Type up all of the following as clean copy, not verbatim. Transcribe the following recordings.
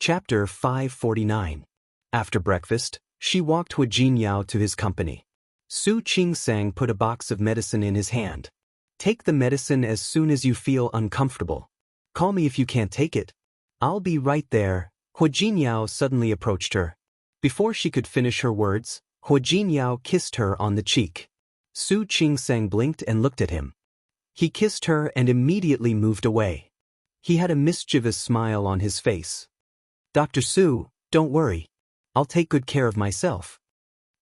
Chapter 549. After breakfast, she walked Hu Jinyao to his company. Su Qingsang put a box of medicine in his hand. Take the medicine as soon as you feel uncomfortable. Call me if you can't take it. I'll be right there. Hu Jinyao suddenly approached her. Before she could finish her words, Hu Jinyao kissed her on the cheek. Su Qingsang blinked and looked at him. He kissed her and immediately moved away. He had a mischievous smile on his face. Dr. Su, don't worry. I'll take good care of myself.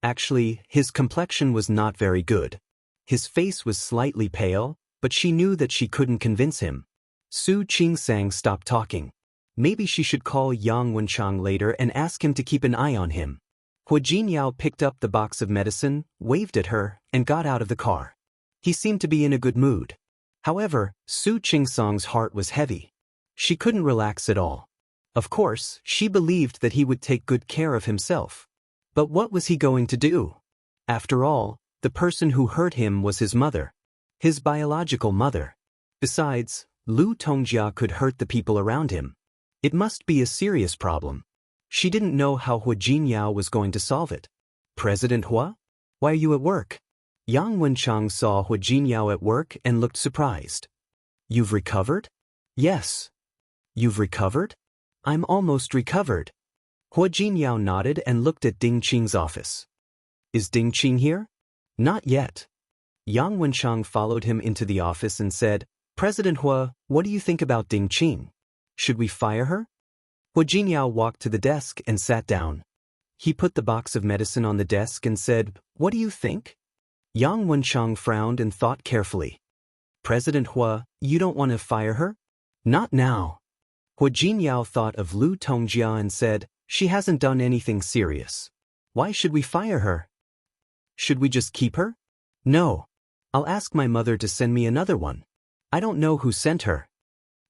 Actually, his complexion was not very good. His face was slightly pale, but she knew that she couldn't convince him. Su Qingsang stopped talking. Maybe she should call Yang Wenchang later and ask him to keep an eye on him. Hu Jinyao picked up the box of medicine, waved at her, and got out of the car. He seemed to be in a good mood. However, Su Qingsang's heart was heavy. She couldn't relax at all. Of course, she believed that he would take good care of himself. But what was he going to do? After all, the person who hurt him was his mother. His biological mother. Besides, Lu Tongjia could hurt the people around him. It must be a serious problem. She didn't know how Hu Jinyao was going to solve it. President Hua? Why are you at work? Yang Wenchang saw Hu Jinyao at work and looked surprised. You've recovered? Yes. You've recovered? I'm almost recovered. Hu Jinyao nodded and looked at Ding Qing's office. Is Ding Qing here? Not yet. Yang Wenchang followed him into the office and said, President Hua, what do you think about Ding Qing? Should we fire her? Hu Jinyao walked to the desk and sat down. He put the box of medicine on the desk and said, What do you think? Yang Wenchang frowned and thought carefully. President Hua, you don't want to fire her? Not now. Hu Jinyao thought of Lu Tongjia and said, She hasn't done anything serious. Why should we fire her? Should we just keep her? No. I'll ask my mother to send me another one. I don't know who sent her.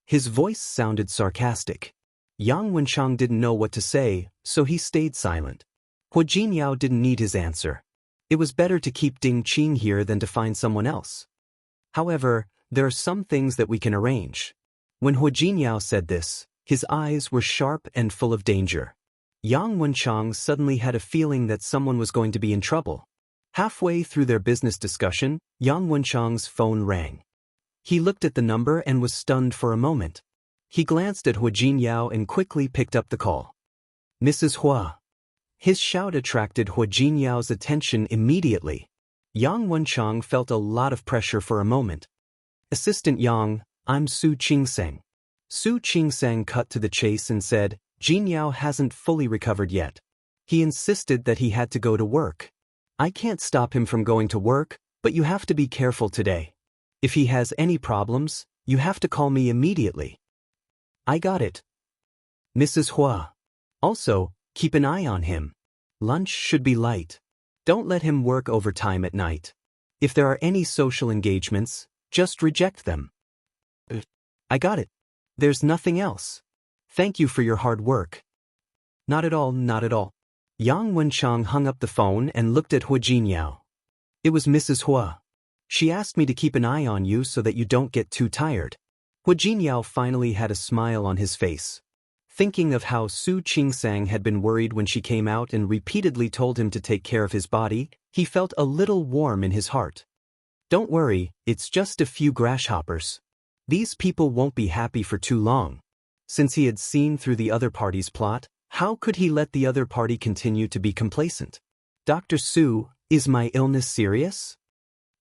His voice sounded sarcastic. Yang Wenchang didn't know what to say, so he stayed silent. Hu Jinyao didn't need his answer. It was better to keep Ding Qing here than to find someone else. However, there are some things that we can arrange. When Hu Jinyao said this, his eyes were sharp and full of danger. Yang Wenchang suddenly had a feeling that someone was going to be in trouble. Halfway through their business discussion, Yang Wenchang's phone rang. He looked at the number and was stunned for a moment. He glanced at Hu Jinyao and quickly picked up the call. Mrs. Hua. His shout attracted Hu Jinyao's attention immediately. Yang Wenchang felt a lot of pressure for a moment. Assistant Yang, I'm Su Qingsang. Su Qingsang cut to the chase and said, Jinyao hasn't fully recovered yet. He insisted that he had to go to work. I can't stop him from going to work, but you have to be careful today. If he has any problems, you have to call me immediately. I got it. Mrs. Hua. Also, keep an eye on him. Lunch should be light. Don't let him work overtime at night. If there are any social engagements, just reject them. I got it. There's nothing else. Thank you for your hard work. Not at all, not at all. Yang Wenchang hung up the phone and looked at Hu Jinyao. It was Mrs. Hua. She asked me to keep an eye on you so that you don't get too tired. Hu Jinyao finally had a smile on his face. Thinking of how Su Qingsang had been worried when she came out and repeatedly told him to take care of his body, he felt a little warm in his heart. Don't worry, it's just a few grasshoppers. These people won't be happy for too long. Since he had seen through the other party's plot, how could he let the other party continue to be complacent? Dr. Su, is my illness serious?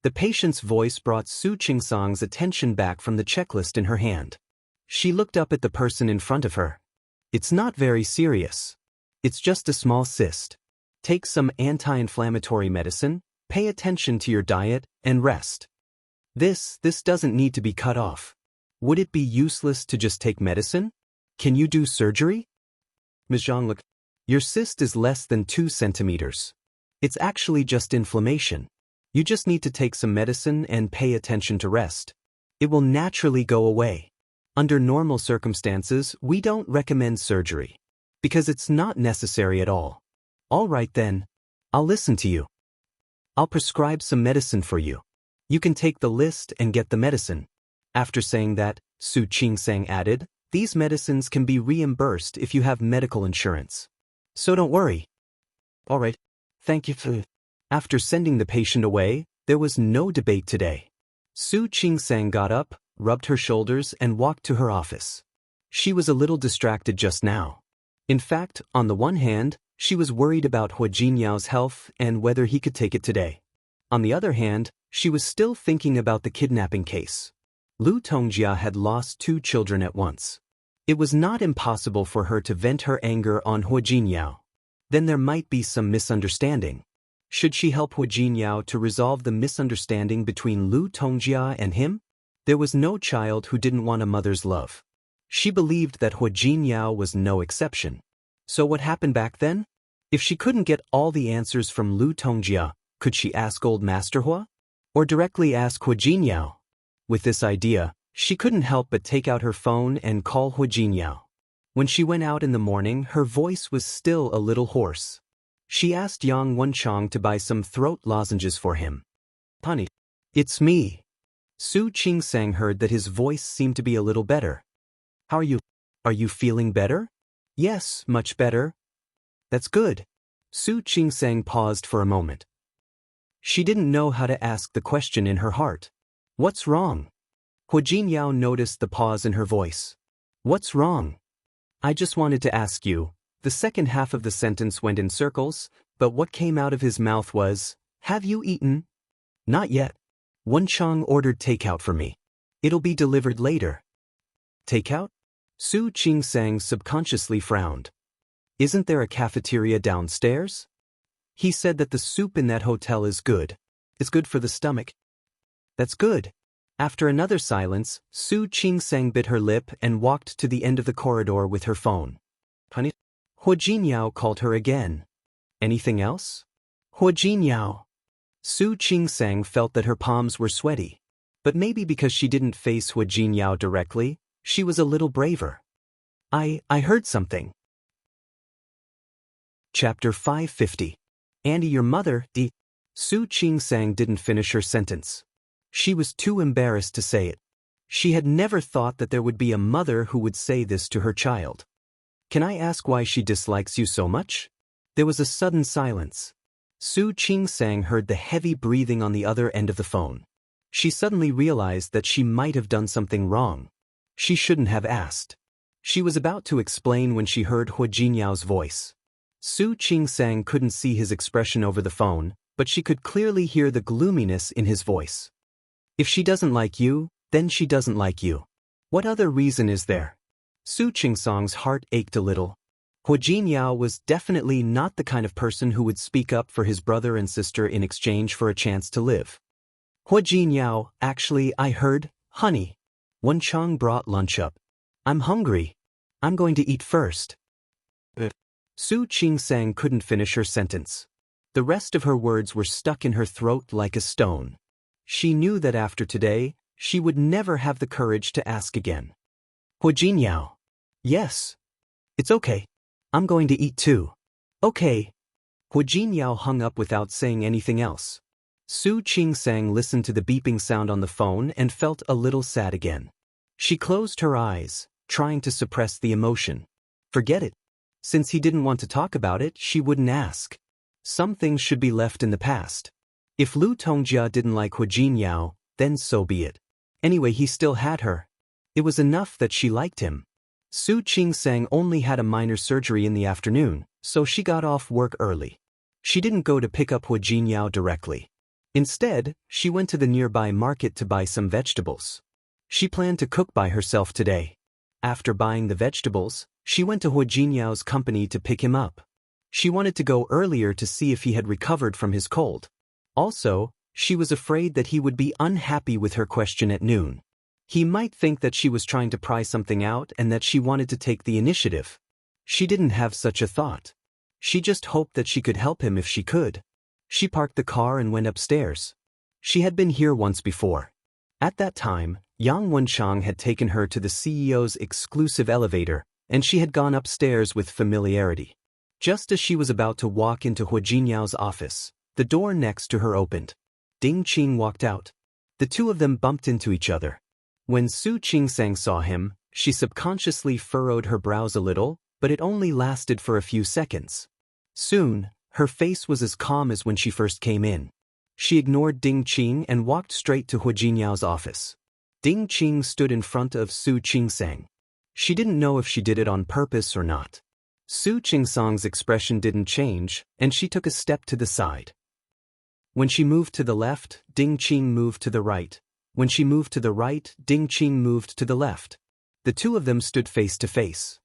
The patient's voice brought Su Qingsang's attention back from the checklist in her hand. She looked up at the person in front of her. It's not very serious. It's just a small cyst. Take some anti-inflammatory medicine, pay attention to your diet, and rest. This doesn't need to be cut off. Would it be useless to just take medicine? Can you do surgery? Ms. Zhang, look. Your cyst is less than 2 centimeters. It's actually just inflammation. You just need to take some medicine and pay attention to rest. It will naturally go away. Under normal circumstances, we don't recommend surgery, because it's not necessary at all. All right then. I'll listen to you. I'll prescribe some medicine for you. You can take the list and get the medicine. After saying that, Su Qingsang added, These medicines can be reimbursed if you have medical insurance. So don't worry. All right. Thank you for... After sending the patient away, there was no debate today. Su Qingsang got up, rubbed her shoulders, and walked to her office. She was a little distracted just now. In fact, on the one hand, she was worried about Hua Jinyao's health and whether he could take it today. On the other hand, she was still thinking about the kidnapping case. Lu Tongjia had lost 2 children at once. It was not impossible for her to vent her anger on Hua Jinyao. Then there might be some misunderstanding. Should she help Hua Jinyao to resolve the misunderstanding between Lu Tongjia and him? There was no child who didn't want a mother's love. She believed that Hua Jinyao was no exception. So what happened back then? If she couldn't get all the answers from Lu Tongjia, could she ask old Master Hua? Or directly ask Hua Jinyao? With this idea, she couldn't help but take out her phone and call Hua Jinyao. When she went out in the morning, her voice was still a little hoarse. She asked Yang Wenchang to buy some throat lozenges for him. Honey, it's me. Su Qingsang heard that his voice seemed to be a little better. How are you? Are you feeling better? Yes, much better. That's good. Su Qingsang paused for a moment. She didn't know how to ask the question in her heart. What's wrong? Hua Jinyao noticed the pause in her voice. What's wrong? I just wanted to ask you. The second half of the sentence went in circles, but what came out of his mouth was, have you eaten? Not yet. Wenchang ordered takeout for me. It'll be delivered later. Takeout? Su Qingsang subconsciously frowned. Isn't there a cafeteria downstairs? He said that the soup in that hotel is good. It's good for the stomach. That's good. After another silence, Su Qingsang bit her lip and walked to the end of the corridor with her phone. Honey? Hua Jinyao called her again. Anything else? Hua Jinyao. Su Qingsang felt that her palms were sweaty. But maybe because she didn't face Hua Jinyao directly, she was a little braver. I heard something. Chapter 550. Andy, your mother, Su Qingsang didn't finish her sentence. She was too embarrassed to say it. She had never thought that there would be a mother who would say this to her child. Can I ask why she dislikes you so much? There was a sudden silence. Su Qingsang heard the heavy breathing on the other end of the phone. She suddenly realized that she might have done something wrong. She shouldn't have asked. She was about to explain when she heard Hua Jinyao's voice. Su Qingsang couldn't see his expression over the phone, but she could clearly hear the gloominess in his voice. If she doesn't like you, then she doesn't like you. What other reason is there? Su Qingsang's heart ached a little. Hua Jinyao was definitely not the kind of person who would speak up for his brother and sister in exchange for a chance to live. Hua Jinyao, actually, I heard, honey. Wenchang brought lunch up. I'm hungry. I'm going to eat first. Su Qingsang couldn't finish her sentence. The rest of her words were stuck in her throat like a stone. She knew that after today, she would never have the courage to ask again. Hua Jinyao. Yes. It's okay. I'm going to eat too. Okay. Hua Jinyao hung up without saying anything else. Su Qingsang listened to the beeping sound on the phone and felt a little sad again. She closed her eyes, trying to suppress the emotion. Forget it. Since he didn't want to talk about it, she wouldn't ask. Some things should be left in the past. If Lu Tongjia didn't like Hua Jinyao, then so be it. Anyway, he still had her. It was enough that she liked him. Su Qingsang only had a minor surgery in the afternoon, so she got off work early. She didn't go to pick up Hua Jinyao directly. Instead, she went to the nearby market to buy some vegetables. She planned to cook by herself today. After buying the vegetables, she went to Hua Jinyao's company to pick him up. She wanted to go earlier to see if he had recovered from his cold. Also, she was afraid that he would be unhappy with her question at noon. He might think that she was trying to pry something out and that she wanted to take the initiative. She didn't have such a thought. She just hoped that she could help him if she could. She parked the car and went upstairs. She had been here once before. At that time, Yang Wenchang had taken her to the CEO's exclusive elevator, and she had gone upstairs with familiarity. Just as she was about to walk into Hua Jinyao's office, the door next to her opened. Ding Qing walked out. The two of them bumped into each other. When Su Qingsang saw him, She subconsciously furrowed her brows a little, but it only lasted for a few seconds. Soon, her face was as calm as when she first came in. She ignored Ding Qing and walked straight to Hu Jinyao's office. Ding Qing stood in front of Su Qingsang. She didn't know if she did it on purpose or not. Su Qingsang's expression didn't change, and she took a step to the side. When she moved to the left, Ding Qing moved to the right. When she moved to the right, Ding Qing moved to the left. The two of them stood face to face.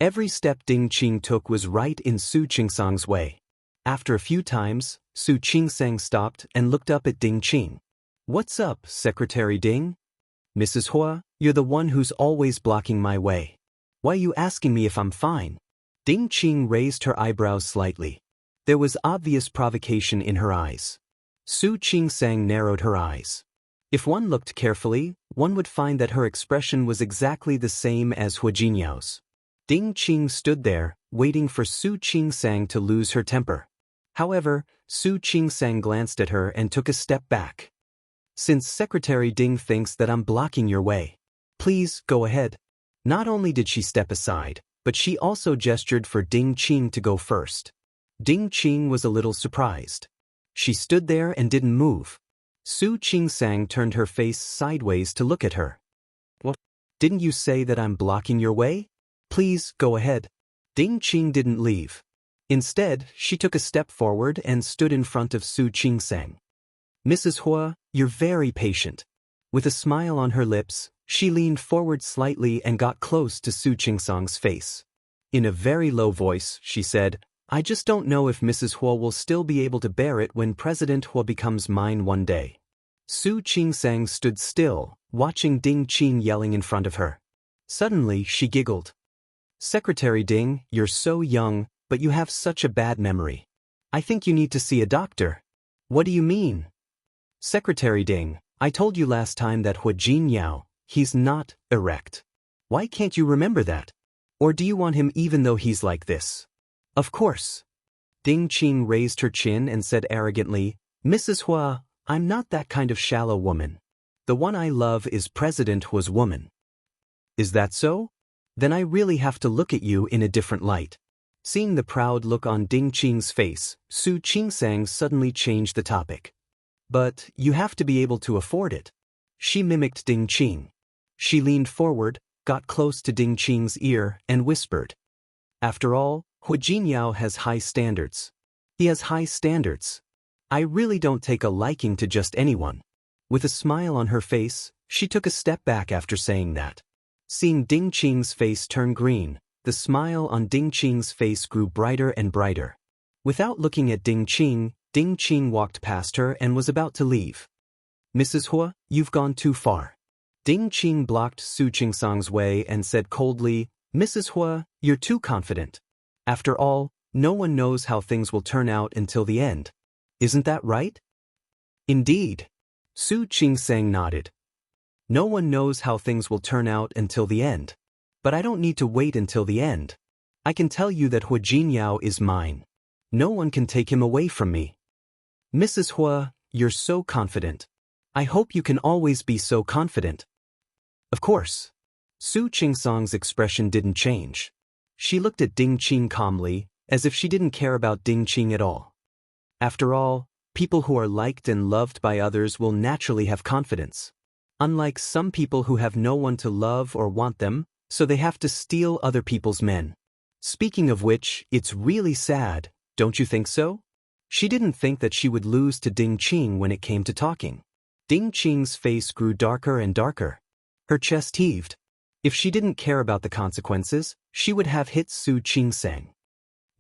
Every step Ding Qing took was right in Su Qingsang's way. After a few times, Su Qingsang stopped and looked up at Ding Qing. "What's up, Secretary Ding?" "Mrs. Hua, you're the one who's always blocking my way. Why are you asking me if I'm fine?" Ding Qing raised her eyebrows slightly. There was obvious provocation in her eyes. Su Qingsang narrowed her eyes. If one looked carefully, one would find that her expression was exactly the same as Hu Jinyao's. Ding Qing stood there, waiting for Su Qingsang to lose her temper. However, Su Qingsang glanced at her and took a step back. "Since Secretary Ding thinks that I'm blocking your way, please go ahead." Not only did she step aside, but she also gestured for Ding Qing to go first. Ding Qing was a little surprised. She stood there and didn't move. Su Qingsang turned her face sideways to look at her. "What? Didn't you say that I'm blocking your way? Please go ahead." Ding Qing didn't leave. Instead, she took a step forward and stood in front of Su Qingsang. "Mrs. Hua, you're very patient." With a smile on her lips, she leaned forward slightly and got close to Su Qingsang's face. In a very low voice, she said, "I just don't know if Mrs. Hua will still be able to bear it when President Hua becomes mine one day." Su Qingsang stood still, watching Ding Qing yelling in front of her. Suddenly, she giggled. "Secretary Ding, you're so young, but you have such a bad memory. I think you need to see a doctor." "What do you mean?" "Secretary Ding, I told you last time that Hu Jinyao, he's not erect. Why can't you remember that? Or do you want him even though he's like this?" "Of course." Ding Qing raised her chin and said arrogantly, "Mrs. Hua, I'm not that kind of shallow woman. The one I love is President Hua's woman." "Is that so? Then I really have to look at you in a different light." Seeing the proud look on Ding Qing's face, Su Qingsang suddenly changed the topic. "But you have to be able to afford it." She mimicked Ding Qing. She leaned forward, got close to Ding Qing's ear, and whispered. "After all, Hu Jinyao has high standards. He has high standards. I really don't take a liking to just anyone." With a smile on her face, she took a step back after saying that. Seeing Ding Qing's face turn green, the smile on Ding Qing's face grew brighter and brighter. Without looking at Ding Qing walked past her and was about to leave. "Mrs. Hua, you've gone too far." Ding Qing blocked Su Qingsang's way and said coldly, "Mrs. Hua, you're too confident. After all, no one knows how things will turn out until the end. Isn't that right?" "Indeed." Su Qingsang nodded. "No one knows how things will turn out until the end. But I don't need to wait until the end. I can tell you that Hu Jinyao is mine. No one can take him away from me." "Mrs. Hua, you're so confident. I hope you can always be so confident." "Of course." Su Qingsang's expression didn't change. She looked at Ding Qing calmly, as if she didn't care about Ding Qing at all. After all, people who are liked and loved by others will naturally have confidence. Unlike some people who have no one to love or want them, so they have to steal other people's men. Speaking of which, it's really sad, don't you think so? She didn't think that she would lose to Ding Qing when it came to talking. Ding Qing's face grew darker and darker. Her chest heaved. If she didn't care about the consequences, she would have hit Su Qingsang.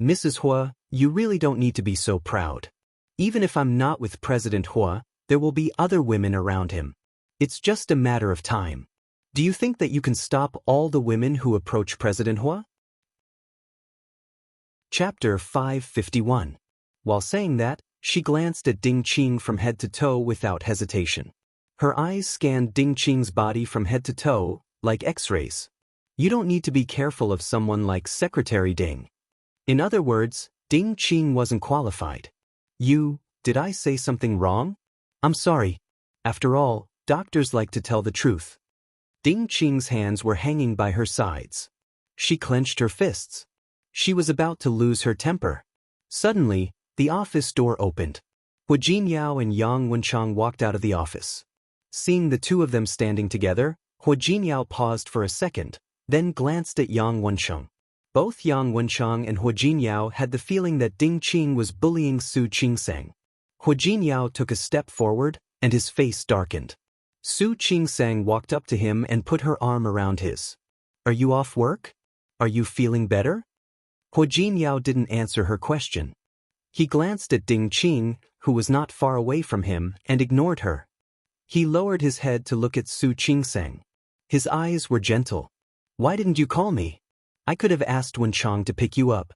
"Mrs. Hua, you really don't need to be so proud. Even if I'm not with President Hua, there will be other women around him. It's just a matter of time. Do you think that you can stop all the women who approach President Hua?" Chapter 551. While saying that, she glanced at Ding Qing from head to toe without hesitation. Her eyes scanned Ding Qing's body from head to toe, like X-rays. You don't need to be careful of someone like Secretary Ding. In other words, Ding Qing wasn't qualified. Did I say something wrong? I'm sorry. After all, doctors like to tell the truth. Ding Qing's hands were hanging by her sides. She clenched her fists. She was about to lose her temper. Suddenly, the office door opened. Hu Jinyao and Yang Wenchang walked out of the office. Seeing the two of them standing together, Hu Jinyao paused for a second, then glanced at Yang Wenchang. Both Yang Wenchang and Hu Jinyao had the feeling that Ding Qing was bullying Su Qingsang. Hu Jinyao took a step forward, and his face darkened. Su Qingsang walked up to him and put her arm around his. "Are you off work? Are you feeling better?" Hu Jinyao didn't answer her question. He glanced at Ding Qing, who was not far away from him, and ignored her. He lowered his head to look at Su Qingsang. His eyes were gentle. "Why didn't you call me? I could have asked Wenchang to pick you up.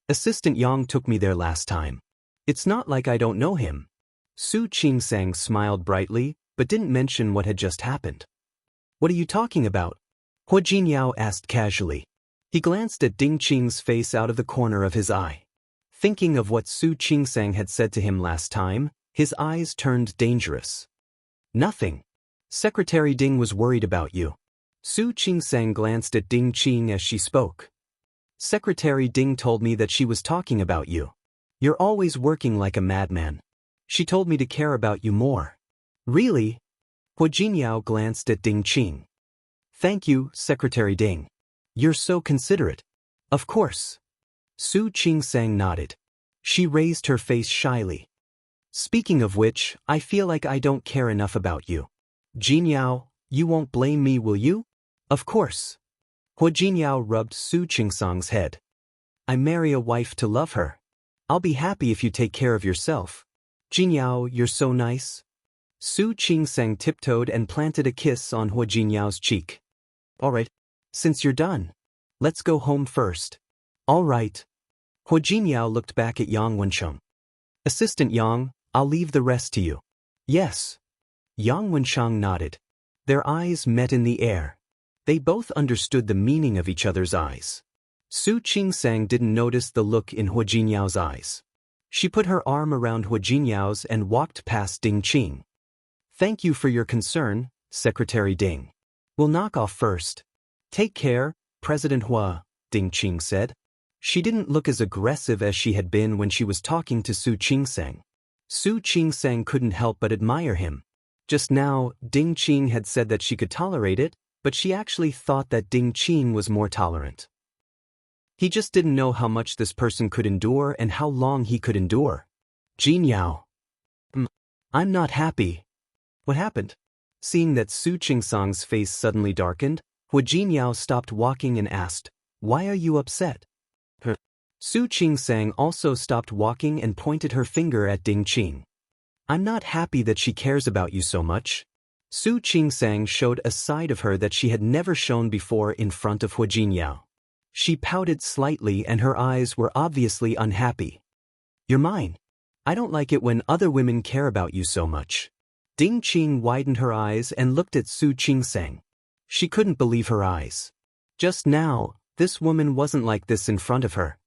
Assistant Yang took me there last time. It's not like I don't know him." Su Qingsang smiled brightly, but didn't mention what had just happened. "What are you talking about?" Hu Jinyao asked casually. He glanced at Ding Qing's face out of the corner of his eye. Thinking of what Su Qingsang had said to him last time, his eyes turned dangerous. "Nothing. Secretary Ding was worried about you." Su Qingsang glanced at Ding Qing as she spoke. "Secretary Ding told me that she was talking about you. You're always working like a madman. She told me to care about you more." "Really?" Hu Jinyao glanced at Ding Qing. "Thank you, Secretary Ding. You're so considerate." "Of course." Su Qingsang nodded. She raised her face shyly. "Speaking of which, I feel like I don't care enough about you. Jinyao, you won't blame me, will you?" "Of course." Hu Jinyao rubbed Su Qingsang's head. "I marry a wife to love her. I'll be happy if you take care of yourself. Jinyao, you're so nice." Su Qingsang tiptoed and planted a kiss on Hu Jinyao's cheek. "All right. Since you're done, let's go home first." "All right." Hu Jinyao looked back at Yang Wenchang. "Assistant Yang, I'll leave the rest to you." "Yes." Yang Wenchang nodded. Their eyes met in the air. They both understood the meaning of each other's eyes. Su Qingsang didn't notice the look in Hu Jinyao's eyes. She put her arm around Hu Jinyao's and walked past Ding Qing. "Thank you for your concern, Secretary Ding. We'll knock off first." "Take care, President Hua," Ding Qing said. She didn't look as aggressive as she had been when she was talking to Su Qingsang. Su Qingsang couldn't help but admire him. Just now, Ding Qing had said that she could tolerate it, but she actually thought that Ding Qing was more tolerant. He just didn't know how much this person could endure and how long he could endure. "Jinyao. I'm not happy." "What happened?" Seeing that Su Qingsang's face suddenly darkened, Hu Jinyao stopped walking and asked, "Why are you upset?" Su Qingsang also stopped walking and pointed her finger at Ding Qing. "I'm not happy that she cares about you so much." Su Qingsang showed a side of her that she had never shown before in front of Hu Jinyao. She pouted slightly and her eyes were obviously unhappy. "You're mine. I don't like it when other women care about you so much." Ding Qing widened her eyes and looked at Su Qingsang. She couldn't believe her eyes. Just now, this woman wasn't like this in front of her.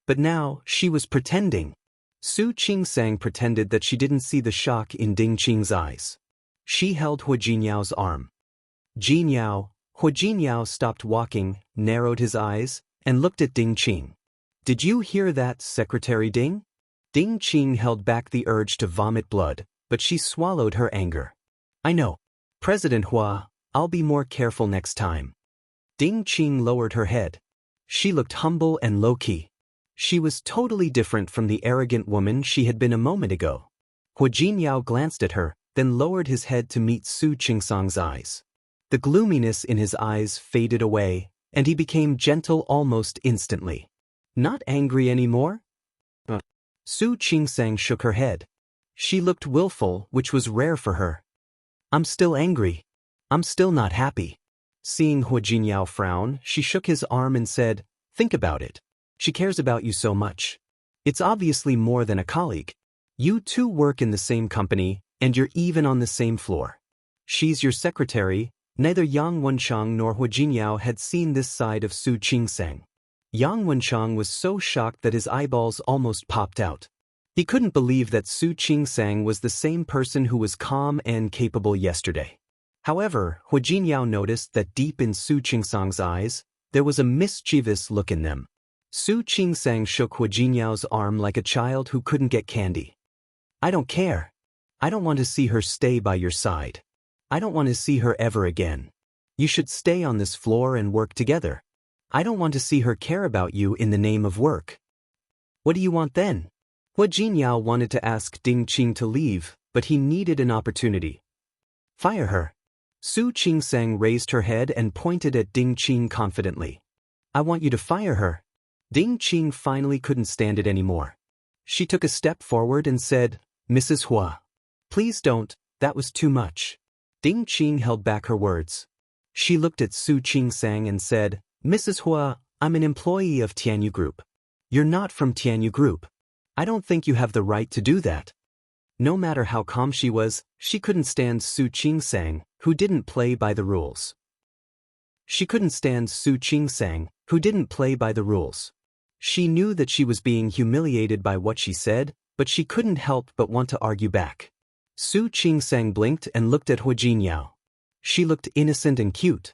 But now, she was pretending. Su Qingsang pretended that she didn't see the shock in Ding Qing's eyes. She held Hu Jinyao's arm. "Jinyao." Hu Jinyao stopped walking, narrowed his eyes, and looked at Ding Qing. "Did you hear that, Secretary Ding?" Ding Qing held back the urge to vomit blood, but she swallowed her anger. "I know. President Hua, I'll be more careful next time." Ding Qing lowered her head. She looked humble and low-key. She was totally different from the arrogant woman she had been a moment ago. Hu Jinyao glanced at her, then lowered his head to meet Su Qingsang's eyes. The gloominess in his eyes faded away, and he became gentle almost instantly. "Not angry anymore?" Su Qingsang shook her head. She looked willful, which was rare for her. "I'm still angry. I'm still not happy." Seeing Hu Jinyao frown, she shook his arm and said, "Think about it. She cares about you so much. It's obviously more than a colleague. You two work in the same company, and you're even on the same floor. She's your secretary." Neither Yang Wenchang nor Hu Jinyao had seen this side of Su Qingsang. Yang Wenchang was so shocked that his eyeballs almost popped out. He couldn't believe that Su Qingsang was the same person who was calm and capable yesterday. However, Hu Jinyao noticed that deep in Su Qingsang's eyes, there was a mischievous look in them. Su Qingsang shook Hu Jinyao's arm like a child who couldn't get candy. I don't care. I don't want to see her stay by your side. I don't want to see her ever again. You should stay on this floor and work together. I don't want to see her care about you in the name of work. What do you want then? Hu Jinyao wanted to ask Ding Qing to leave, but he needed an opportunity. Fire her. Su Qingsang raised her head and pointed at Ding Qing confidently. I want you to fire her. Ding Qing finally couldn't stand it anymore. She took a step forward and said, Mrs. Hua. Please don't, that was too much. Ding Qing held back her words. She looked at Su Qingsang and said, Mrs. Hua, I'm an employee of Tianyu Group. You're not from Tianyu Group. I don't think you have the right to do that. No matter how calm she was, she couldn't stand Su Qingsang, who didn't play by the rules. She couldn't stand Su Qingsang, who didn't play by the rules. She knew that she was being humiliated by what she said, but she couldn't help but want to argue back. Su Qingsang blinked and looked at Hu Jinyao. She looked innocent and cute.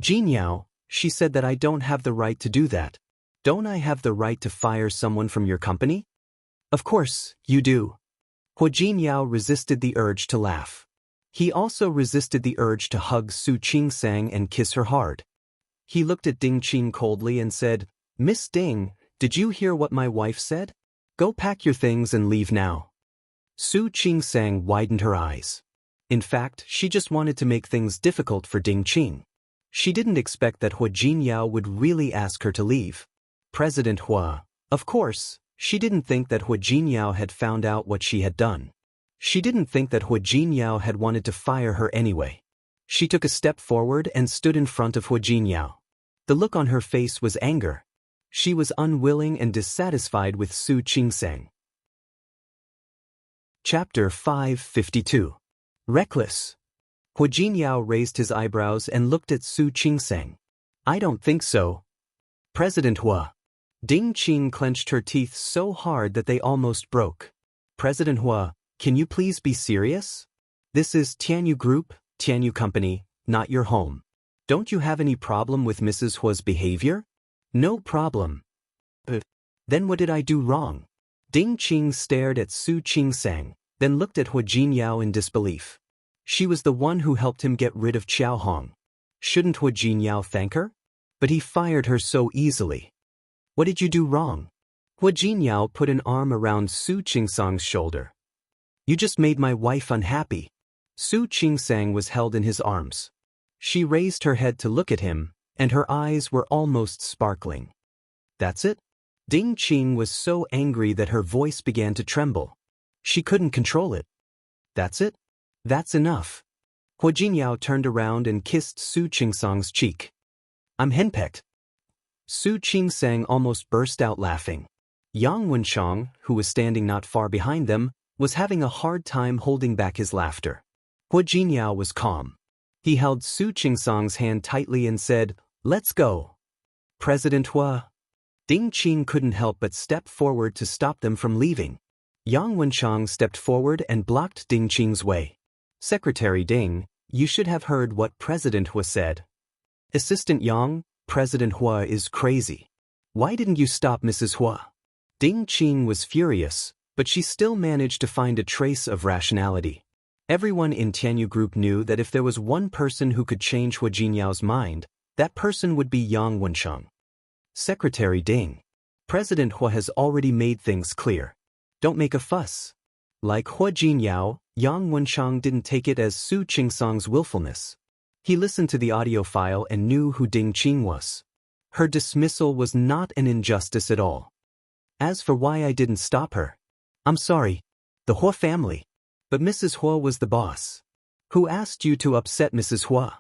Jinyao, she said that I don't have the right to do that. Don't I have the right to fire someone from your company? Of course, you do. Hu Jinyao resisted the urge to laugh. He also resisted the urge to hug Su Qingsang and kiss her hard. He looked at Ding Qing coldly and said, Miss Ding, did you hear what my wife said? Go pack your things and leave now. Su Qingsang widened her eyes. In fact, she just wanted to make things difficult for Ding Qing. She didn't expect that Hu Jinyao would really ask her to leave. President Hua. Of course, she didn't think that Hu Jinyao had found out what she had done. She didn't think that Hu Jinyao had wanted to fire her anyway. She took a step forward and stood in front of Hu Jinyao. The look on her face was anger. She was unwilling and dissatisfied with Su Qingsang. Chapter 552. Reckless. Hu Jinyao raised his eyebrows and looked at Su Qingsang. I don't think so. President Hua. Ding Qing clenched her teeth so hard that they almost broke. President Hua, can you please be serious? This is Tianyu Group, Tianyu Company, not your home. Don't you have any problem with Mrs. Hua's behavior? No problem. But then what did I do wrong? Ding Qing stared at Su Qingsang, then looked at Hu Jinyao in disbelief. She was the one who helped him get rid of Qiao Hong. Shouldn't Hu Jinyao thank her? But he fired her so easily. What did you do wrong? Hu Jinyao put an arm around Su Qingsang's shoulder. You just made my wife unhappy. Su Qingsang was held in his arms. She raised her head to look at him, and her eyes were almost sparkling. That's it? Ding Qing was so angry that her voice began to tremble. She couldn't control it. That's it? That's enough. Hu Jinyao turned around and kissed Su Qingsang's cheek. I'm henpecked. Su Qingsang almost burst out laughing. Yang Wenshang, who was standing not far behind them, was having a hard time holding back his laughter. Hu Jinyao was calm. He held Su Qingsang's hand tightly and said, Let's go. President Hua. Ding Qing couldn't help but step forward to stop them from leaving. Yang Wenshang stepped forward and blocked Ding Qing's way. Secretary Ding, you should have heard what President Hua said. Assistant Yang, President Hua is crazy. Why didn't you stop Mrs. Hua? Ding Qing was furious, but she still managed to find a trace of rationality. Everyone in Tianyu Group knew that if there was one person who could change Hu Jinyao's mind, that person would be Yang Wenshang. Secretary Ding. President Hua has already made things clear. Don't make a fuss. Like Hu Jinyao, Yang Wenshang didn't take it as Su Qingsang's willfulness. He listened to the audio file and knew who Ding Qing was. Her dismissal was not an injustice at all. As for why I didn't stop her, I'm sorry. The Hua family. But Mrs. Hua was the boss. Who asked you to upset Mrs. Hua?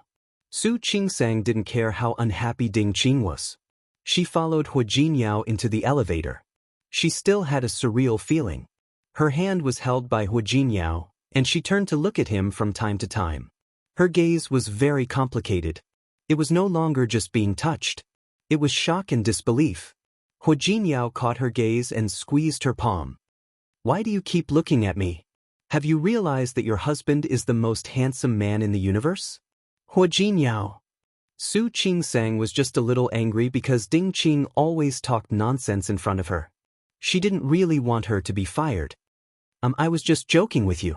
Su Qingsang didn't care how unhappy Ding Qing was. She followed Hu Jinyao into the elevator. She still had a surreal feeling. Her hand was held by Hu Jinyao, and she turned to look at him from time to time. Her gaze was very complicated. It was no longer just being touched. It was shock and disbelief. Hu Jinyao caught her gaze and squeezed her palm. Why do you keep looking at me? Have you realized that your husband is the most handsome man in the universe? Hua Jinyao. Su Qingsang was just a little angry because Ding Qing always talked nonsense in front of her. She didn't really want her to be fired. I was just joking with you.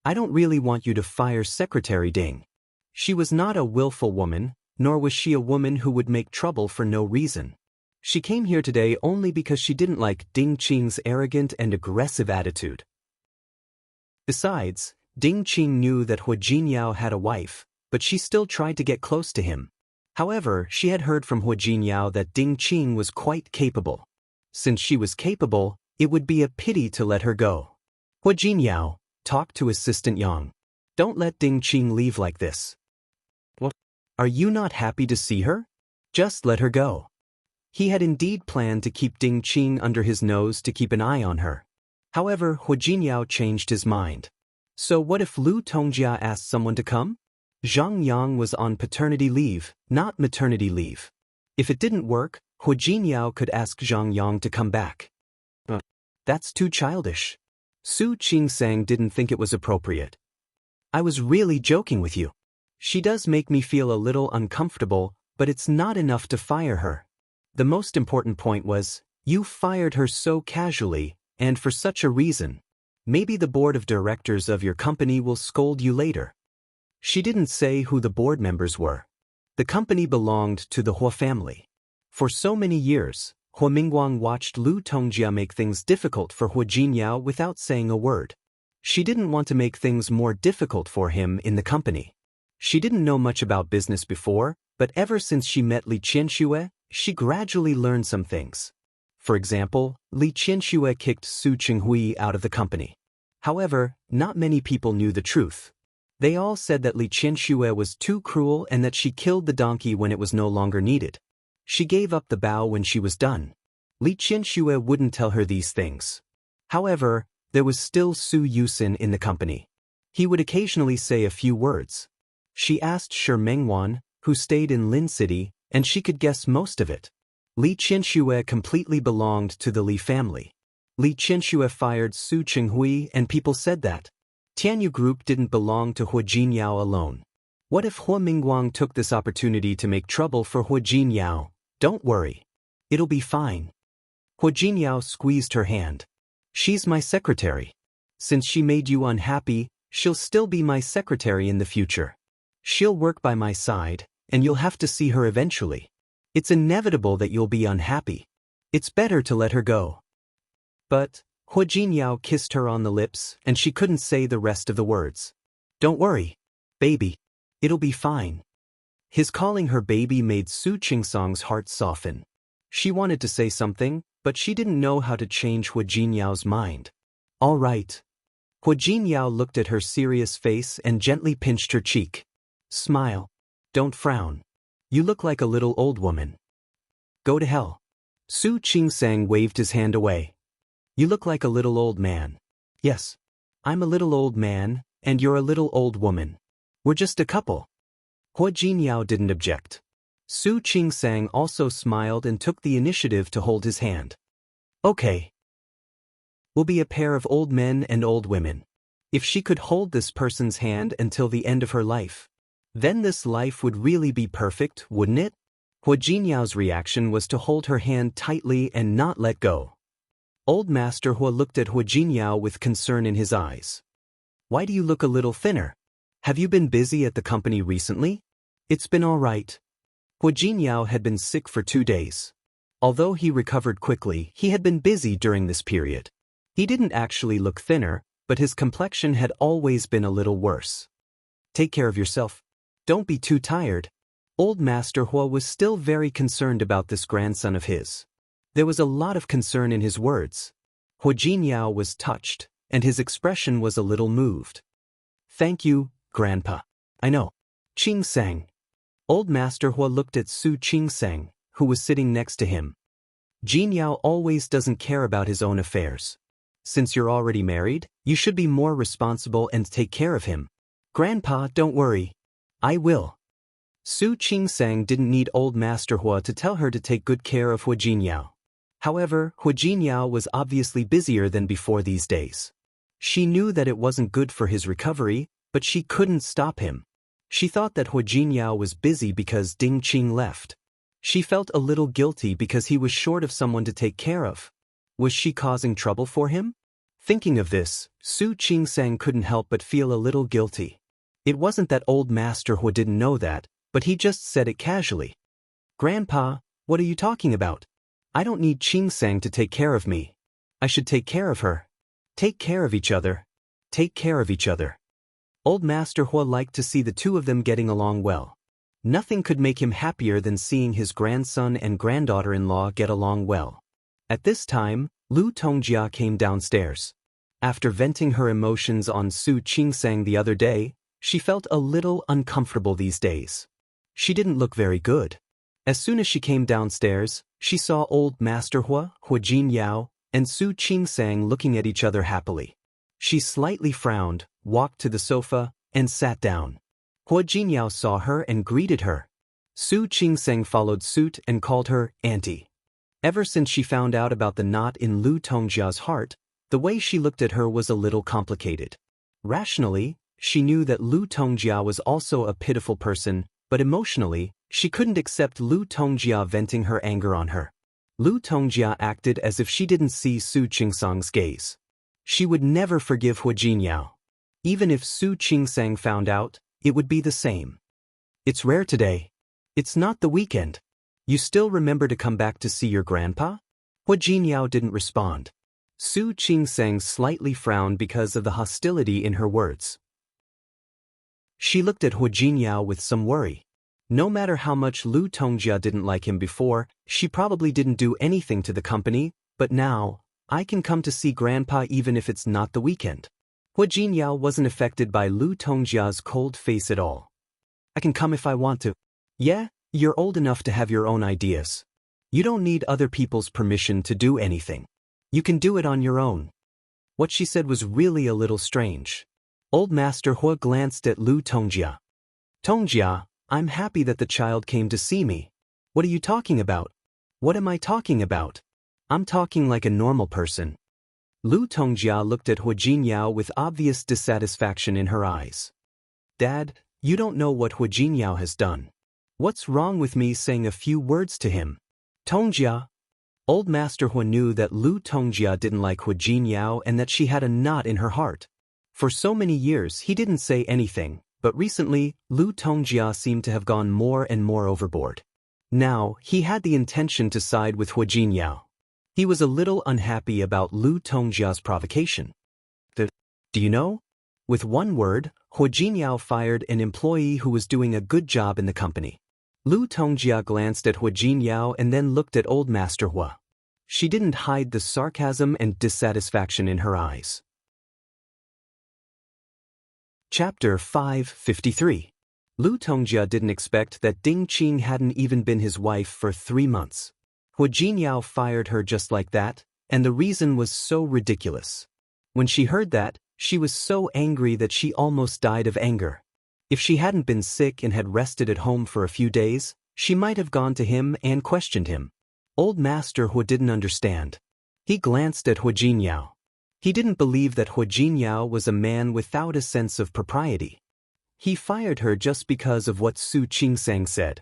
I don't really want you to fire Secretary Ding. She was not a willful woman, nor was she a woman who would make trouble for no reason. She came here today only because she didn't like Ding Qing's arrogant and aggressive attitude. Besides, Ding Qing knew that Hua Jinyao had a wife, but she still tried to get close to him. However, she had heard from Hua Jinyao that Ding Qing was quite capable. Since she was capable, it would be a pity to let her go. Hua Jinyao, talk to Assistant Yang. Don't let Ding Qing leave like this. What? Are you not happy to see her? Just let her go. He had indeed planned to keep Ding Qing under his nose to keep an eye on her. However, Hua Jinyao changed his mind. So what if Lu Tongjia asked someone to come? Zhang Yang was on paternity leave, not maternity leave. If it didn't work, Hua Jinyao could ask Zhang Yang to come back. That's too childish. Su Qingsang didn't think it was appropriate. I was really joking with you. She does make me feel a little uncomfortable, but it's not enough to fire her. The most important point was, you fired her so casually, and for such a reason. Maybe the board of directors of your company will scold you later. She didn't say who the board members were. The company belonged to the Hua family. For so many years, Hua Mingguang watched Lu Tongjia make things difficult for Hua Jinyao without saying a word. She didn't want to make things more difficult for him in the company. She didn't know much about business before, but ever since she met Li Qianxue, she gradually learned some things. For example, Li Qianxue kicked Su Qinghui out of the company. However, not many people knew the truth. They all said that Li Qianxue was too cruel and that she killed the donkey when it was no longer needed. She gave up the bow when she was done. Li Qianxue wouldn't tell her these things. However, there was still Su Yusin in the company. He would occasionally say a few words. She asked Shi Mengwan, who stayed in Lin City, and she could guess most of it. Li Qianxue completely belonged to the Li family. Li Qianxue fired Su Qinghui and people said that Tianyu Group didn't belong to Hua Jinyao alone. What if Hua Mingguang took this opportunity to make trouble for Hua Jinyao? Don't worry. It'll be fine. Hua Jinyao squeezed her hand. She's my secretary. Since she made you unhappy, she'll still be my secretary in the future. She'll work by my side, and you'll have to see her eventually. It's inevitable that you'll be unhappy. It's better to let her go. But Hua Jinyao kissed her on the lips, and she couldn't say the rest of the words. Don't worry, baby. It'll be fine. His calling her baby made Su Qingsang's heart soften. She wanted to say something, but she didn't know how to change Hua Jinyao's mind. All right. Hua Jinyao looked at her serious face and gently pinched her cheek. Smile. Don't frown. You look like a little old woman. Go to hell. Su Qingsang waved his hand away. You look like a little old man. Yes. I'm a little old man, and you're a little old woman. We're just a couple. Hua Jinyao didn't object. Su Qingsang also smiled and took the initiative to hold his hand. Okay. We'll be a pair of old men and old women. If she could hold this person's hand until the end of her life, then this life would really be perfect, wouldn't it? Hua Jinyao's reaction was to hold her hand tightly and not let go. Old Master Hua looked at Hua Jinyao with concern in his eyes. Why do you look a little thinner? Have you been busy at the company recently? It's been all right. Hua Jinyao had been sick for 2 days. Although he recovered quickly, he had been busy during this period. He didn't actually look thinner, but his complexion had always been a little worse. Take care of yourself. Don't be too tired. Old Master Hua was still very concerned about this grandson of his. There was a lot of concern in his words. Hua Jinyao was touched, and his expression was a little moved. Thank you, Grandpa. I know. Qingsang. Old Master Hua looked at Su Qingsang, who was sitting next to him. Jinyao always doesn't care about his own affairs. Since you're already married, you should be more responsible and take care of him. Grandpa, don't worry. I will. Su Qingsang didn't need Old Master Hua to tell her to take good care of Hua Jinyao. However, Hua Jinyao was obviously busier than before these days. She knew that it wasn't good for his recovery, but she couldn't stop him. She thought that Hua Jinyao was busy because Ding Qing left. She felt a little guilty because he was short of someone to take care of. Was she causing trouble for him? Thinking of this, Su Qingsang couldn't help but feel a little guilty. It wasn't that old Master Hua didn't know that, but he just said it casually. "Grandpa, what are you talking about? I don't need Qingsang to take care of me. I should take care of her. Take care of each other. Take care of each other." Old Master Hua liked to see the two of them getting along well. Nothing could make him happier than seeing his grandson and granddaughter-in-law get along well. At this time, Lu Tongjia came downstairs. After venting her emotions on Su Qingsang the other day, she felt a little uncomfortable these days. She didn't look very good. As soon as she came downstairs, she saw old Master Hua, Hua Jinyao, and Su Qingsang looking at each other happily. She slightly frowned, walked to the sofa, and sat down. Hua Jinyao saw her and greeted her. Su Qingsang followed suit and called her Auntie. Ever since she found out about the knot in Lu Tongjia's heart, the way she looked at her was a little complicated. Rationally, she knew that Lu Tongjia was also a pitiful person, but emotionally, she couldn't accept Lu Tongjia venting her anger on her. Lu Tongjia acted as if she didn't see Su Qingsang's gaze. She would never forgive Hua Jinyao. Even if Su Qingsang found out, it would be the same. "It's rare today. It's not the weekend. You still remember to come back to see your grandpa?" Hua Jinyao didn't respond. Su Qingsang slightly frowned because of the hostility in her words. She looked at Hua Jinyao with some worry. No matter how much Lu Tongjia didn't like him before, she probably didn't do anything to the company, but now, "I can come to see Grandpa even if it's not the weekend." Hua Jinyao wasn't affected by Lu Tongjia's cold face at all. "I can come if I want to." "Yeah, you're old enough to have your own ideas. You don't need other people's permission to do anything. You can do it on your own." What she said was really a little strange. Old Master Hua glanced at Lu Tongjia. "Tongjia, I'm happy that the child came to see me. What are you talking about?" "What am I talking about? I'm talking like a normal person." Lu Tongjia looked at Hua Jinyao with obvious dissatisfaction in her eyes. "Dad, you don't know what Hua Jinyao has done. What's wrong with me saying a few words to him?" "Tongjia." Old Master Hua knew that Lu Tongjia didn't like Hua Jinyao and that she had a knot in her heart. For so many years he didn't say anything, but recently, Lu Tongjia seemed to have gone more and more overboard. Now, he had the intention to side with Hua Jinyao. He was a little unhappy about Lu Tongjia's provocation. Do you know? With one word, Hua Jinyao fired an employee who was doing a good job in the company. Lu Tongjia glanced at Hua Jinyao and then looked at old Master Hua. She didn't hide the sarcasm and dissatisfaction in her eyes. Chapter 553. Lu Tongjia didn't expect that Ding Qing hadn't even been his wife for 3 months. Hua Jinyao fired her just like that, and the reason was so ridiculous. When she heard that, she was so angry that she almost died of anger. If she hadn't been sick and had rested at home for a few days, she might have gone to him and questioned him. Old Master Hua didn't understand. He glanced at Hua Jinyao. He didn't believe that Hua Jinyao was a man without a sense of propriety. He fired her just because of what Su Qingsang said.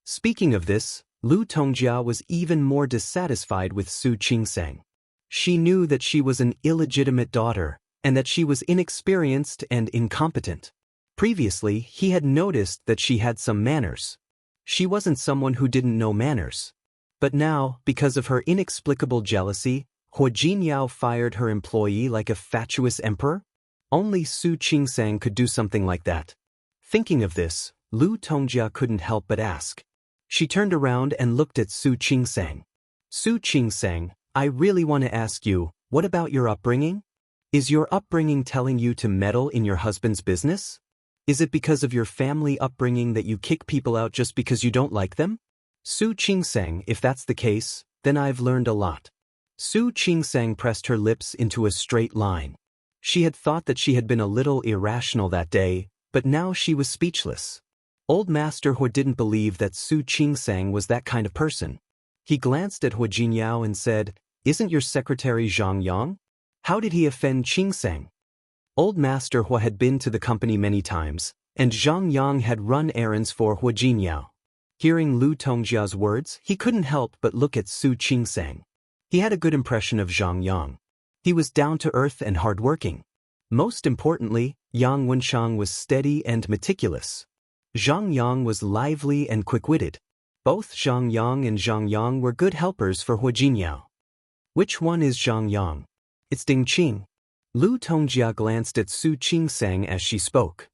Speaking of this, Lu Tongjia was even more dissatisfied with Su Qingsang. She knew that she was an illegitimate daughter, and that she was inexperienced and incompetent. Previously, he had noticed that she had some manners. She wasn't someone who didn't know manners. But now, because of her inexplicable jealousy, Hua Jinyao fired her employee like a fatuous emperor? Only Su Qingsang could do something like that. Thinking of this, Lu Tongjia couldn't help but ask. She turned around and looked at Su Qingsang. "Su Qingsang, I really want to ask you, what about your upbringing? Is your upbringing telling you to meddle in your husband's business? Is it because of your family upbringing that you kick people out just because you don't like them?" "Su Qingsang, if that's the case, then I've learned a lot." Su Qingsang pressed her lips into a straight line. She had thought that she had been a little irrational that day, but now she was speechless. Old Master Hua didn't believe that Su Qingsang was that kind of person. He glanced at Hua Jinyao and said, "Isn't your secretary Zhang Yang? How did he offend Qingsang?" Old Master Hua had been to the company many times, and Zhang Yang had run errands for Hua Jinyao. Hearing Lu Tongjia's words, he couldn't help but look at Su Qingsang. He had a good impression of Zhang Yang. He was down-to-earth and hard-working. Most importantly, Yang Wenshang was steady and meticulous. Zhang Yang was lively and quick-witted. Both Zhang Yang and Zhang Yang were good helpers for Hua Jinyao. Which one is Zhang Yang? It's Ding Qing. Lu Tongjia glanced at Su Qingsang as she spoke.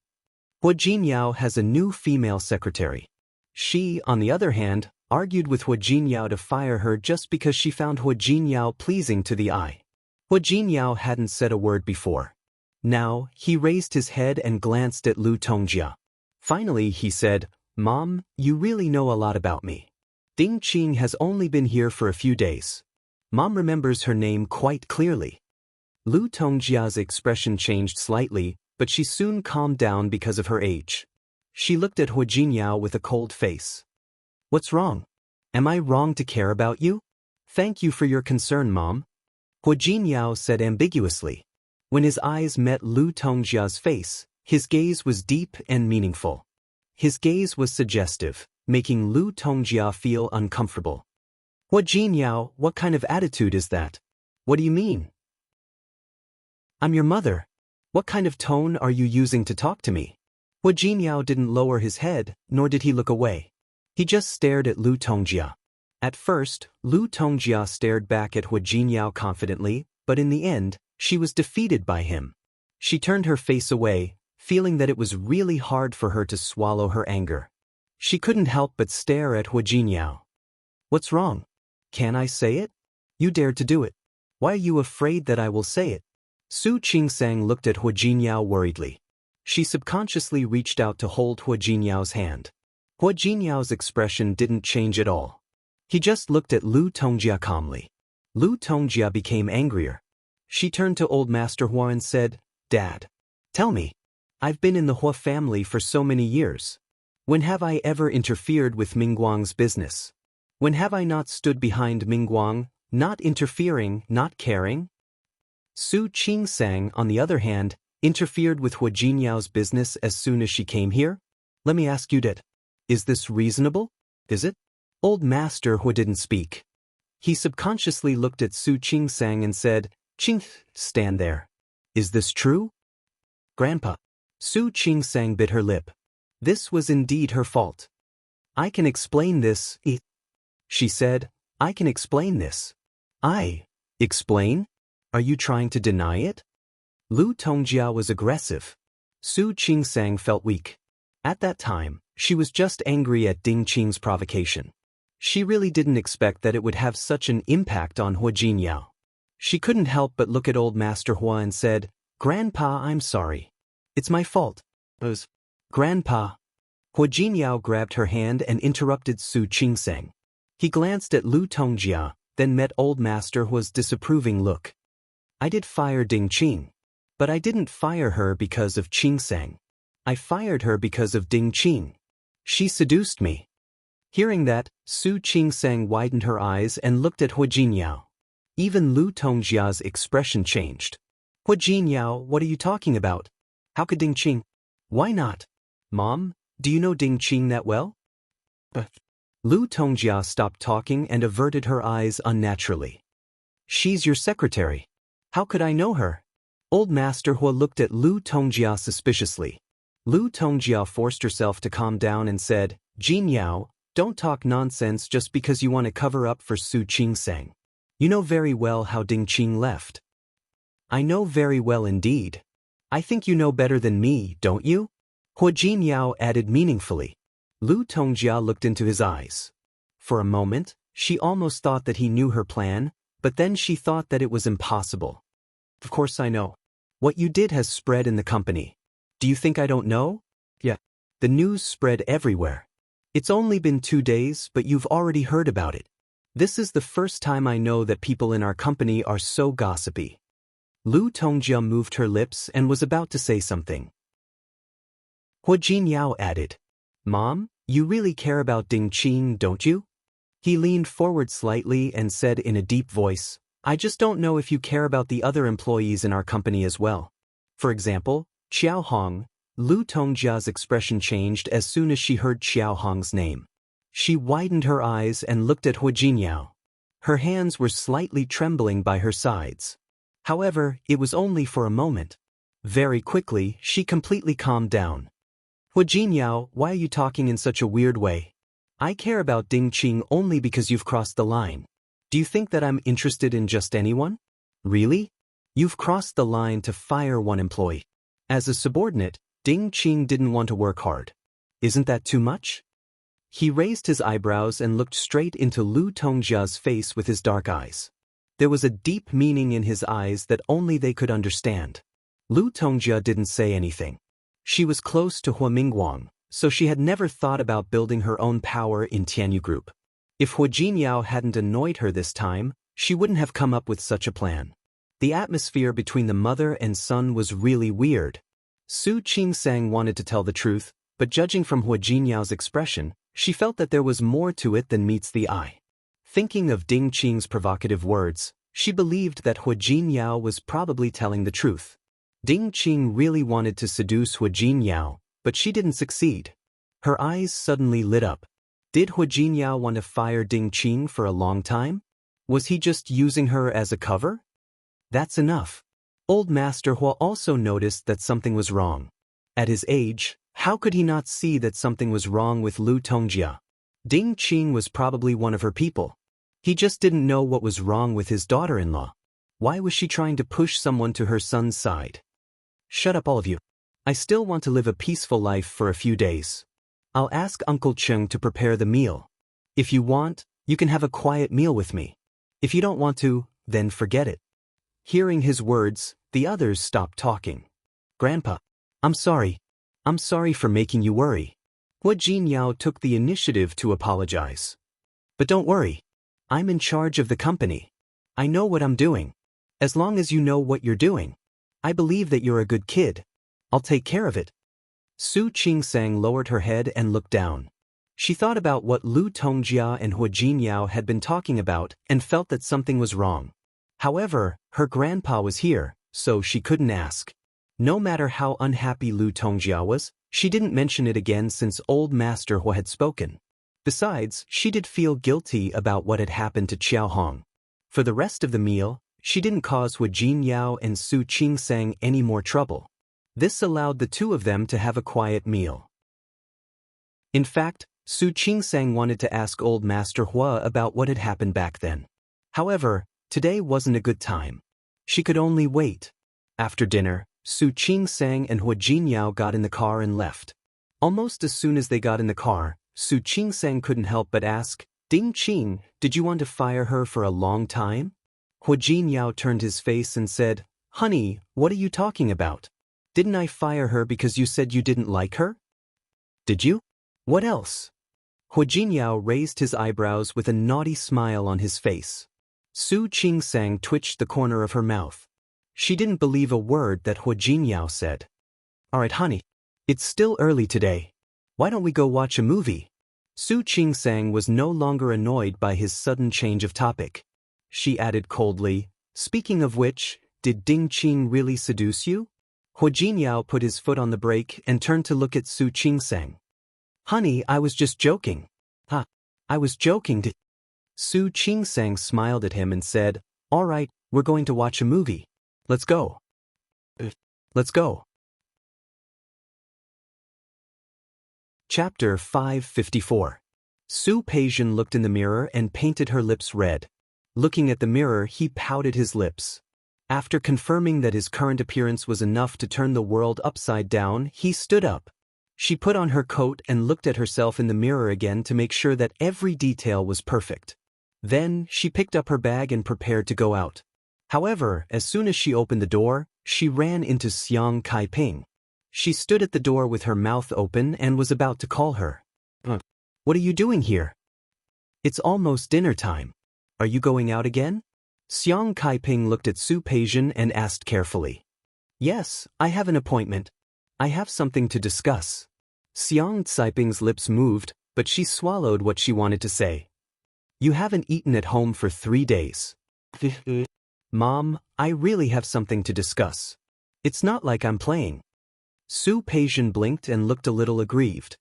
Hua Jinyao has a new female secretary. She, on the other hand, argued with Hua Jinyao to fire her just because she found Hua Jinyao pleasing to the eye. Hua Jinyao hadn't said a word before. Now, he raised his head and glanced at Lu Tongjia. Finally, he said, "Mom, you really know a lot about me. Ding Qing has only been here for a few days. Mom remembers her name quite clearly." Lu Tongjia's expression changed slightly, but she soon calmed down because of her age. She looked at Hua Jinyao with a cold face. "What's wrong? Am I wrong to care about you?" "Thank you for your concern, Mom," Hua Jinyao said ambiguously. When his eyes met Lu Tongjia's face, his gaze was deep and meaningful. His gaze was suggestive, making Lu Tongjia feel uncomfortable. "Hua Jinyao, what kind of attitude is that? What do you mean?" "I'm your mother. What kind of tone are you using to talk to me?" Hua Jinyao didn't lower his head, nor did he look away. He just stared at Lu Tongjia. At first, Lu Tongjia stared back at Hua Jinyao confidently, but in the end, she was defeated by him. She turned her face away, feeling that it was really hard for her to swallow her anger. She couldn't help but stare at Hua Jinyao. "What's wrong? Can I say it? You dared to do it. Why are you afraid that I will say it?" Su Qingsang looked at Hua Jinyao worriedly. She subconsciously reached out to hold Hua Jinyao's hand. Hua Jinyao's expression didn't change at all. He just looked at Lu Tongjia calmly. Lu Tongjia became angrier. She turned to old Master Hua and said, "Dad, tell me. I've been in the Hua family for so many years. When have I ever interfered with Mingguang's business? When have I not stood behind Mingguang, not interfering, not caring?" Su Qingsang, on the other hand, interfered with Hua Jinyao's business as soon as she came here? Let me ask you that. Is this reasonable? Is it? Old Master Hua didn't speak. He subconsciously looked at Su Qingsang and said, "Qing, stand there. Is this true?" "Grandpa." Su Qingsang bit her lip. This was indeed her fault. "I can explain this, she said. "I can explain this." Explain? Are you trying to deny it?" Lu Tongjia was aggressive. Su Qingsang felt weak. At that time, she was just angry at Ding Qing's provocation. She really didn't expect that it would have such an impact on Hua Jinyao. She couldn't help but look at old Master Hua and said, "Grandpa, I'm sorry. It's my fault." "Grandpa." Hua Jinyao grabbed her hand and interrupted Su Qingsang. He glanced at Lu Tongjia, then met old Master Hua's disapproving look. "I did fire Ding Qing. But I didn't fire her because of Qingsang. I fired her because of Ding Qing. She seduced me." Hearing that, Su Qingsang widened her eyes and looked at Hua Jinyao. Even Lu Tongjia's expression changed. "Hua Jinyao, what are you talking about? How could Ding Qing? Why not? Mom, do you know Ding Qing that well?" Lu Tongjia stopped talking and averted her eyes unnaturally. "She's your secretary. How could I know her?" Old Master Hua looked at Lu Tongjia suspiciously. Lu Tongjia forced herself to calm down and said, "Jinyao, don't talk nonsense just because you want to cover up for Su Qingsang. You know very well how Ding Qing left." "I know very well indeed. I think you know better than me, don't you?" Hua Jinyao added meaningfully. Lu Tongjia looked into his eyes. For a moment, she almost thought that he knew her plan, but then she thought that it was impossible. "Of course I know. What you did has spread in the company. Do you think I don't know?" "Yeah. The news spread everywhere. It's only been 2 days, but you've already heard about it. This is the first time I know that people in our company are so gossipy." Lu Tongjia moved her lips and was about to say something. Hua Jinyao added, "Mom, you really care about Ding Qing, don't you?" He leaned forward slightly and said in a deep voice, "I just don't know if you care about the other employees in our company as well. For example, Xiao Hong, Lu Tongjia's expression changed as soon as she heard Xiao Hong's name. She widened her eyes and looked at Hu Jinyao. Her hands were slightly trembling by her sides. However, it was only for a moment. Very quickly, she completely calmed down. Hu Jinyao, why are you talking in such a weird way? I care about Ding Qing only because you've crossed the line. Do you think that I'm interested in just anyone? Really? You've crossed the line to fire one employee. As a subordinate, Ding Qing didn't want to work hard. Isn't that too much? He raised his eyebrows and looked straight into Lu Tongjia's face with his dark eyes. There was a deep meaning in his eyes that only they could understand. Lu Tongjia didn't say anything. She was close to Hua Mingguang, so she had never thought about building her own power in Tianyu Group. If Hu Jinyao hadn't annoyed her this time, she wouldn't have come up with such a plan. The atmosphere between the mother and son was really weird. Su Qingsang wanted to tell the truth, but judging from Hu Jinyao's expression, she felt that there was more to it than meets the eye. Thinking of Ding Qing's provocative words, she believed that Hu Jinyao was probably telling the truth. Ding Qing really wanted to seduce Hu Jinyao, but she didn't succeed. Her eyes suddenly lit up. Did Hu Jinyao want to fire Ding Qing for a long time? Was he just using her as a cover? That's enough. Old Master Hua also noticed that something was wrong. At his age, how could he not see that something was wrong with Lu Tongjia? Ding Qing was probably one of her people. He just didn't know what was wrong with his daughter-in-law. Why was she trying to push someone to her son's side? Shut up, all of you. I still want to live a peaceful life for a few days. I'll ask Uncle Cheng to prepare the meal. If you want, you can have a quiet meal with me. If you don't want to, then forget it. Hearing his words, the others stopped talking. Grandpa, I'm sorry. I'm sorry for making you worry. Hu Jinyao took the initiative to apologize. But don't worry. I'm in charge of the company. I know what I'm doing. As long as you know what you're doing. I believe that you're a good kid. I'll take care of it. Su Qingsang lowered her head and looked down. She thought about what Lu Tongjia and Hu Jinyao had been talking about and felt that something was wrong. However, her grandpa was here, so she couldn't ask. No matter how unhappy Lu Tongjia was, she didn't mention it again since old Master Hua had spoken. Besides, she did feel guilty about what had happened to Xiao Hong. For the rest of the meal, she didn't cause Hu Jinyao and Su Qingsang any more trouble. This allowed the two of them to have a quiet meal. In fact, Su Qingsang wanted to ask old Master Hua about what had happened back then. However, today wasn't a good time. She could only wait. After dinner, Su Qingsang and Hu Jinyao got in the car and left. Almost as soon as they got in the car, Su Qingsang couldn't help but ask, Ding Qing, did you want to fire her for a long time? Hu Jinyao turned his face and said, Honey, what are you talking about? Didn't I fire her because you said you didn't like her? Did you? What else? Hu Jinyao raised his eyebrows with a naughty smile on his face. Su Qingsang twitched the corner of her mouth. She didn't believe a word that Hu Jinyao said. Alright, honey. It's still early today. Why don't we go watch a movie? Su Qingsang was no longer annoyed by his sudden change of topic. She added coldly, Speaking of which, did Ding Qing really seduce you? Hu Jinyao put his foot on the brake and turned to look at Su Qingsang. Honey, I was just joking. I was joking. Su Qingsang smiled at him and said, All right, we're going to watch a movie. Let's go. Let's go. Chapter 554. Su Peijian looked in the mirror and painted her lips red. Looking at the mirror, he pouted his lips. After confirming that his current appearance was enough to turn the world upside down, he stood up. She put on her coat and looked at herself in the mirror again to make sure that every detail was perfect. Then, she picked up her bag and prepared to go out. However, as soon as she opened the door, she ran into Xiang Kaiping. She stood at the door with her mouth open and was about to call her. What are you doing here? It's almost dinner time. Are you going out again? Xiang Kaiping looked at Su Peijian and asked carefully. Yes, I have an appointment. I have something to discuss. Xiang Caiping's lips moved, but she swallowed what she wanted to say. You haven't eaten at home for 3 days. Mom, I really have something to discuss. It's not like I'm playing. Su Peijian blinked and looked a little aggrieved.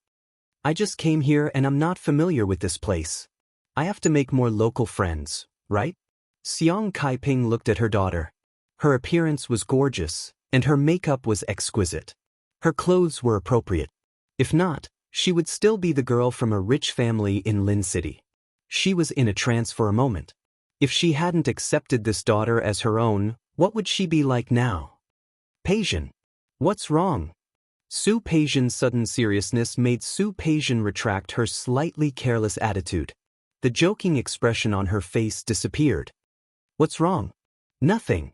I just came here and I'm not familiar with this place. I have to make more local friends, right? Xiang Kaiping looked at her daughter. Her appearance was gorgeous, and her makeup was exquisite. Her clothes were appropriate. If not, she would still be the girl from a rich family in Lin City. She was in a trance for a moment. If she hadn't accepted this daughter as her own, what would she be like now? Peijian. What's wrong? Su Peijian's sudden seriousness made Su Peijian retract her slightly careless attitude. The joking expression on her face disappeared. What's wrong? Nothing.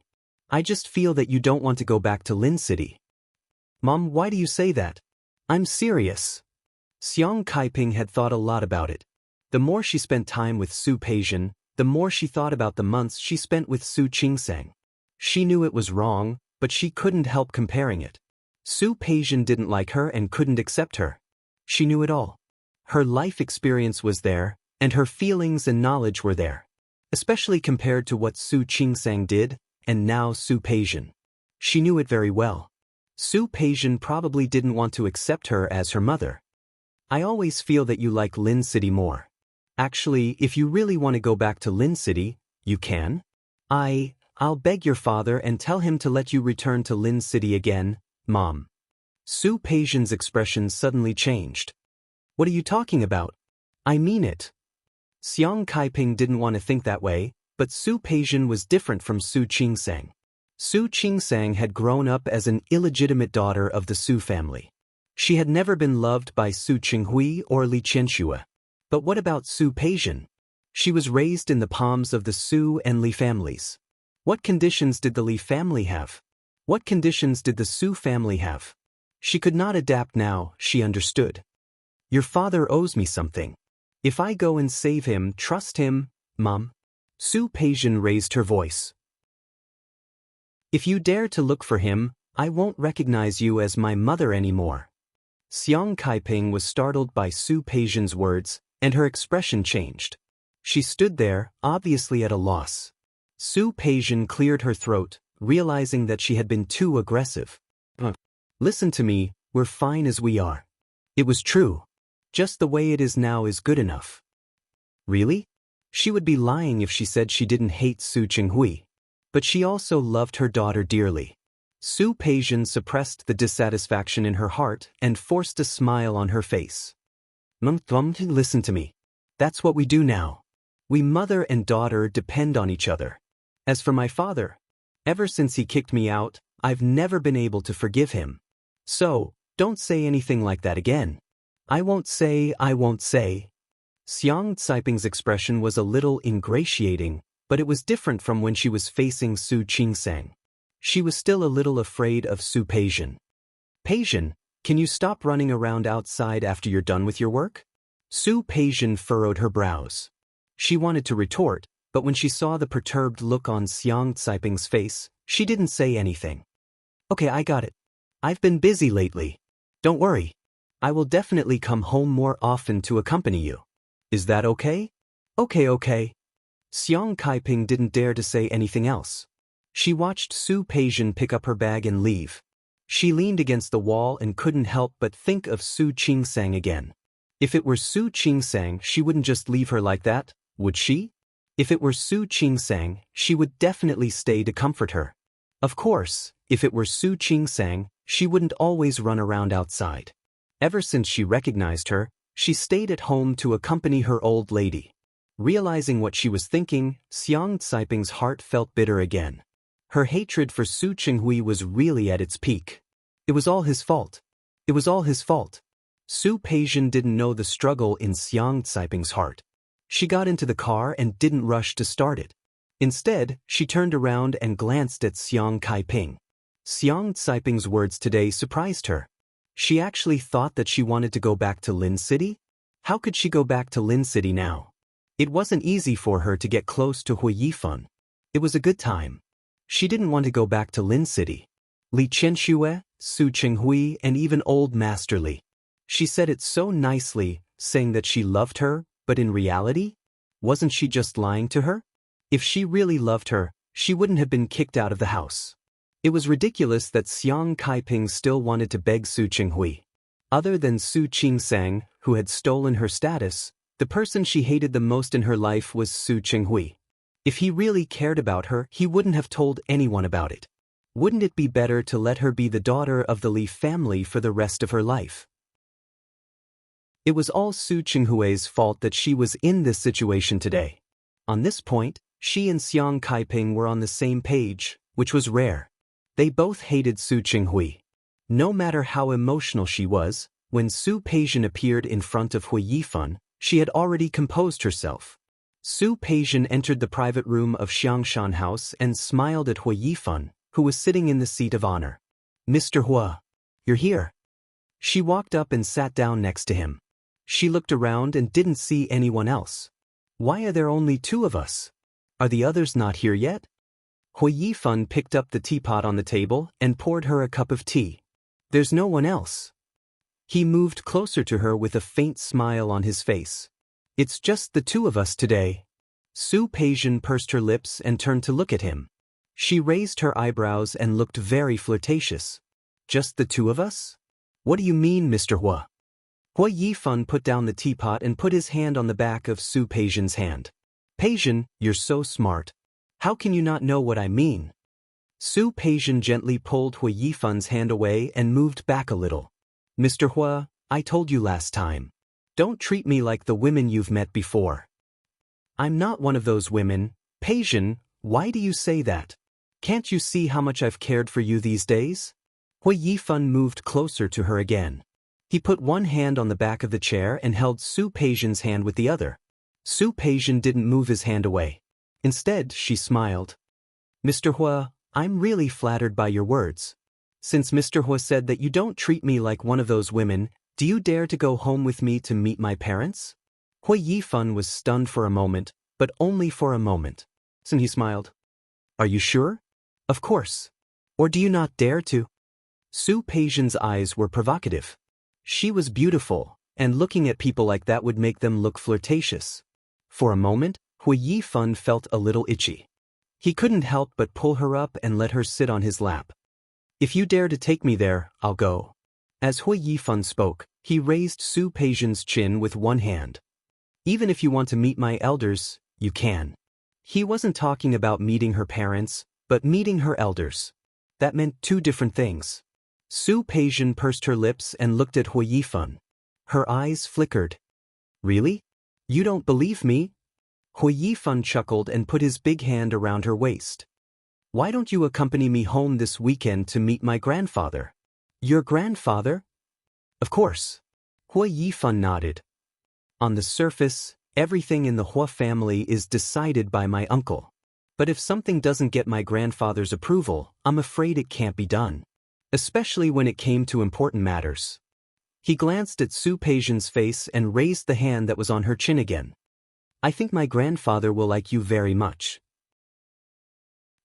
I just feel that you don't want to go back to Lin City. Mom, why do you say that? I'm serious. Xiang Kaiping had thought a lot about it. The more she spent time with Su Peijian, the more she thought about the months she spent with Su Qingsang. She knew it was wrong, but she couldn't help comparing it. Su Peijian didn't like her and couldn't accept her. She knew it all. Her life experience was there, and her feelings and knowledge were there. Especially compared to what Su Qingsang did, and now Su Peijian. She knew it very well. Su Peijian probably didn't want to accept her as her mother. I always feel that you like Lin City more. Actually, if you really want to go back to Lin City, you can. I'll beg your father and tell him to let you return to Lin City again, Mom. Su Peijian's expression suddenly changed. What are you talking about? I mean it. Xiang Kaiping didn't want to think that way, but Su Peijian was different from Su Qingsang. Su Qingsang had grown up as an illegitimate daughter of the Su family. She had never been loved by Su Qinghui or Li Qianxue. But what about Su Peijian? She was raised in the palms of the Su and Li families. What conditions did the Li family have? What conditions did the Su family have? She could not adapt now, she understood. Your father owes me something. If I go and save him, trust him, Mom. Su Peijian raised her voice. If you dare to look for him, I won't recognize you as my mother anymore. Xiang Kaiping was startled by Su Peijian's words, and her expression changed. She stood there, obviously at a loss. Su Peijian cleared her throat, realizing that she had been too aggressive. Listen to me, we're fine as we are. It was true. Just the way it is now is good enough. Really? She would be lying if she said she didn't hate Su Qinghui. But she also loved her daughter dearly. Su Peijian suppressed the dissatisfaction in her heart and forced a smile on her face. Listen to me. That's what we do now. We mother and daughter depend on each other. As for my father, ever since he kicked me out, I've never been able to forgive him. So, don't say anything like that again. I won't say. Xiang Caiping's expression was a little ingratiating, but it was different from when she was facing Su Qingsang. She was still a little afraid of Su Peijian. Peijian, can you stop running around outside after you're done with your work? Su Peijian furrowed her brows. She wanted to retort, but when she saw the perturbed look on Xiang Caiping's face, she didn't say anything. Okay, I got it. I've been busy lately. Don't worry. I will definitely come home more often to accompany you. Is that okay? Okay. Xiang Kaiping didn't dare to say anything else. She watched Su Peijian pick up her bag and leave. She leaned against the wall and couldn't help but think of Su Qingsang again. If it were Su Qingsang, she wouldn't just leave her like that, would she? If it were Su Qingsang, she would definitely stay to comfort her. Of course, if it were Su Qingsang, she wouldn't always run around outside. Ever since she recognized her, she stayed at home to accompany her old lady. Realizing what she was thinking, Xiang Caiping's heart felt bitter again. Her hatred for Su Qinghui was really at its peak. It was all his fault. Su Peijian didn't know the struggle in Xiang Caiping's heart. She got into the car and didn't rush to start it. Instead, she turned around and glanced at Xiang Kaiping. Xiang Caiping's words today surprised her. She actually thought that she wanted to go back to Lin City? How could she go back to Lin City now? It wasn't easy for her to get close to Hui Yifeng. It was a good time. She didn't want to go back to Lin City. Li Qianxue, Su Qinghui, and even old Master Li. She said it so nicely, saying that she loved her, but in reality, wasn't she just lying to her? If she really loved her, she wouldn't have been kicked out of the house. It was ridiculous that Xiang Kaiping still wanted to beg Su Qinghui. Other than Su Qingsang, who had stolen her status, the person she hated the most in her life was Su Qinghui. If he really cared about her, he wouldn't have told anyone about it. Wouldn't it be better to let her be the daughter of the Li family for the rest of her life? It was all Su Qinghui's fault that she was in this situation today. On this point, she and Xiang Kaiping were on the same page, which was rare. They both hated Su Qinghui. No matter how emotional she was, when Su Peijian appeared in front of Hui Yifan, she had already composed herself. Su Peijian entered the private room of Xiangshan House and smiled at Hui Yifan, who was sitting in the seat of honor. "Mr. Hua, you're here." She walked up and sat down next to him. She looked around and didn't see anyone else. "Why are there only two of us? Are the others not here yet?" Hui Yifan picked up the teapot on the table and poured her a cup of tea. "There's no one else." He moved closer to her with a faint smile on his face. "It's just the two of us today." Su Peijian pursed her lips and turned to look at him. She raised her eyebrows and looked very flirtatious. "Just the two of us? What do you mean, Mr. Hua?" Hui Yifan put down the teapot and put his hand on the back of Su Peijian's hand. "Peijian, you're so smart. How can you not know what I mean?" Su Peijian gently pulled Hui Yifan's hand away and moved back a little. "Mr. Hua, I told you last time. Don't treat me like the women you've met before." "I'm not one of those women. Peijian, why do you say that? Can't you see how much I've cared for you these days?" Hui Yifan moved closer to her again. He put one hand on the back of the chair and held Su Peijian's hand with the other. Su Peijian didn't move his hand away. Instead, she smiled. "Mr. Hua, I'm really flattered by your words. Since Mr. Hua said that you don't treat me like one of those women, do you dare to go home with me to meet my parents?" Hui Yifan was stunned for a moment, but only for a moment. Then he smiled. "Are you sure?" "Of course. Or do you not dare to?" Su Peijian's eyes were provocative. She was beautiful, and looking at people like that would make them look flirtatious. For a moment, Hui Yifan felt a little itchy. He couldn't help but pull her up and let her sit on his lap. "If you dare to take me there, I'll go." As Hui Yifan spoke, he raised Su Peijian's chin with one hand. "Even if you want to meet my elders, you can." He wasn't talking about meeting her parents, but meeting her elders. That meant two different things. Su Peijian pursed her lips and looked at Hui Yifan. Her eyes flickered. "Really? You don't believe me?" Hui Yifan chuckled and put his big hand around her waist. "Why don't you accompany me home this weekend to meet my grandfather?" "Your grandfather?" "Of course." Hui Yifan nodded. "On the surface, everything in the Hua family is decided by my uncle. But if something doesn't get my grandfather's approval, I'm afraid it can't be done. Especially when it came to important matters." He glanced at Su Peijian's face and raised the hand that was on her chin again. "I think my grandfather will like you very much."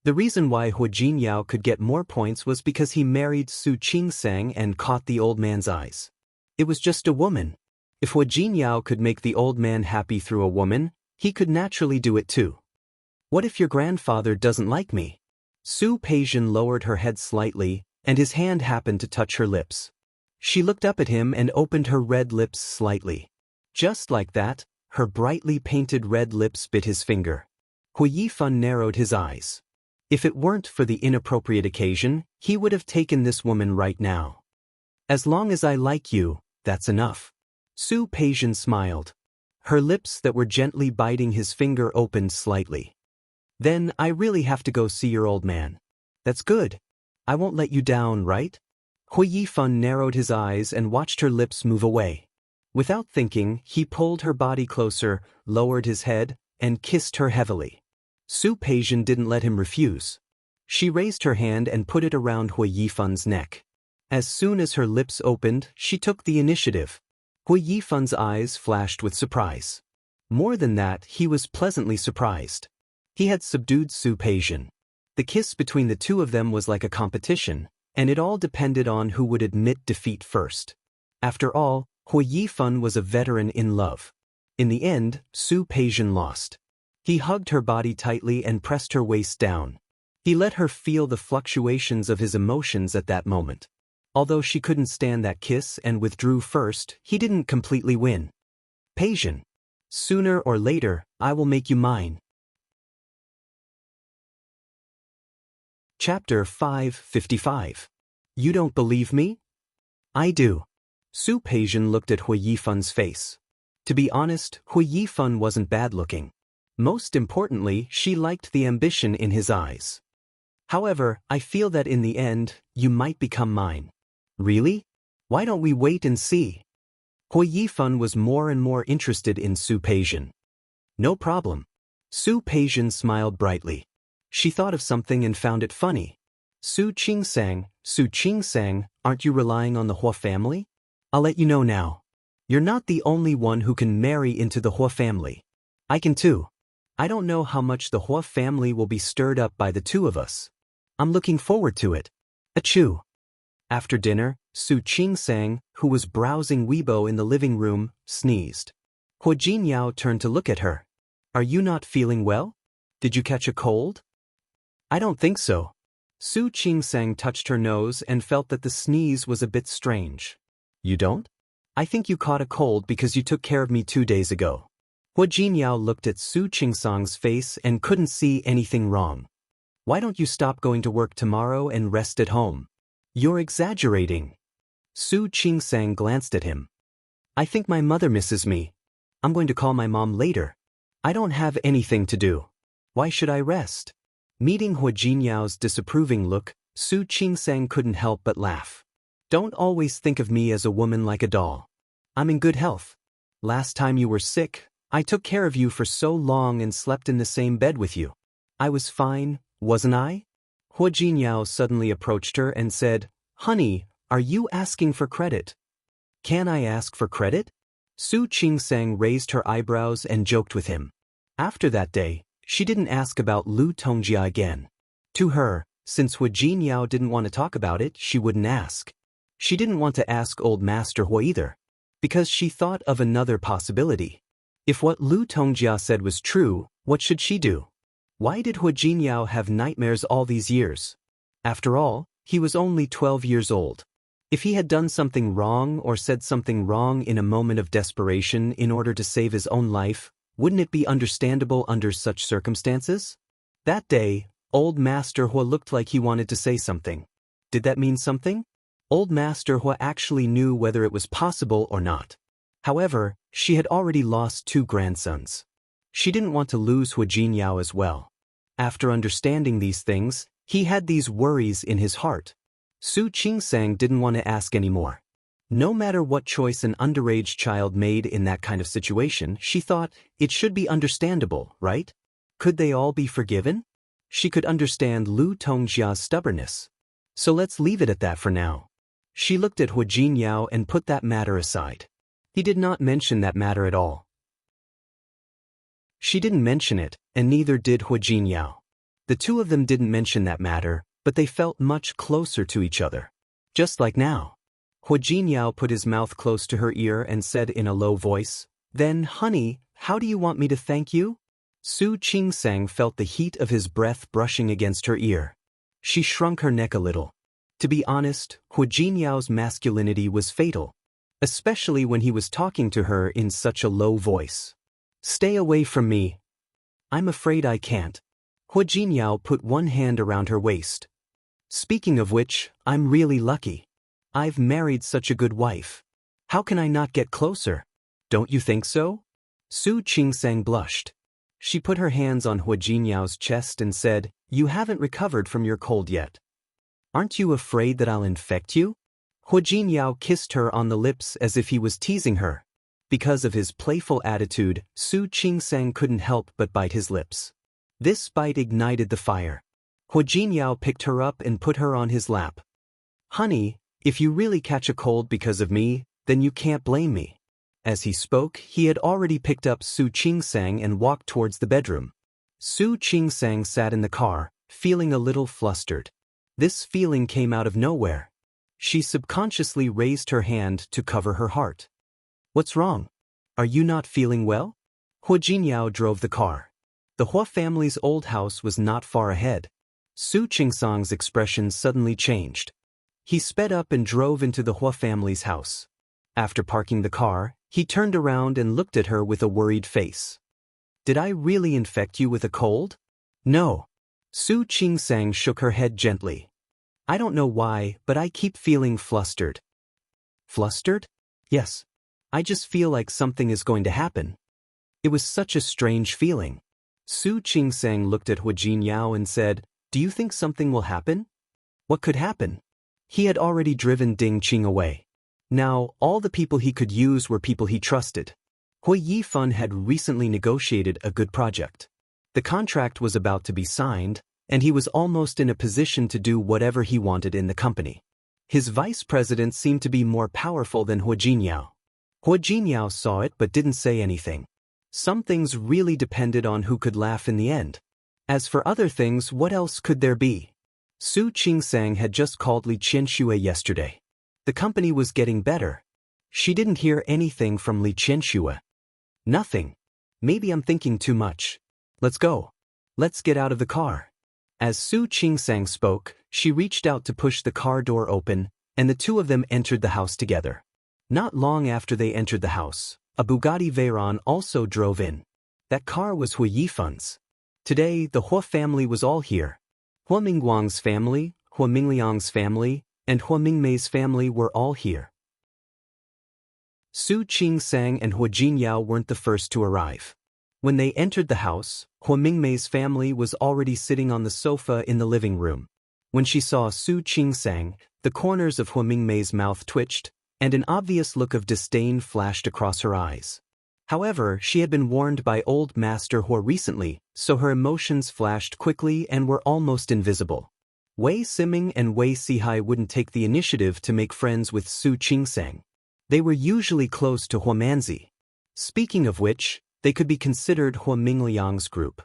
The reason why Hu Jinyao could get more points was because he married Su Qingsang and caught the old man's eyes. It was just a woman. If Hu Jinyao could make the old man happy through a woman, he could naturally do it too. "What if your grandfather doesn't like me?" Su Peijian lowered her head slightly, and his hand happened to touch her lips. She looked up at him and opened her red lips slightly. Just like that, her brightly painted red lips bit his finger. Hui Yifan narrowed his eyes. If it weren't for the inappropriate occasion, he would have taken this woman right now. "As long as I like you, that's enough." Su Peijian smiled. Her lips that were gently biting his finger opened slightly. "Then I really have to go see your old man." "That's good. I won't let you down, right?" Hui Yifan narrowed his eyes and watched her lips move away. Without thinking, he pulled her body closer, lowered his head, and kissed her heavily. Su Peijian didn't let him refuse. She raised her hand and put it around Hui Yifan's neck. As soon as her lips opened, she took the initiative. Hui Yifan's eyes flashed with surprise. More than that, he was pleasantly surprised. He had subdued Su Peijian. The kiss between the two of them was like a competition, and it all depended on who would admit defeat first. After all, Hui Yifan was a veteran in love. In the end, Su Peijian lost. He hugged her body tightly and pressed her waist down. He let her feel the fluctuations of his emotions at that moment. Although she couldn't stand that kiss and withdrew first, he didn't completely win. Peijian. Sooner or later, I will make you mine. Chapter 555. You don't believe me? I do. Su Peijian looked at Hui Yifun's face. To be honest, Hui Yifun wasn't bad-looking. Most importantly, she liked the ambition in his eyes. However, I feel that in the end, you might become mine. Really? Why don't we wait and see? Hui Yifun was more and more interested in Su Peijian. No problem. Su Peijian smiled brightly. She thought of something and found it funny. Su Qingsang, aren't you relying on the Hua family? I'll let you know now. You're not the only one who can marry into the Hua family. I can too. I don't know how much the Hua family will be stirred up by the two of us. I'm looking forward to it. Achoo. After dinner, Su Qingsang, who was browsing Weibo in the living room, sneezed. Hua Jinyao turned to look at her. Are you not feeling well? Did you catch a cold? I don't think so. Su Qingsang touched her nose and felt that the sneeze was a bit strange. You don't? I think you caught a cold because you took care of me 2 days ago. Hua Jinyao looked at Su Qingsang's face and couldn't see anything wrong. Why don't you stop going to work tomorrow and rest at home? You're exaggerating. Su Qingsang glanced at him. I think my mother misses me. I'm going to call my mom later. I don't have anything to do. Why should I rest? Meeting Hua Jinyao's disapproving look, Su Qingsang couldn't help but laugh. Don't always think of me as a woman like a doll. I'm in good health. Last time you were sick, I took care of you for so long and slept in the same bed with you. I was fine, wasn't I? Hua Jinyao suddenly approached her and said, Honey, are you asking for credit? Can I ask for credit? Su Qingsang raised her eyebrows and joked with him. After that day, she didn't ask about Lu Tongjia again. To her, since Hua Jinyao didn't want to talk about it, she wouldn't ask. She didn't want to ask old Master Hua either, because she thought of another possibility. If what Lu Tongjia said was true, what should she do? Why did Hua Jinyao have nightmares all these years? After all, he was only 12 years old. If he had done something wrong or said something wrong in a moment of desperation in order to save his own life, wouldn't it be understandable under such circumstances? That day, old Master Hua looked like he wanted to say something. Did that mean something? Old Master Hua actually knew whether it was possible or not. However, she had already lost 2 grandsons. She didn't want to lose Hua Jinyao as well. After understanding these things, he had these worries in his heart. Su Qingsang didn't want to ask anymore. No matter what choice an underage child made in that kind of situation, she thought, it should be understandable, right? Could they all be forgiven? She could understand Lu Tongjia's stubbornness. So let's leave it at that for now. She looked at Hua Jinyao and put that matter aside. He did not mention that matter at all. She didn't mention it, and neither did Hua Jinyao. The two of them didn't mention that matter, but they felt much closer to each other. Just like now. Hua Jinyao put his mouth close to her ear and said in a low voice, Then, honey, how do you want me to thank you? Su Qingsang felt the heat of his breath brushing against her ear. She shrunk her neck a little. To be honest, Hua Jinyao's masculinity was fatal, especially when he was talking to her in such a low voice. Stay away from me. I'm afraid I can't. Hua Jinyao put one hand around her waist. Speaking of which, I'm really lucky. I've married such a good wife. How can I not get closer? Don't you think so? Su Qingsang blushed. She put her hands on Hua Jinyao's chest and said, You haven't recovered from your cold yet. Aren't you afraid that I'll infect you? Hua Jinyao kissed her on the lips as if he was teasing her. Because of his playful attitude, Su Qingsang couldn't help but bite his lips. This bite ignited the fire. Hua Jinyao picked her up and put her on his lap. Honey, if you really catch a cold because of me, then you can't blame me. As he spoke, he had already picked up Su Qingsang and walked towards the bedroom. Su Qingsang sat in the car, feeling a little flustered. This feeling came out of nowhere. She subconsciously raised her hand to cover her heart. What's wrong? Are you not feeling well? Hua Jinyao drove the car. The Hua family's old house was not far ahead. Su Qingsang's expression suddenly changed. He sped up and drove into the Hua family's house. After parking the car, he turned around and looked at her with a worried face. Did I really infect you with a cold? No. Su Qingsang shook her head gently. I don't know why, but I keep feeling flustered. Flustered? Yes. I just feel like something is going to happen. It was such a strange feeling. Su Qingsang looked at Hua Jinyao and said, Do you think something will happen? What could happen? He had already driven Ding Qing away. Now, all the people he could use were people he trusted. Hua Yifan had recently negotiated a good project. The contract was about to be signed, and he was almost in a position to do whatever he wanted in the company. His vice president seemed to be more powerful than Hua Jinyao. Hua Jinyao saw it but didn't say anything. Some things really depended on who could laugh in the end. As for other things, what else could there be? Su Qingsang had just called Li Qianxue yesterday. The company was getting better. She didn't hear anything from Li Qianxue. Nothing. Maybe I'm thinking too much. Let's go. Let's get out of the car. As Su Qingsang spoke, she reached out to push the car door open, and the two of them entered the house together. Not long after they entered the house, a Bugatti Veyron also drove in. That car was Hua Yifan's. Today, the Hua family was all here. Hua Mingguang's family, Hua Mingliang's family, and Hua Mingmei's family were all here. Su Qingsang and Hua Jinyao weren't the first to arrive. When they entered the house, Hua Mingmei's family was already sitting on the sofa in the living room. When she saw Su Qingsang, the corners of Hua Mingmei's mouth twitched, and an obvious look of disdain flashed across her eyes. However, she had been warned by old Master Hua recently, so her emotions flashed quickly and were almost invisible. Wei Siming and Wei Sihai wouldn't take the initiative to make friends with Su Qingsang. They were usually close to Hua Manzi. Speaking of which, they could be considered Hua Mingliang's group.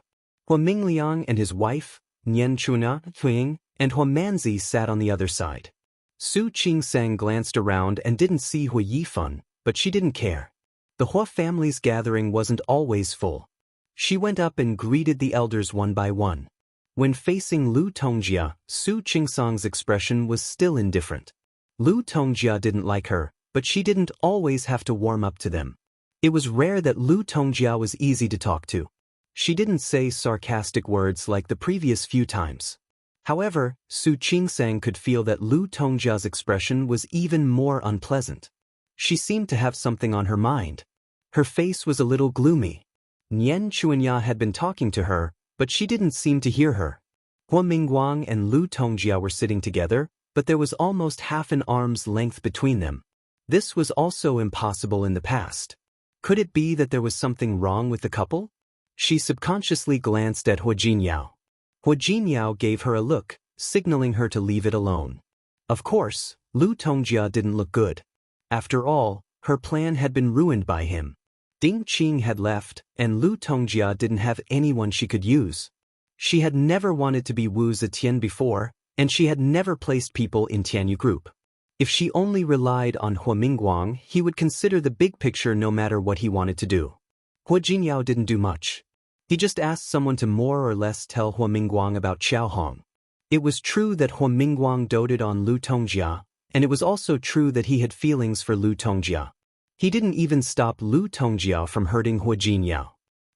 Hua Mingliang and his wife, Nian Chuna, Tuing, and Hua Manzi sat on the other side. Su Qingsang glanced around and didn't see Hua Yifan, but she didn't care. The Hua family's gathering wasn't always full. She went up and greeted the elders one by one. When facing Lu Tongjia, Su Qingsang's expression was still indifferent. Lu Tongjia didn't like her, but she didn't always have to warm up to them. It was rare that Lu Tongjia was easy to talk to. She didn't say sarcastic words like the previous few times. However, Su Qingsang could feel that Lu Tongjia's expression was even more unpleasant. She seemed to have something on her mind. Her face was a little gloomy. Nian Chuanya had been talking to her, but she didn't seem to hear her. Hua Mingguang and Lu Tongjia were sitting together, but there was almost half an arm's length between them. This was also impossible in the past. Could it be that there was something wrong with the couple? She subconsciously glanced at Hua Jinyao. Hua Jinyao gave her a look, signaling her to leave it alone. Of course, Lu Tongjia didn't look good. After all, her plan had been ruined by him. Ding Qing had left, and Lu Tongjia didn't have anyone she could use. She had never wanted to be Wu Zetian before, and she had never placed people in Tianyu Group. If she only relied on Hua Mingguang, he would consider the big picture no matter what he wanted to do. Hua Jinyao didn't do much. He just asked someone to more or less tell Hua Mingguang about Xiao Hong. It was true that Hua Mingguang doted on Lu Tongjia, and it was also true that he had feelings for Lu Tongjia. He didn't even stop Lu Tongjia from hurting Hua Jinyao.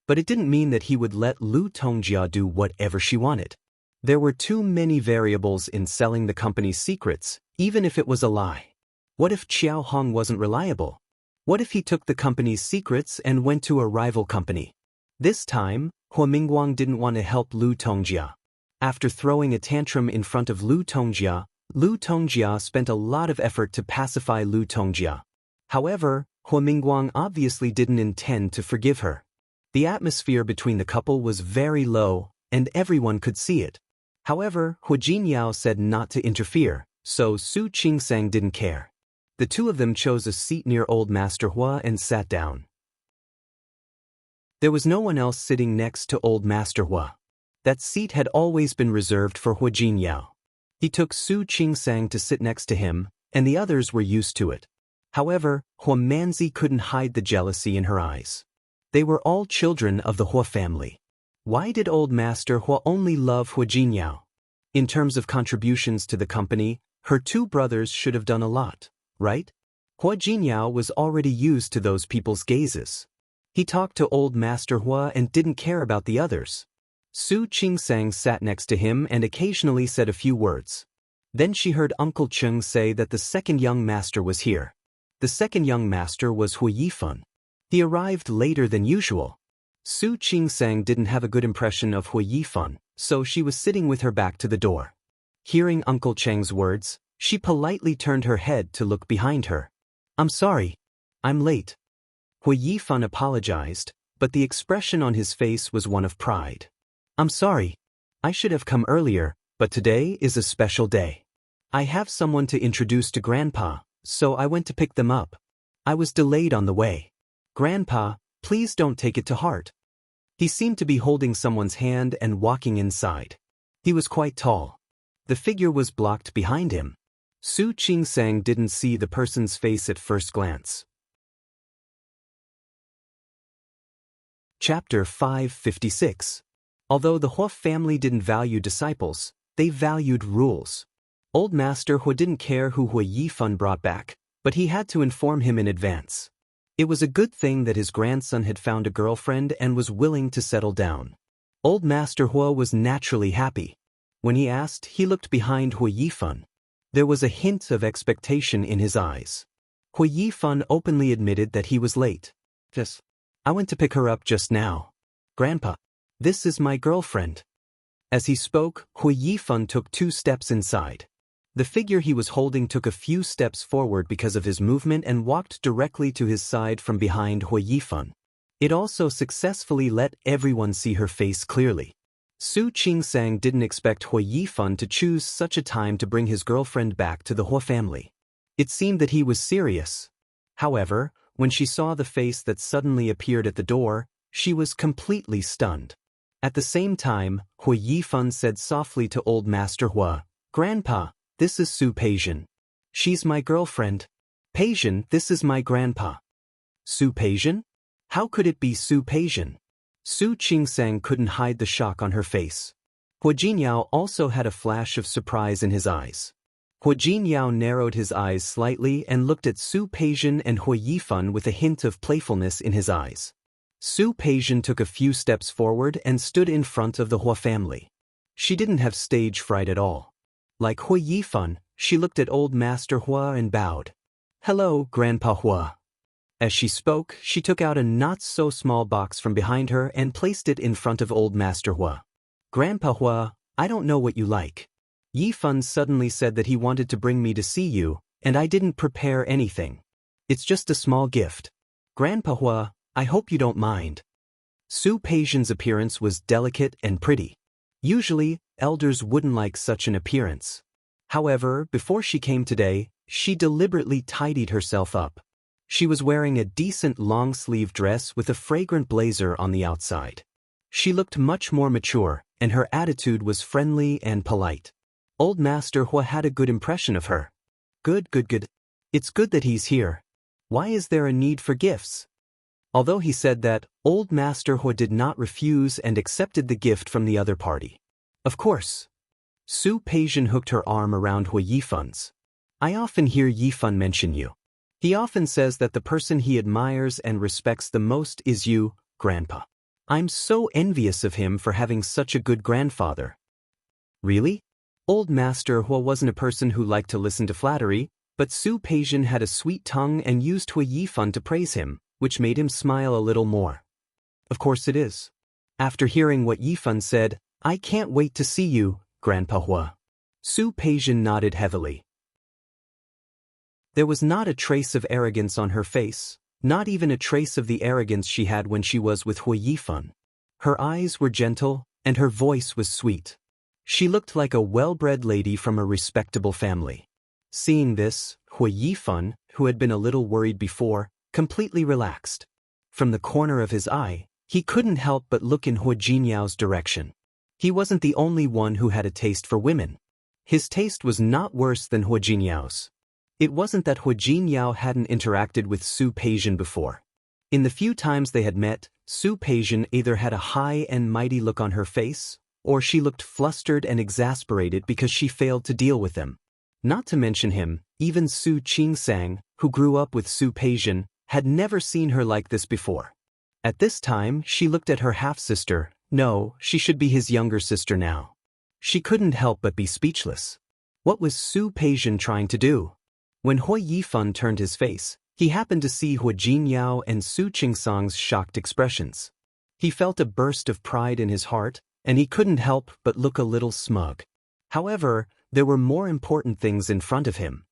But it didn't mean that he would let Lu Tongjia do whatever she wanted. There were too many variables in selling the company's secrets, even if it was a lie. What if Xiao Hong wasn't reliable? What if he took the company's secrets and went to a rival company? This time, Hua Mingguang didn't want to help Lu Tongjia. After throwing a tantrum in front of Lu Tongjia spent a lot of effort to pacify Lu Tongjia. However, Hua Mingguang obviously didn't intend to forgive her. The atmosphere between the couple was very low, and everyone could see it. However, Hua Jinyao said not to interfere, so Su Qingsang didn't care. The two of them chose a seat near old Master Hua and sat down. There was no one else sitting next to old Master Hua. That seat had always been reserved for Hua Jinyao. He took Su Qingsang to sit next to him, and the others were used to it. However, Hua Manzi couldn't hide the jealousy in her eyes. They were all children of the Hua family. Why did old Master Hua only love Hua Jinyao? In terms of contributions to the company, her two brothers should have done a lot, right? Hua Jinyao was already used to those people's gazes. He talked to old Master Hua and didn't care about the others. Su Qingsang sat next to him and occasionally said a few words. Then she heard Uncle Cheng say that the second young master was here. The second young master was Hu Yifan. He arrived later than usual. Su Qingsang didn't have a good impression of Hu Yifan, so she was sitting with her back to the door. Hearing Uncle Cheng's words, she politely turned her head to look behind her. "I'm sorry. I'm late." Hu Yifan apologized, but the expression on his face was one of pride. "I'm sorry. I should have come earlier, but today is a special day. I have someone to introduce to Grandpa, so I went to pick them up. I was delayed on the way. Grandpa, please don't take it to heart." He seemed to be holding someone's hand and walking inside. He was quite tall. The figure was blocked behind him. Su Qingsang didn't see the person's face at first glance. Chapter 556. Although the Hua family didn't value disciples, they valued rules. Old Master Hua didn't care who Hu Yifan brought back, but he had to inform him in advance. It was a good thing that his grandson had found a girlfriend and was willing to settle down. Old Master Hua was naturally happy. When he asked, he looked behind Hu Yifan. There was a hint of expectation in his eyes. Hu Yifan openly admitted that he was late. "Yes, I went to pick her up just now. Grandpa, this is my girlfriend." As he spoke, Hu Yifan took 2 steps inside. The figure he was holding took a few steps forward because of his movement and walked directly to his side from behind Hu Yifan. It also successfully let everyone see her face clearly. Su Qingsang didn't expect Hu Yifan to choose such a time to bring his girlfriend back to the Hua family. It seemed that he was serious. However, when she saw the face that suddenly appeared at the door, she was completely stunned. At the same time, Hu Yifan said softly to old Master Hua, "Grandpa, this is Su Peijian. She's my girlfriend. Peijian, this is my grandpa." Su Peijian? How could it be Su Peijian? Su Qingsang couldn't hide the shock on her face. Hua Jinyao also had a flash of surprise in his eyes. Hua Jinyao narrowed his eyes slightly and looked at Su Peijian and Hu Yifan with a hint of playfulness in his eyes. Su Peijian took a few steps forward and stood in front of the Hua family. She didn't have stage fright at all. Like Hu Yifan, she looked at old Master Hua and bowed. "Hello, Grandpa Hua." As she spoke, she took out a not-so-small box from behind her and placed it in front of old Master Hua. "Grandpa Hua, I don't know what you like. Yifan suddenly said that he wanted to bring me to see you, and I didn't prepare anything. It's just a small gift. Grandpa Hua, I hope you don't mind." Su Peijian's appearance was delicate and pretty. Usually, elders wouldn't like such an appearance. However, before she came today, she deliberately tidied herself up. She was wearing a decent long-sleeve dress with a fragrant blazer on the outside. She looked much more mature, and her attitude was friendly and polite. Old Master Hua had a good impression of her. Good. It's good that he's here. Why is there a need for gifts?" Although he said that, old Master Hua did not refuse and accepted the gift from the other party. "Of course." Su Peijian hooked her arm around Hu Yifan's. "I often hear Yifan mention you. He often says that the person he admires and respects the most is you, Grandpa. I'm so envious of him for having such a good grandfather." "Really?" Old Master Hua wasn't a person who liked to listen to flattery, but Su Peijian had a sweet tongue and used Hu Yifan to praise him, which made him smile a little more. "Of course it is. After hearing what Yifan said, I can't wait to see you, Grandpa Hua." Su Peijian nodded heavily. There was not a trace of arrogance on her face, not even a trace of the arrogance she had when she was with Hu Yifan. Her eyes were gentle, and her voice was sweet. She looked like a well-bred lady from a respectable family. Seeing this, Hu Yifan, who had been a little worried before, completely relaxed. From the corner of his eye, he couldn't help but look in Hua Jinyao's direction. He wasn't the only one who had a taste for women. His taste was not worse than Hua Jinyao's. It wasn't that Hua Jinyao hadn't interacted with Su Peijian before. In the few times they had met, Su Peijian either had a high and mighty look on her face, or she looked flustered and exasperated because she failed to deal with them. Not to mention him, even Su Qingsang, who grew up with Su Peijian, had never seen her like this before. At this time, she looked at her half-sister. No, she should be his younger sister now. She couldn't help but be speechless. What was Su Peijian trying to do? When Hui Yifan turned his face, he happened to see Hua Jinyao and Su Qingsang's shocked expressions. He felt a burst of pride in his heart, and he couldn't help but look a little smug. However, there were more important things in front of him.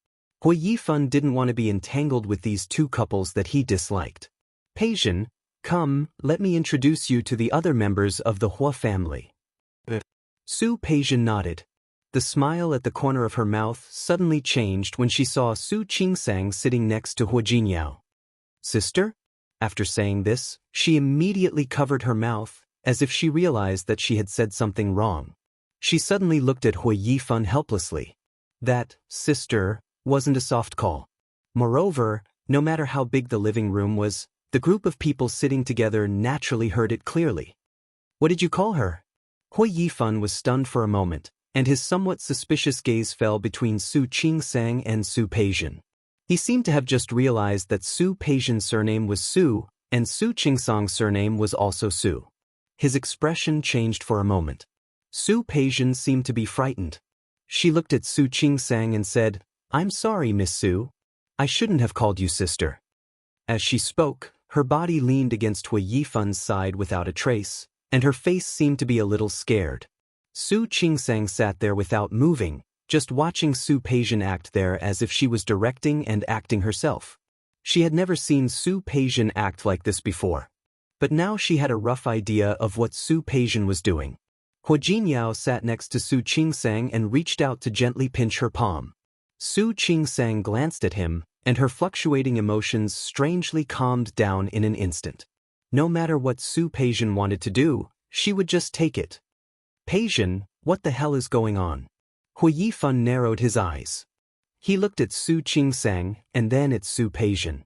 Hui Yifan didn't want to be entangled with these two couples that he disliked. Peijian, come, let me introduce you to the other members of the Hua family. Su Peijian nodded. The smile at the corner of her mouth suddenly changed when she saw Su Qingsang sitting next to Hua Jinyao. Sister? After saying this, she immediately covered her mouth, as if she realized that she had said something wrong. She suddenly looked at Hui Yifan helplessly. That, sister, wasn't a soft call. Moreover, no matter how big the living room was, the group of people sitting together naturally heard it clearly. What did you call her? Hui Yifan was stunned for a moment, and his somewhat suspicious gaze fell between Su Qingsang and Su Peijian. He seemed to have just realized that Su Peijian's surname was Su, and Su Qingsang's surname was also Su. His expression changed for a moment. Su Peijian seemed to be frightened. She looked at Su Qingsang and said, "I'm sorry, Miss Su. I shouldn't have called you sister." As she spoke, her body leaned against Hui Yifan's side without a trace, and her face seemed to be a little scared. Su Qingsang sat there without moving, just watching Su Peijian act there as if she was directing and acting herself. She had never seen Su Peijian act like this before. But now she had a rough idea of what Su Peijian was doing. Hua Jinyao sat next to Su Qingsang and reached out to gently pinch her palm. Su Qingsang glanced at him, and her fluctuating emotions strangely calmed down in an instant. No matter what Su Peijian wanted to do, she would just take it. Peijian, what the hell is going on? Hui Yifan narrowed his eyes. He looked at Su Qingsang and then at Su Peijian.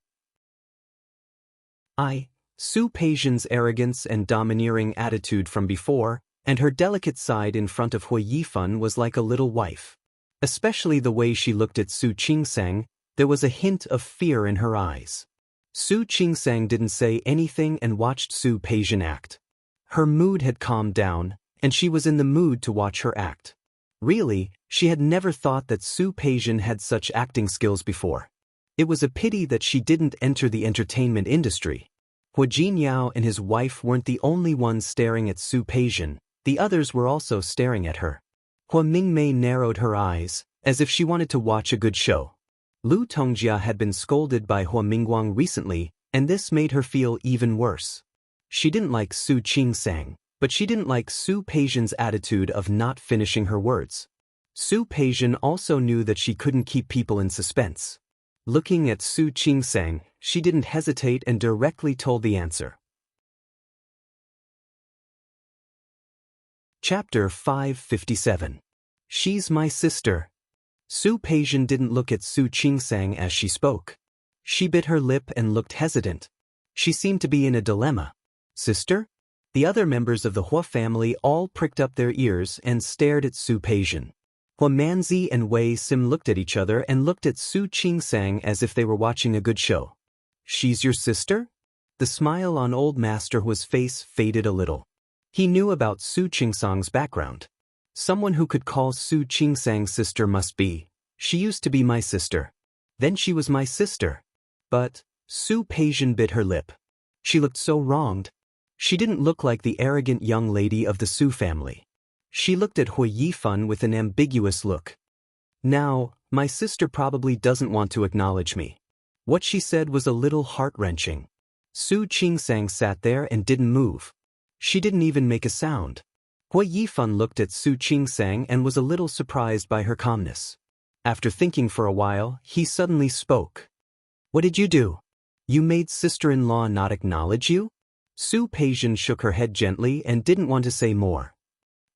Su Peijian's arrogance and domineering attitude from before, and her delicate side in front of Hui Yifan was like a little wife. Especially the way she looked at Su Qingsang, there was a hint of fear in her eyes. Su Qingsang didn't say anything and watched Su Peijian act. Her mood had calmed down, and she was in the mood to watch her act. Really, she had never thought that Su Peijian had such acting skills before. It was a pity that she didn't enter the entertainment industry. Hua Jinyao and his wife weren't the only ones staring at Su Peijian, the others were also staring at her. Hua Mingmei narrowed her eyes, as if she wanted to watch a good show. Lu Tongjia had been scolded by Hua Mingguang recently, and this made her feel even worse. She didn't like Su Qingsang, but she didn't like Su Peijian's attitude of not finishing her words. Su Peijian also knew that she couldn't keep people in suspense. Looking at Su Qingsang, she didn't hesitate and directly told the answer. Chapter 557. She's my sister. Su Peijian didn't look at Su Qingsang as she spoke. She bit her lip and looked hesitant. She seemed to be in a dilemma. Sister? The other members of the Hua family all pricked up their ears and stared at Su Peijian. Hua Manzi and Wei Sim looked at each other and looked at Su Qingsang as if they were watching a good show. She's your sister? The smile on old Master Hua's face faded a little. He knew about Su Qingsang's background. Someone who could call Su Qingsang's sister must be. She used to be my sister. Then she was my sister. But, Su Peijian bit her lip. She looked so wronged. She didn't look like the arrogant young lady of the Su family. She looked at Hui Yifan with an ambiguous look. Now, my sister probably doesn't want to acknowledge me. What she said was a little heart-wrenching. Su Qingsang sat there and didn't move. She didn't even make a sound. Hui Yifan looked at Su Qingsang and was a little surprised by her calmness. After thinking for a while, he suddenly spoke. What did you do? You made sister-in-law not acknowledge you? Su Peijian shook her head gently and didn't want to say more.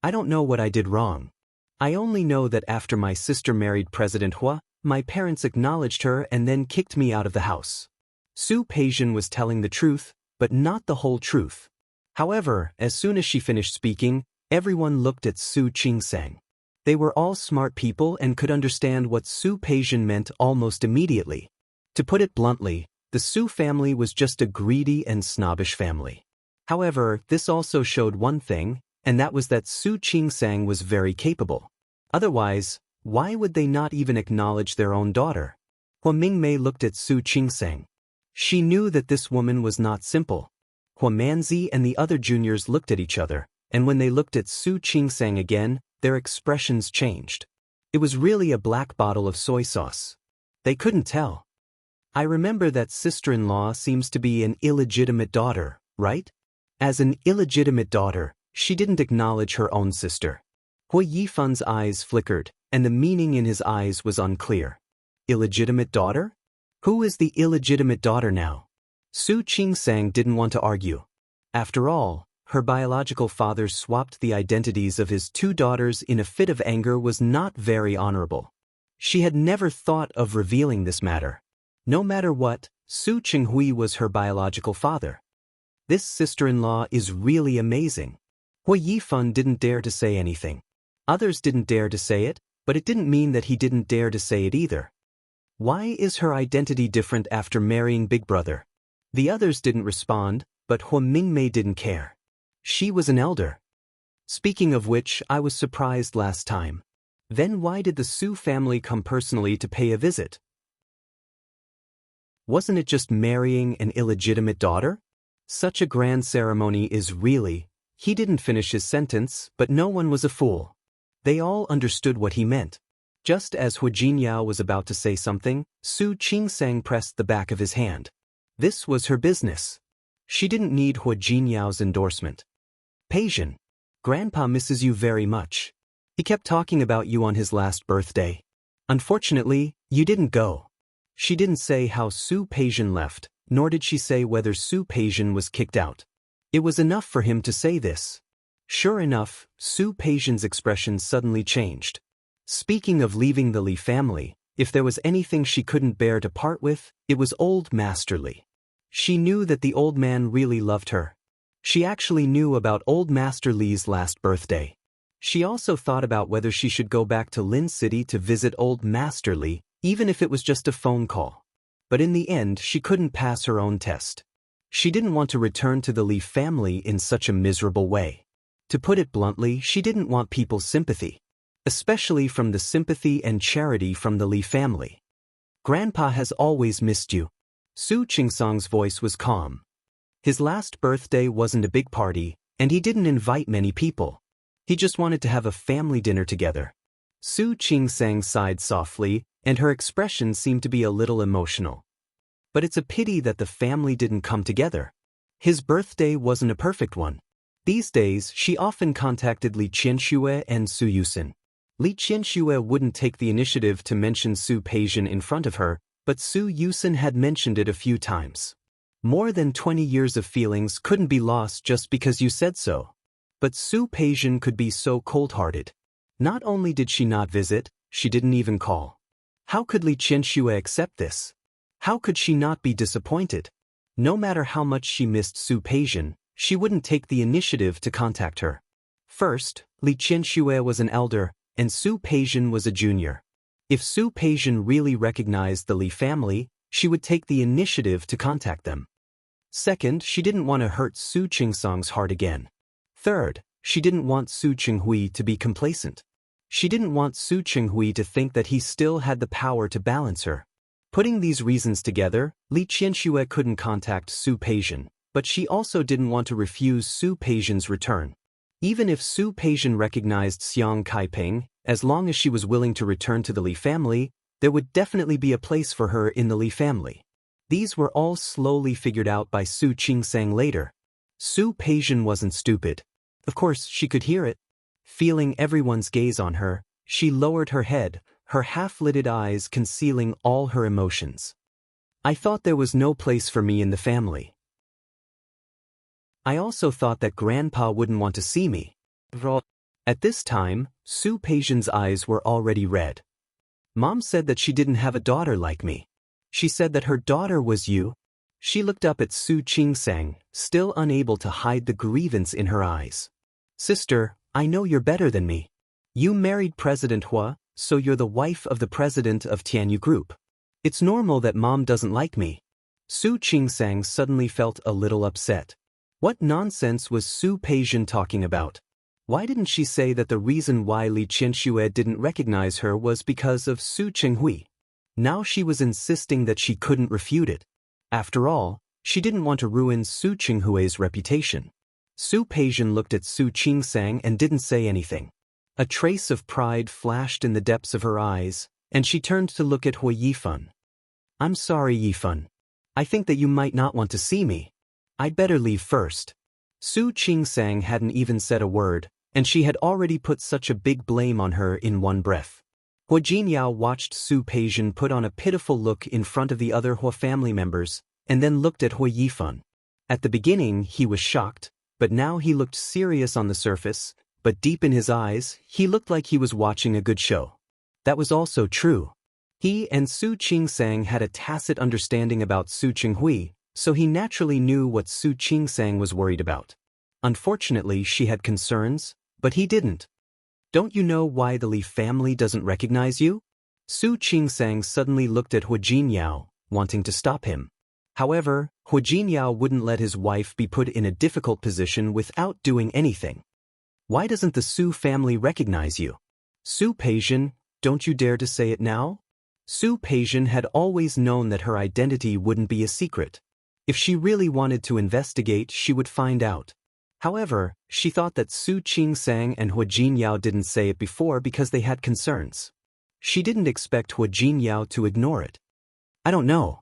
I don't know what I did wrong. I only know that after my sister married President Hua, my parents acknowledged her and then kicked me out of the house. Su Peijian was telling the truth, but not the whole truth. However, as soon as she finished speaking, Everyone looked at Su Qingsang. They were all smart people and could understand what Su Peijian meant almost immediately. To put it bluntly, the Su family was just a greedy and snobbish family. However, this also showed one thing, and that was that Su Qingsang was very capable. Otherwise, why would they not even acknowledge their own daughter? Hua Mingmei looked at Su Qingsang. She knew that this woman was not simple. Hua Manzi and the other juniors looked at each other, and when they looked at Su Qingsang again, their expressions changed. It was really a black bottle of soy sauce. They couldn't tell. I remember that sister-in-law seems to be an illegitimate daughter, right? As an illegitimate daughter, she didn't acknowledge her own sister. Hua Yifan's eyes flickered, and the meaning in his eyes was unclear. Illegitimate daughter? Who is the illegitimate daughter now? Su Qingsang didn't want to argue. After all, her biological father swapped the identities of his two daughters in a fit of anger was not very honorable. She had never thought of revealing this matter. No matter what, Su Qinghui was her biological father. This sister-in-law is really amazing. Hua Yifan didn't dare to say anything. Others didn't dare to say it, but it didn't mean that he didn't dare to say it either. Why is her identity different after marrying Big Brother? The others didn't respond, but Hua Mingmei didn't care. She was an elder. Speaking of which, I was surprised last time. Then why did the Su family come personally to pay a visit? Wasn't it just marrying an illegitimate daughter? Such a grand ceremony is really... He didn't finish his sentence, but no one was a fool. They all understood what he meant. Just as Hua Jinyao was about to say something, Su Qingsang pressed the back of his hand. This was her business. She didn't need Hua Jinyao's endorsement. Peijian, Grandpa misses you very much. He kept talking about you on his last birthday. Unfortunately, you didn't go. She didn't say how Su Peijian left, nor did she say whether Su Peijian was kicked out. It was enough for him to say this. Sure enough, Su Peijian's expression suddenly changed. Speaking of leaving the Li family, if there was anything she couldn't bear to part with, it was old Master Li. She knew that the old man really loved her. She actually knew about old Master Li's last birthday. She also thought about whether she should go back to Lin City to visit old Master Li, even if it was just a phone call. But in the end, she couldn't pass her own test. She didn't want to return to the Li family in such a miserable way. To put it bluntly, she didn't want people's sympathy. Especially from the sympathy and charity from the Li family. Grandpa has always missed you. Su Qingsang's voice was calm. His last birthday wasn't a big party, and he didn't invite many people. He just wanted to have a family dinner together. Su Qingsang sighed softly, and her expression seemed to be a little emotional. But it's a pity that the family didn't come together. His birthday wasn't a perfect one. These days, she often contacted Li Qianxue and Su Yusin. Li Qianxue wouldn't take the initiative to mention Su Peijian in front of her, but Su Yusin had mentioned it a few times. More than 20 years of feelings couldn't be lost just because you said so. But Su Peijian could be so cold-hearted. Not only did she not visit, she didn't even call. How could Li Qianxue accept this? How could she not be disappointed? No matter how much she missed Su Peijian, she wouldn't take the initiative to contact her. First, Li Qianxue was an elder, and Su Peijian was a junior. If Su Peijian really recognized the Li family, she would take the initiative to contact them. Second, she didn't want to hurt Su Qingsang's heart again. Third, she didn't want Su Qinghui to be complacent. She didn't want Su Qinghui to think that he still had the power to balance her. Putting these reasons together, Li Qianxue couldn't contact Su Peijian, but she also didn't want to refuse Su Peijian's return. Even if Su Peijian recognized Xiang Kaiping, as long as she was willing to return to the Li family, there would definitely be a place for her in the Li family. These were all slowly figured out by Su Qingsang later. Su Peijian wasn't stupid. Of course, she could hear it. Feeling everyone's gaze on her, she lowered her head, her half-lidded eyes concealing all her emotions. I thought there was no place for me in the family. I also thought that Grandpa wouldn't want to see me. At this time, Su Peijian's eyes were already red. Mom said that she didn't have a daughter like me. She said that her daughter was you. She looked up at Su Qingsang, still unable to hide the grievance in her eyes. Sister, I know you're better than me. You married President Hua, so you're the wife of the president of Tianyu Group. It's normal that mom doesn't like me. Su Qingsang suddenly felt a little upset. What nonsense was Su Peijian talking about? Why didn't she say that the reason why Li Qianxue didn't recognize her was because of Su Qinghui? Now she was insisting that she couldn't refute it. After all, she didn't want to ruin Su Qinghui's reputation. Su Peijian looked at Su Qingsang and didn't say anything. A trace of pride flashed in the depths of her eyes, and she turned to look at Hua Yifan. I'm sorry, Yifan. I think that you might not want to see me. I'd better leave first. Su Qingsang hadn't even said a word, and she had already put such a big blame on her in one breath. Hua Jinyao watched Su Peijian put on a pitiful look in front of the other Hua family members, and then looked at Hua Yifan. At the beginning, he was shocked, but now he looked serious on the surface, but deep in his eyes, he looked like he was watching a good show. That was also true. He and Su Qingsang had a tacit understanding about Su Qinghui, so he naturally knew what Su Qingsang was worried about. Unfortunately, she had concerns, but he didn't. Don't you know why the Li family doesn't recognize you? Su Qingsang suddenly looked at Hua Jinyao, wanting to stop him. However, Hua Jinyao wouldn't let his wife be put in a difficult position without doing anything. Why doesn't the Su family recognize you? Su Peijian, don't you dare to say it now? Su Peijian had always known that her identity wouldn't be a secret. If she really wanted to investigate, she would find out. However, she thought that Su Qingsang and Hua Jinyao didn't say it before because they had concerns. She didn't expect Hua Jinyao to ignore it. I don't know.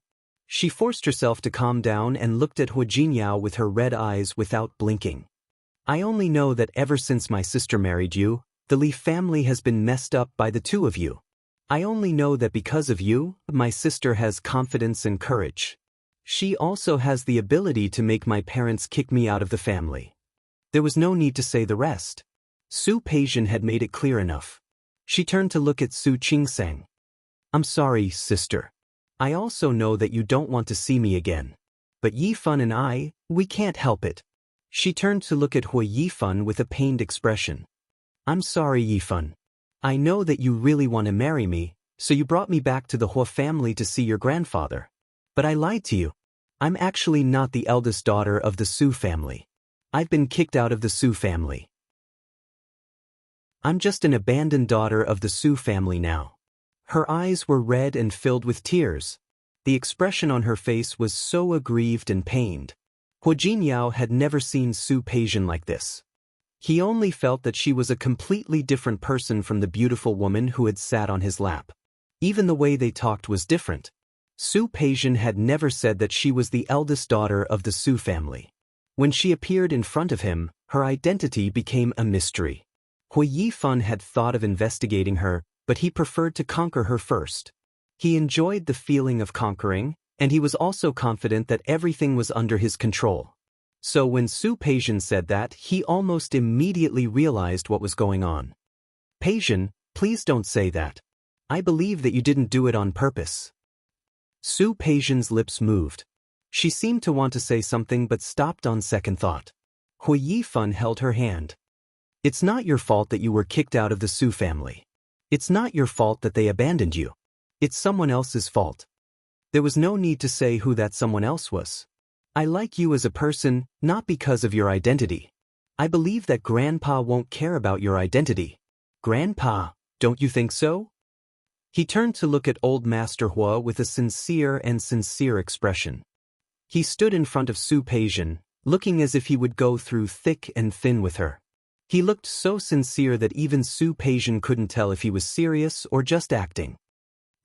She forced herself to calm down and looked at Hua Jinyao with her red eyes without blinking. I only know that ever since my sister married you, the Li family has been messed up by the two of you. I only know that because of you, my sister has confidence and courage. She also has the ability to make my parents kick me out of the family. There was no need to say the rest. Su Peijian had made it clear enough. She turned to look at Su Qingsang. I'm sorry, sister. I also know that you don't want to see me again. But Yifan and I, we can't help it. She turned to look at Hua Yifan with a pained expression. I'm sorry, Yifan. I know that you really want to marry me, so you brought me back to the Hua family to see your grandfather. But I lied to you. I'm actually not the eldest daughter of the Su family. I've been kicked out of the Su family. I'm just an abandoned daughter of the Su family now. Her eyes were red and filled with tears. The expression on her face was so aggrieved and pained. Hua Jinyao had never seen Su Peijian like this. He only felt that she was a completely different person from the beautiful woman who had sat on his lap. Even the way they talked was different. Su Peijian had never said that she was the eldest daughter of the Su family. When she appeared in front of him, her identity became a mystery. Hua Yifan had thought of investigating her, but he preferred to conquer her first. He enjoyed the feeling of conquering, and he was also confident that everything was under his control. So when Su Peijian said that, he almost immediately realized what was going on. Peijian, please don't say that. I believe that you didn't do it on purpose. Su Peijian's lips moved. She seemed to want to say something but stopped on second thought. Hua Yifan held her hand. It's not your fault that you were kicked out of the Su family. It's not your fault that they abandoned you. It's someone else's fault. There was no need to say who that someone else was. I like you as a person, not because of your identity. I believe that Grandpa won't care about your identity. Grandpa, don't you think so? He turned to look at old Master Hua with a sincere expression. He stood in front of Su Peijian, looking as if he would go through thick and thin with her. He looked so sincere that even Su Peijian couldn't tell if he was serious or just acting.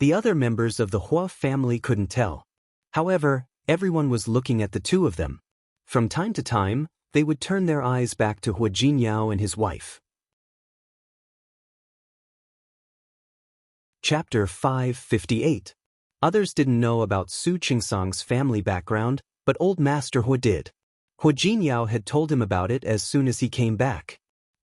The other members of the Hua family couldn't tell. However, everyone was looking at the two of them. From time to time, they would turn their eyes back to Hua Jinyao and his wife. Chapter 558. Others didn't know about Su Qingsang's family background, but old Master Hua did. Hua Jinyao had told him about it as soon as he came back.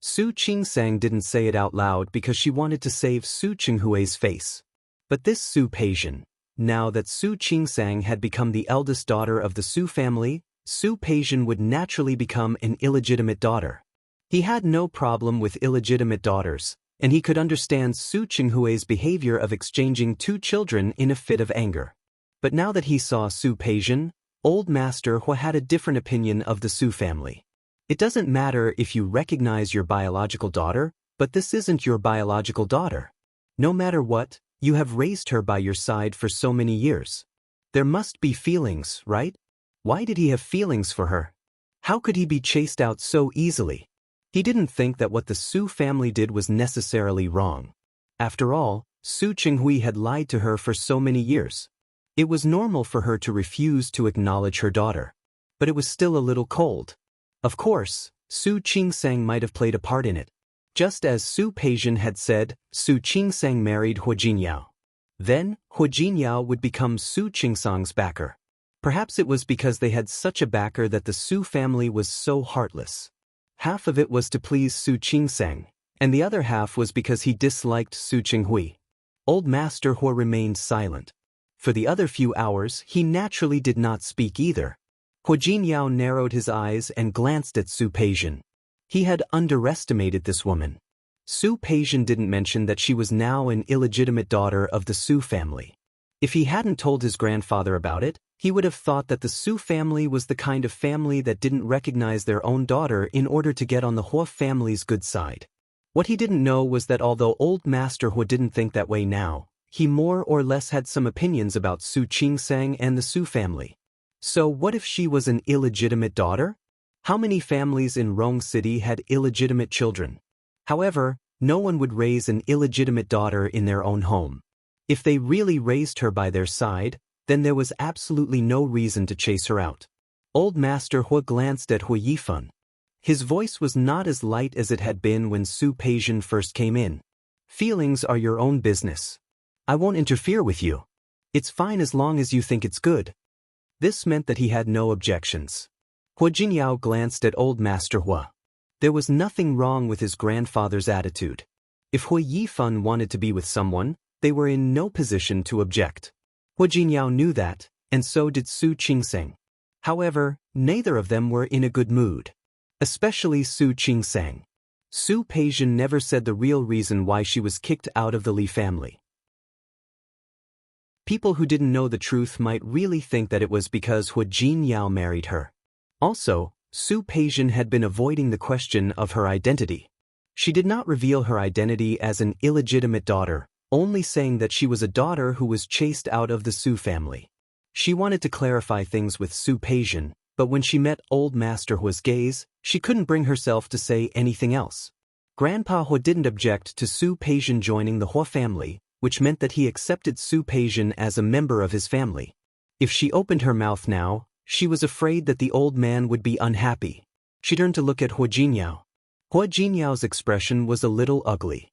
Su Qingsang didn't say it out loud because she wanted to save Su Qinghui's face. But this Su Peijian, now that Su Qingsang had become the eldest daughter of the Su family, Su Peijian would naturally become an illegitimate daughter. He had no problem with illegitimate daughters, and he could understand Su Qinghui's behavior of exchanging two children in a fit of anger. But now that he saw Su Peijian, Old Master Hua had a different opinion of the Su family. It doesn't matter if you recognize your biological daughter, but this isn't your biological daughter. No matter what, you have raised her by your side for so many years. There must be feelings, right? Why did he have feelings for her? How could he be chased out so easily? He didn't think that what the Su family did was necessarily wrong. After all, Su Qinghui had lied to her for so many years. It was normal for her to refuse to acknowledge her daughter. But it was still a little cold. Of course, Su Qingsang might have played a part in it. Just as Su Peijian had said, Su Qingsang married Hua Jinyao. Then, Hua Jinyao would become Su Qingsang's backer. Perhaps it was because they had such a backer that the Su family was so heartless. Half of it was to please Su Qingsang, and the other half was because he disliked Su Qinghui. Old Master Hua remained silent. For the other few hours, he naturally did not speak either. Hua Jinyao narrowed his eyes and glanced at Su Peijian. He had underestimated this woman. Su Peijian didn't mention that she was now an illegitimate daughter of the Su family. If he hadn't told his grandfather about it, he would have thought that the Su family was the kind of family that didn't recognize their own daughter in order to get on the Hua family's good side. What he didn't know was that although Old Master Hua didn't think that way now, he more or less had some opinions about Su Qingsang and the Su family. So what if she was an illegitimate daughter? How many families in Rong City had illegitimate children? However, no one would raise an illegitimate daughter in their own home. If they really raised her by their side, then there was absolutely no reason to chase her out. Old Master Hua glanced at Hua Yifeng. His voice was not as light as it had been when Su Peijian first came in. Feelings are your own business. I won't interfere with you. It's fine as long as you think it's good. This meant that he had no objections. Hua Jinyao glanced at Old Master Hua. There was nothing wrong with his grandfather's attitude. If Hua Yifeng wanted to be with someone, they were in no position to object. Hua Jinyao knew that, and so did Su Qingsang. However, neither of them were in a good mood. Especially Su Qingsang. Su Peijian never said the real reason why she was kicked out of the Li family. People who didn't know the truth might really think that it was because Hua Jinyao married her. Also, Su Peijian had been avoiding the question of her identity. She did not reveal her identity as an illegitimate daughter, only saying that she was a daughter who was chased out of the Su family. She wanted to clarify things with Su Peijian, but when she met Old Master Hua's gaze, she couldn't bring herself to say anything else. Grandpa Hua didn't object to Su Peijian joining the Hua family, which meant that he accepted Su Peijian as a member of his family. If she opened her mouth now, she was afraid that the old man would be unhappy. She turned to look at Hua Jinyao. Hua Jinyao's expression was a little ugly.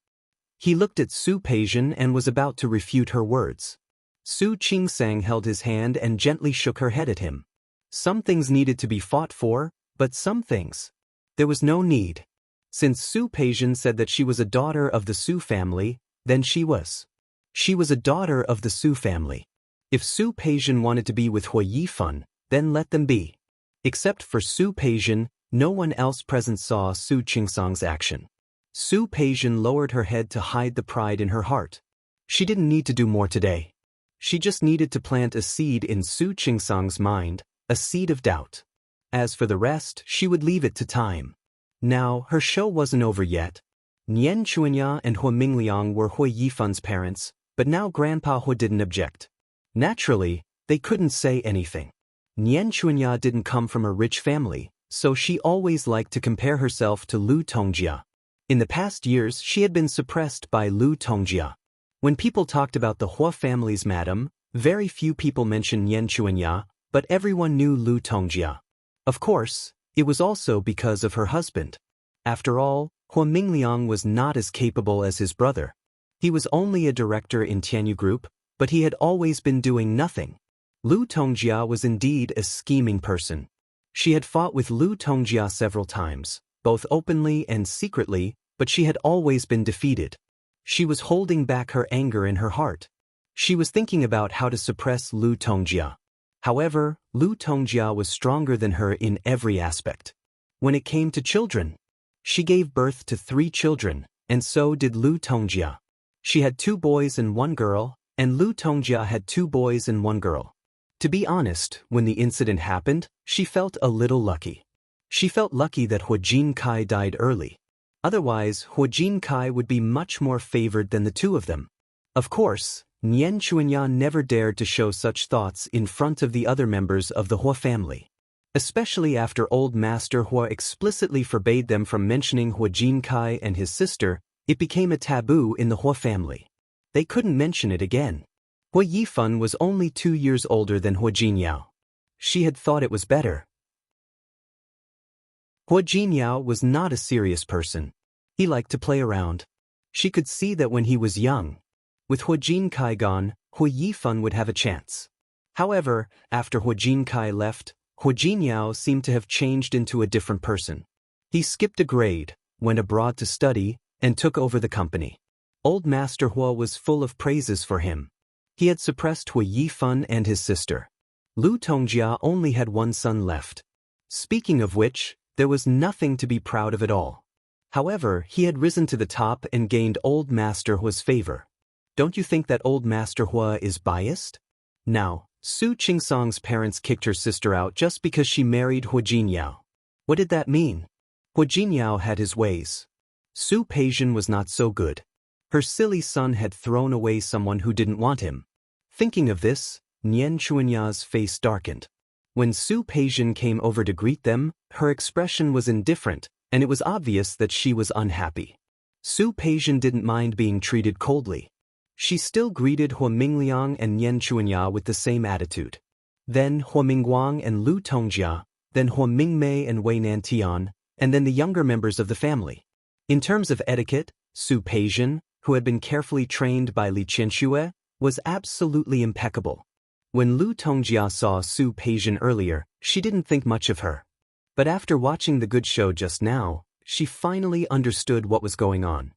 He looked at Su Peijian and was about to refute her words. Su Qingsang held his hand and gently shook her head at him. Some things needed to be fought for, but some things there was no need. Since Su Peijian said that she was a daughter of the Su family, then she was. She was a daughter of the Su family. If Su Peijian wanted to be with Hua Yifeng, then let them be. Except for Su Peijian, no one else present saw Su Qingsang's action. Su Peijian lowered her head to hide the pride in her heart. She didn't need to do more today. She just needed to plant a seed in Su Qingsang's mind, a seed of doubt. As for the rest, she would leave it to time. Now, her show wasn't over yet. Nian Chuanya and Hua Mingliang were Hua Yifeng's parents, but now Grandpa Hua didn't object. Naturally, they couldn't say anything. Nian Chuanya didn't come from a rich family, so she always liked to compare herself to Lu Tongjia. In the past years, she had been suppressed by Lu Tongjia. When people talked about the Hua family's madam, very few people mentioned Nian Chuanya, but everyone knew Lu Tongjia. Of course, it was also because of her husband. After all, Hua Mingliang was not as capable as his brother. He was only a director in Tianyu Group, but he had always been doing nothing. Lu Tongjia was indeed a scheming person. She had fought with Lu Tongjia several times, both openly and secretly, but she had always been defeated. She was holding back her anger in her heart. She was thinking about how to suppress Lu Tongjia. However, Lu Tongjia was stronger than her in every aspect. When it came to children, She gave birth to 3 children, and so did Lu Tongjia. She had 2 boys and 1 girl, and Lu Tongjia had 2 boys and 1 girl. To be honest, when the incident happened, she felt a little lucky. She felt lucky that Hua Jinkai died early. Otherwise, Hua Jinkai would be much more favored than the 2 of them. Of course, Nian Chuanya never dared to show such thoughts in front of the other members of the Hua family. Especially after Old Master Hua explicitly forbade them from mentioning Hua Jinkai and his sister, it became a taboo in the Hua family. They couldn't mention it again. Hua Yifan was only 2 years older than Hua Jinyao. She had thought it was better. Hua Jinyao was not a serious person. He liked to play around. She could see that when he was young, with Hua Jinkai gone, Hua Yifan would have a chance. However, after Hua Jinkai left, Hua Jinyao seemed to have changed into a different person. He skipped a grade, went abroad to study, and took over the company. Old Master Hua was full of praises for him. He had suppressed Hua Yifan and his sister. Lu Tongjia only had 1 son left. Speaking of which, there was nothing to be proud of at all. However, he had risen to the top and gained Old Master Hua's favor. Don't you think that Old Master Hua is biased? Now, Su Qingsong's parents kicked her sister out just because she married Hua Jinyao. What did that mean? Hua Jinyao had his ways. Su Peijian was not so good. Her silly son had thrown away someone who didn't want him. Thinking of this, Nian Chuanya's face darkened. When Su Peijian came over to greet them, her expression was indifferent, and it was obvious that she was unhappy. Su Peijian didn't mind being treated coldly. She still greeted Hua Mingliang and Nian Chuanya with the same attitude. Then Hua Mingguang and Lu Tongjia, then Hua Mingmei and Wei Nantian, and then the younger members of the family. In terms of etiquette, Su Peijian, who had been carefully trained by Li Qianxue, was absolutely impeccable. When Lu Tongjia saw Su Peijian earlier, she didn't think much of her. But after watching the good show just now, she finally understood what was going on.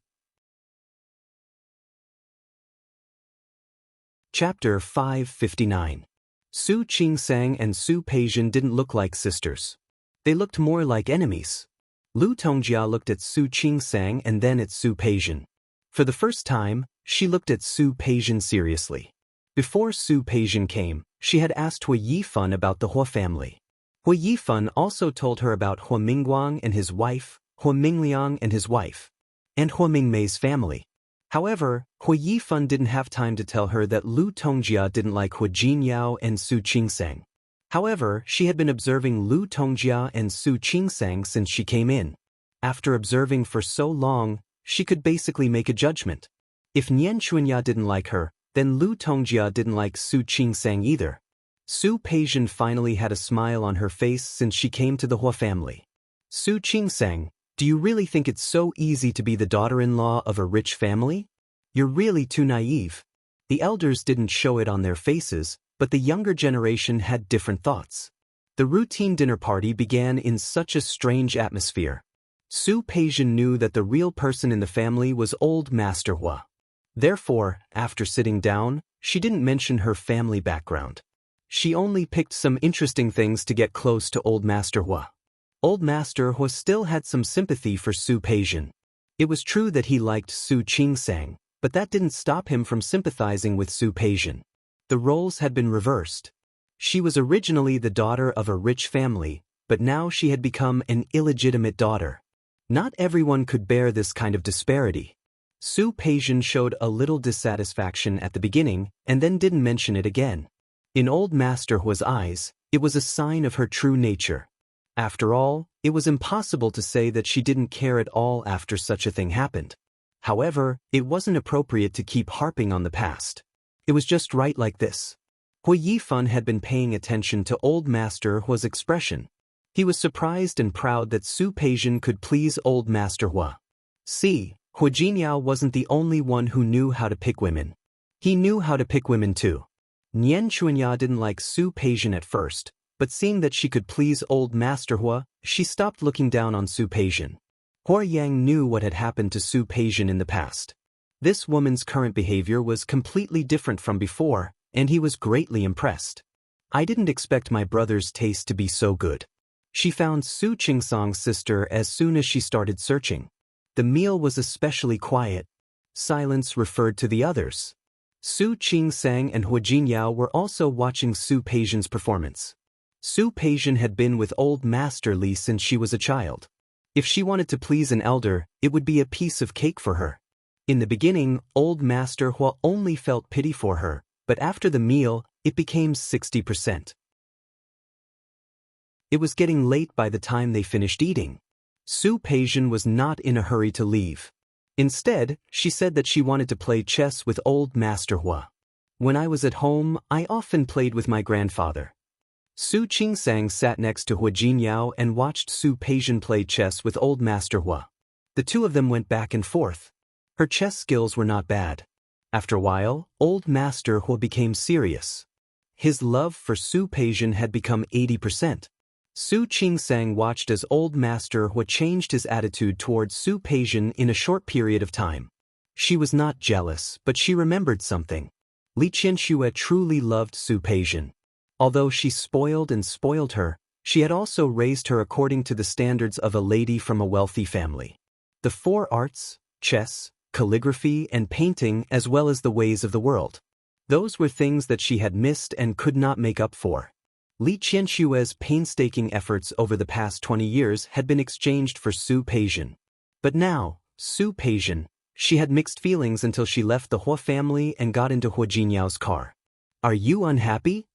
Chapter 559. Su Qingsang and Su Peijian didn't look like sisters. They looked more like enemies. Lu Tongjia looked at Su Qingsang and then at Su Peijian. For the first time, she looked at Su Peijian seriously. Before Su Peijian came, she had asked Hua Yifan about the Hua family. Hua Yifan also told her about Hua Mingguang and his wife, Hua Mingliang and his wife, and Hua Mingmei's family. However, Hua Yifan didn't have time to tell her that Lu Tongjia didn't like Hua Jinyao and Su Qingsang. However, she had been observing Lu Tongjia and Su Qingsang since she came in. After observing for so long, she could basically make a judgment. If Nian Chuanya didn't like her, then Lu Tongjia didn't like Su Qingsang either. Su Peijian finally had a smile on her face since she came to the Hua family. Su Qingsang, do you really think it's so easy to be the daughter-in-law of a rich family? You're really too naive. The elders didn't show it on their faces, but the younger generation had different thoughts. The routine dinner party began in such a strange atmosphere. Su Peijian knew that the real person in the family was Old Master Hua. Therefore, after sitting down, she didn't mention her family background. She only picked some interesting things to get close to Old Master Hua. Old Master Hua still had some sympathy for Su Peijian. It was true that he liked Su Qingsang, but that didn't stop him from sympathizing with Su Peijian. The roles had been reversed. She was originally the daughter of a rich family, but now she had become an illegitimate daughter. Not everyone could bear this kind of disparity. Su Peijian showed a little dissatisfaction at the beginning and then didn't mention it again. In Old Master Hua's eyes, it was a sign of her true nature. After all, it was impossible to say that she didn't care at all after such a thing happened. However, it wasn't appropriate to keep harping on the past. It was just right like this. Hua Yifan had been paying attention to Old Master Hua's expression. He was surprised and proud that Su Peijian could please Old Master Hua. See, Hua Jinyao wasn't the only one who knew how to pick women. He knew how to pick women too. Nian Chuanya didn't like Su Peijian at first, but seeing that she could please Old Master Hua, she stopped looking down on Su Peijian. Hua Yang knew what had happened to Su Peijian in the past. This woman's current behavior was completely different from before, and he was greatly impressed. I didn't expect my brother's taste to be so good. She found Su Qingsang's sister as soon as she started searching. The meal was especially quiet. Silence referred to the others. Su Qingsang and Hua Jinyao were also watching Su Peijian's performance. Su Peijian had been with old Master Li since she was a child. If she wanted to please an elder, it would be a piece of cake for her. In the beginning, old Master Hua only felt pity for her, but after the meal, it became 60%. It was getting late by the time they finished eating. Su Peijian was not in a hurry to leave. Instead, she said that she wanted to play chess with old Master Hua. When I was at home, I often played with my grandfather. Su Qingsang sat next to Hua Jinyao and watched Su Peijian play chess with old Master Hua. The two of them went back and forth. Her chess skills were not bad. After a while, old Master Hua became serious. His love for Su Peijian had become 80%. Su Qingsang watched as old Master Hua changed his attitude towards Su Peijian in a short period of time. She was not jealous, but she remembered something. Li Qianxue truly loved Su Peijian. Although she spoiled her, she had also raised her according to the standards of a lady from a wealthy family. The four arts, chess, calligraphy, and painting, as well as the ways of the world. Those were things that she had missed and could not make up for. Li Qianxue's painstaking efforts over the past 20 years had been exchanged for Su Peijian. But now, Su Peijian, she had mixed feelings until she left the Hua family and got into Hua Jinyao's car. Are you unhappy?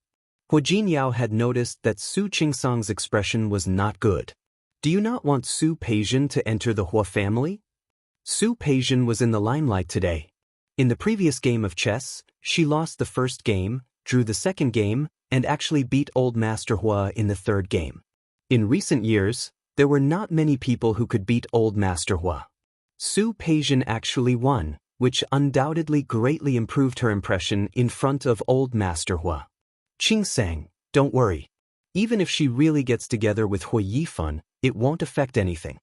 Hua Jinyao had noticed that Su Qingsang's expression was not good. Do you not want Su Peijian to enter the Hua family? Su Peijian was in the limelight today. In the previous game of chess, she lost the first game, drew the second game, and actually beat old Master Hua in the third game. In recent years, there were not many people who could beat old Master Hua. Su Peijian actually won, which undoubtedly greatly improved her impression in front of old Master Hua. Qingsang, don't worry. Even if she really gets together with Hua Yifan, it won't affect anything.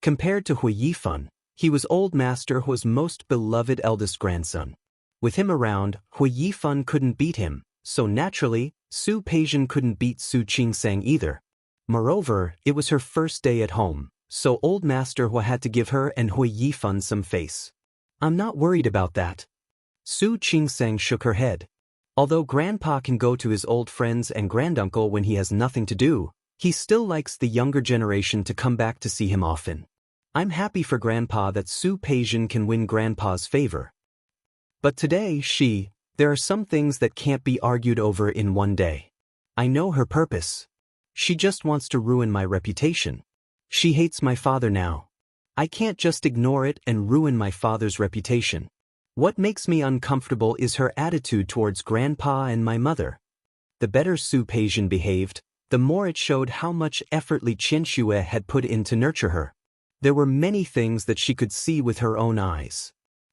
Compared to Hua Yifan, he was old Master Hua's most beloved eldest grandson. With him around, Hua Yifan couldn't beat him, so naturally, Su Peijian couldn't beat Su Qingsang either. Moreover, it was her first day at home, so old Master Hua had to give her and Hua Yifan some face. I'm not worried about that. Su Qingsang shook her head. Although Grandpa can go to his old friends and granduncle when he has nothing to do, he still likes the younger generation to come back to see him often. I'm happy for Grandpa that Su Peijian can win Grandpa's favor. But today there are some things that can't be argued over in one day. I know her purpose. She just wants to ruin my reputation. She hates my father now. I can't just ignore it and ruin my father's reputation. What makes me uncomfortable is her attitude towards Grandpa and my mother. The better Su Peijian behaved, the more it showed how much effort Li Qianxue had put in to nurture her. There were many things that she could see with her own eyes.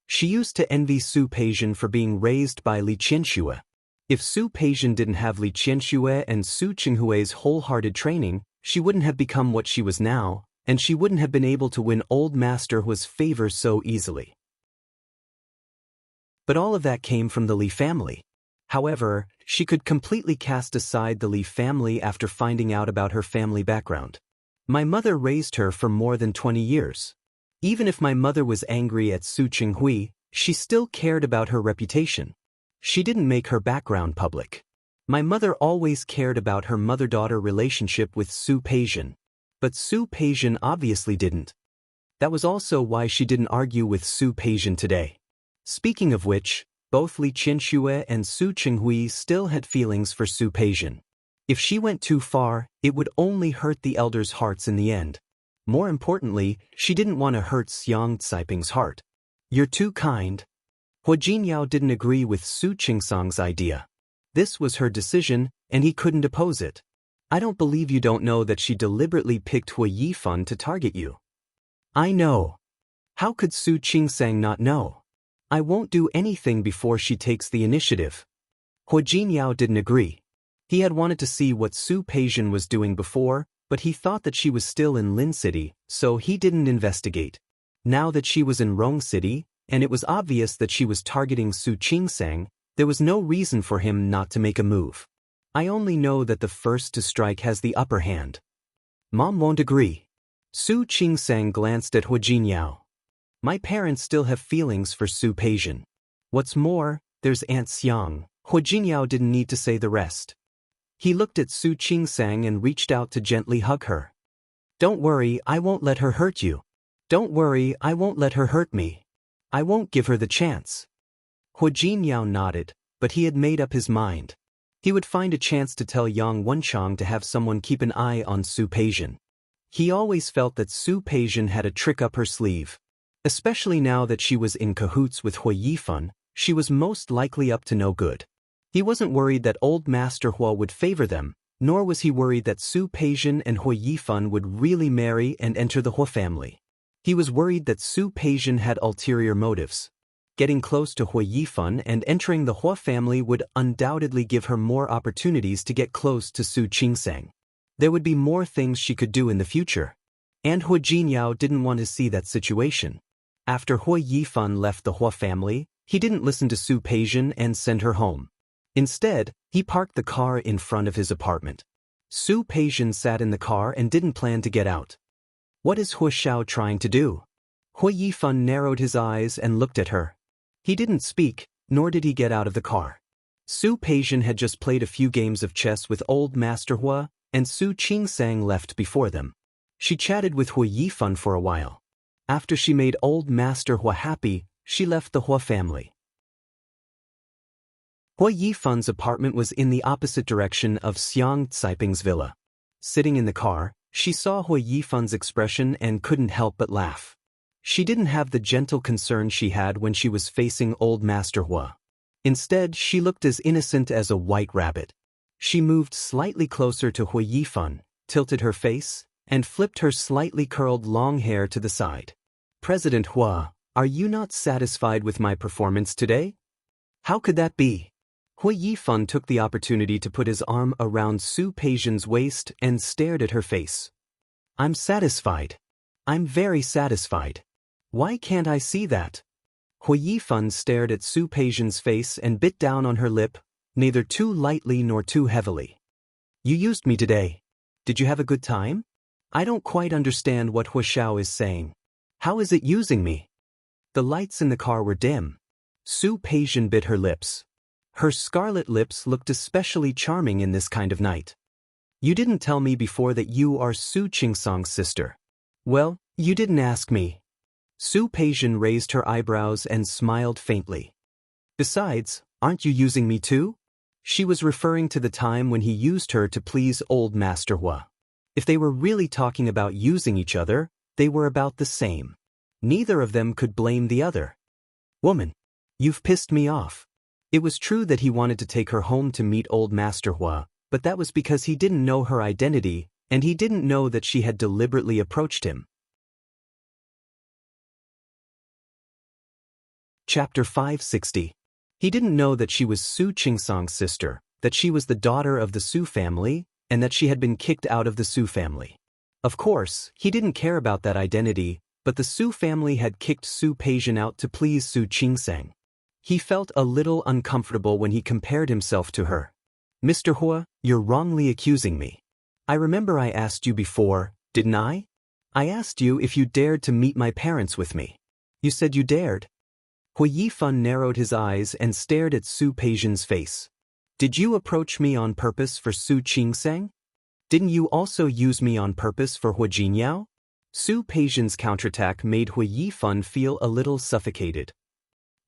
She used to envy Su Peijian for being raised by Li Qianxue. If Su Peijian didn't have Li Qianxue and Su Qinghue's wholehearted training, she wouldn't have become what she was now, and she wouldn't have been able to win old Master Hua's favor so easily. But all of that came from the Li family. However, she could completely cast aside the Li family after finding out about her family background. My mother raised her for more than 20 years. Even if my mother was angry at Su Qinghui, she still cared about her reputation. She didn't make her background public. My mother always cared about her mother-daughter relationship with Su Peijian. But Su Peijian obviously didn't. That was also why she didn't argue with Su Peijian today. Speaking of which, both Li Qianxue and Su Qinghui still had feelings for Su Peijian. If she went too far, it would only hurt the elders' hearts in the end. More importantly, she didn't want to hurt Xiang Caiping's heart. You're too kind. Hua Jinyao didn't agree with Su Qingsang's idea. This was her decision, and he couldn't oppose it. I don't believe you don't know that she deliberately picked Hua Yifan to target you. I know. How could Su Qingsang not know? I won't do anything before she takes the initiative. Hua Jinyao didn't agree. He had wanted to see what Su Peijian was doing before, but he thought that she was still in Lin City, so he didn't investigate. Now that she was in Rong City, and it was obvious that she was targeting Su Qingsang, there was no reason for him not to make a move. I only know that the first to strike has the upper hand. Mom won't agree. Su Qingsang glanced at Hua Jinyao. My parents still have feelings for Su Peijian. What's more, there's Aunt Xiang. Hua Jinyao didn't need to say the rest. He looked at Su Qingsang and reached out to gently hug her. Don't worry, I won't let her hurt you. Don't worry, I won't let her hurt me. I won't give her the chance. Hua Jinyao nodded, but he had made up his mind. He would find a chance to tell Yang Wenchang to have someone keep an eye on Su Peijian. He always felt that Su Peijian had a trick up her sleeve. Especially now that she was in cahoots with Hua Yifan, she was most likely up to no good. He wasn't worried that old Master Hua would favor them, nor was he worried that Su Peijian and Hua Yifan would really marry and enter the Hua family. He was worried that Su Peijian had ulterior motives. Getting close to Hua Yifan and entering the Hua family would undoubtedly give her more opportunities to get close to Su Qingsang. There would be more things she could do in the future. And Hua Jinyao didn't want to see that situation. After Hua Yifan left the Hua family, he didn't listen to Su Peijian and send her home. Instead, he parked the car in front of his apartment. Su Peijian sat in the car and didn't plan to get out. What is Hua Xiao trying to do? Hua Yifan narrowed his eyes and looked at her. He didn't speak, nor did he get out of the car. Su Peijian had just played a few games of chess with old Master Hua, and Su Qingsang left before them. She chatted with Hua Yifan for a while. After she made old Master Hua happy, she left the Hua family. Hua Yifan's apartment was in the opposite direction of Xiang Caiping's villa. Sitting in the car, she saw Hua Yifan's expression and couldn't help but laugh. She didn't have the gentle concern she had when she was facing old Master Hua. Instead, she looked as innocent as a white rabbit. She moved slightly closer to Hua Yifan, tilted her face, and flipped her slightly curled long hair to the side. President Hua, are you not satisfied with my performance today? How could that be? Hua Yifan took the opportunity to put his arm around Su Peijian's waist and stared at her face. I'm satisfied. I'm very satisfied. Why can't I see that? Hua Yifan stared at Su Peijian's face and bit down on her lip, neither too lightly nor too heavily. You used me today. Did you have a good time? I don't quite understand what Hua Xiao is saying. How is it using me? The lights in the car were dim. Su Peijian bit her lips. Her scarlet lips looked especially charming in this kind of night. You didn't tell me before that you are Su Qingsang's sister. Well, you didn't ask me. Su Peijian raised her eyebrows and smiled faintly. Besides, aren't you using me too? She was referring to the time when he used her to please old Master Hua. If they were really talking about using each other, they were about the same. Neither of them could blame the other. Woman, you've pissed me off. It was true that he wanted to take her home to meet old Master Hua, but that was because he didn't know her identity, and he didn't know that she had deliberately approached him. Chapter 560. He didn't know that she was Su Qingsang's sister, that she was the daughter of the Su family, and that she had been kicked out of the Su family. Of course, he didn't care about that identity, but the Su family had kicked Su Peijian out to please Su Qingsang. He felt a little uncomfortable when he compared himself to her. Mr. Hua, you're wrongly accusing me. I remember I asked you before, didn't I? I asked you if you dared to meet my parents with me. You said you dared. Hua Yifan narrowed his eyes and stared at Su Peijian's face. Did you approach me on purpose for Su Qingsang? Didn't you also use me on purpose for Hua Jinyao? Su Peijian's counterattack made Hua Yifan feel a little suffocated.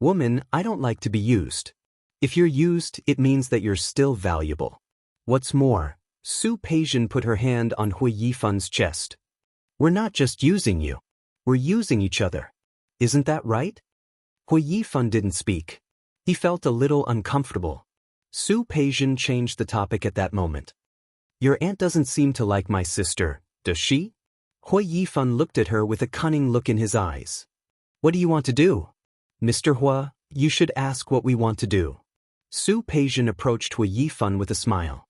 Woman, I don't like to be used. If you're used, it means that you're still valuable. What's more, Su Peijian put her hand on Hua Yifan's chest. We're not just using you. We're using each other. Isn't that right? Hua Yifan didn't speak. He felt a little uncomfortable. Su Peijian changed the topic at that moment. Your aunt doesn't seem to like my sister, does she? Hua Yifan looked at her with a cunning look in his eyes. What do you want to do? Mr. Hua, you should ask what we want to do. Su Peijian approached Hua Yifan with a smile.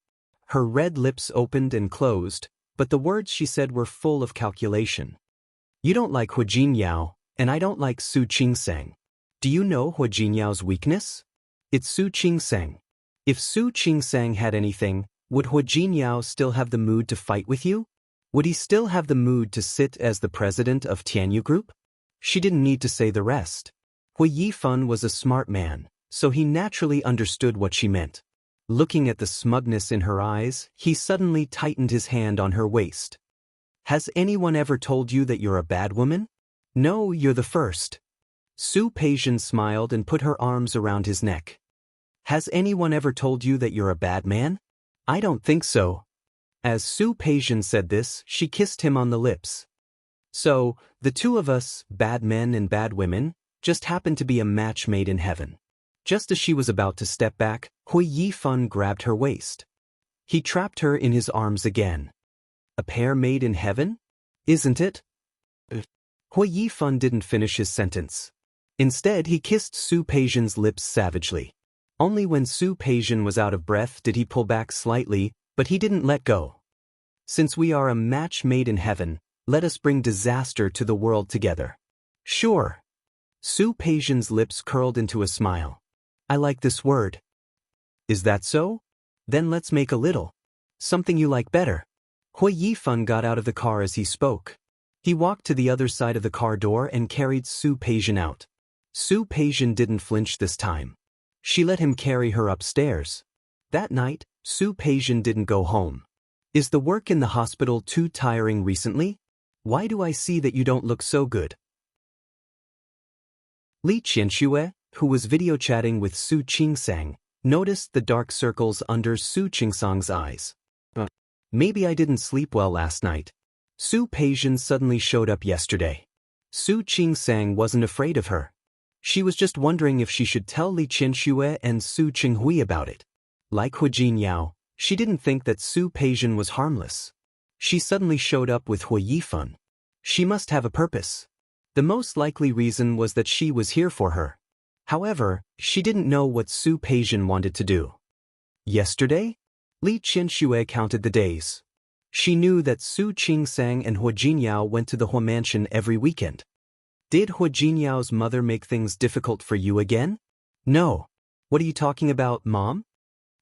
Her red lips opened and closed, but the words she said were full of calculation. You don't like Hua Jinyao, and I don't like Su Qingsang. Do you know Hua Jinyao's weakness? It's Su Qingsang. If Su Qingsang had anything, would Hua Jinyao still have the mood to fight with you? Would he still have the mood to sit as the president of Tianyu Group? She didn't need to say the rest. Hui Yifan was a smart man, so he naturally understood what she meant. Looking at the smugness in her eyes, he suddenly tightened his hand on her waist. Has anyone ever told you that you're a bad woman? No, you're the first. Su Peijian smiled and put her arms around his neck. Has anyone ever told you that you're a bad man? I don't think so. As Su Peijian said this, she kissed him on the lips. So, the two of us, bad men and bad women, just happened to be a match made in heaven. Just as she was about to step back, Hui Yifan grabbed her waist. He trapped her in his arms again. A pair made in heaven? Isn't it? Hui Yifan didn't finish his sentence. Instead, he kissed Su Peijian's lips savagely. Only when Su Peijian was out of breath did he pull back slightly, but he didn't let go. Since we are a match made in heaven, let us bring disaster to the world together. Sure. Su Peijian's lips curled into a smile. I like this word. Is that so? Then let's make a little. Something you like better. Hui Yifan got out of the car as he spoke. He walked to the other side of the car door and carried Su Peijian out. Su Peijian didn't flinch this time. She let him carry her upstairs. That night, Su Peijian didn't go home. Is the work in the hospital too tiring recently? Why do I see that you don't look so good? Li Qianxue, who was video chatting with Su Qingsang, noticed the dark circles under Su Qingsang's eyes. Maybe I didn't sleep well last night. Su Peijian suddenly showed up yesterday. Su Qingsang wasn't afraid of her. She was just wondering if she should tell Li Qianxue and Su Qinghui about it. Like Hu Jinyao, she didn't think that Su Peijian was harmless. She suddenly showed up with Hui Yifan. She must have a purpose. The most likely reason was that she was here for her. However, she didn't know what Su Peijian wanted to do. Yesterday? Li Qianxue counted the days. She knew that Su Qingsang and Hu Jinyao went to the Hua mansion every weekend. Did Hu Jinyao's mother make things difficult for you again? No. What are you talking about, Mom?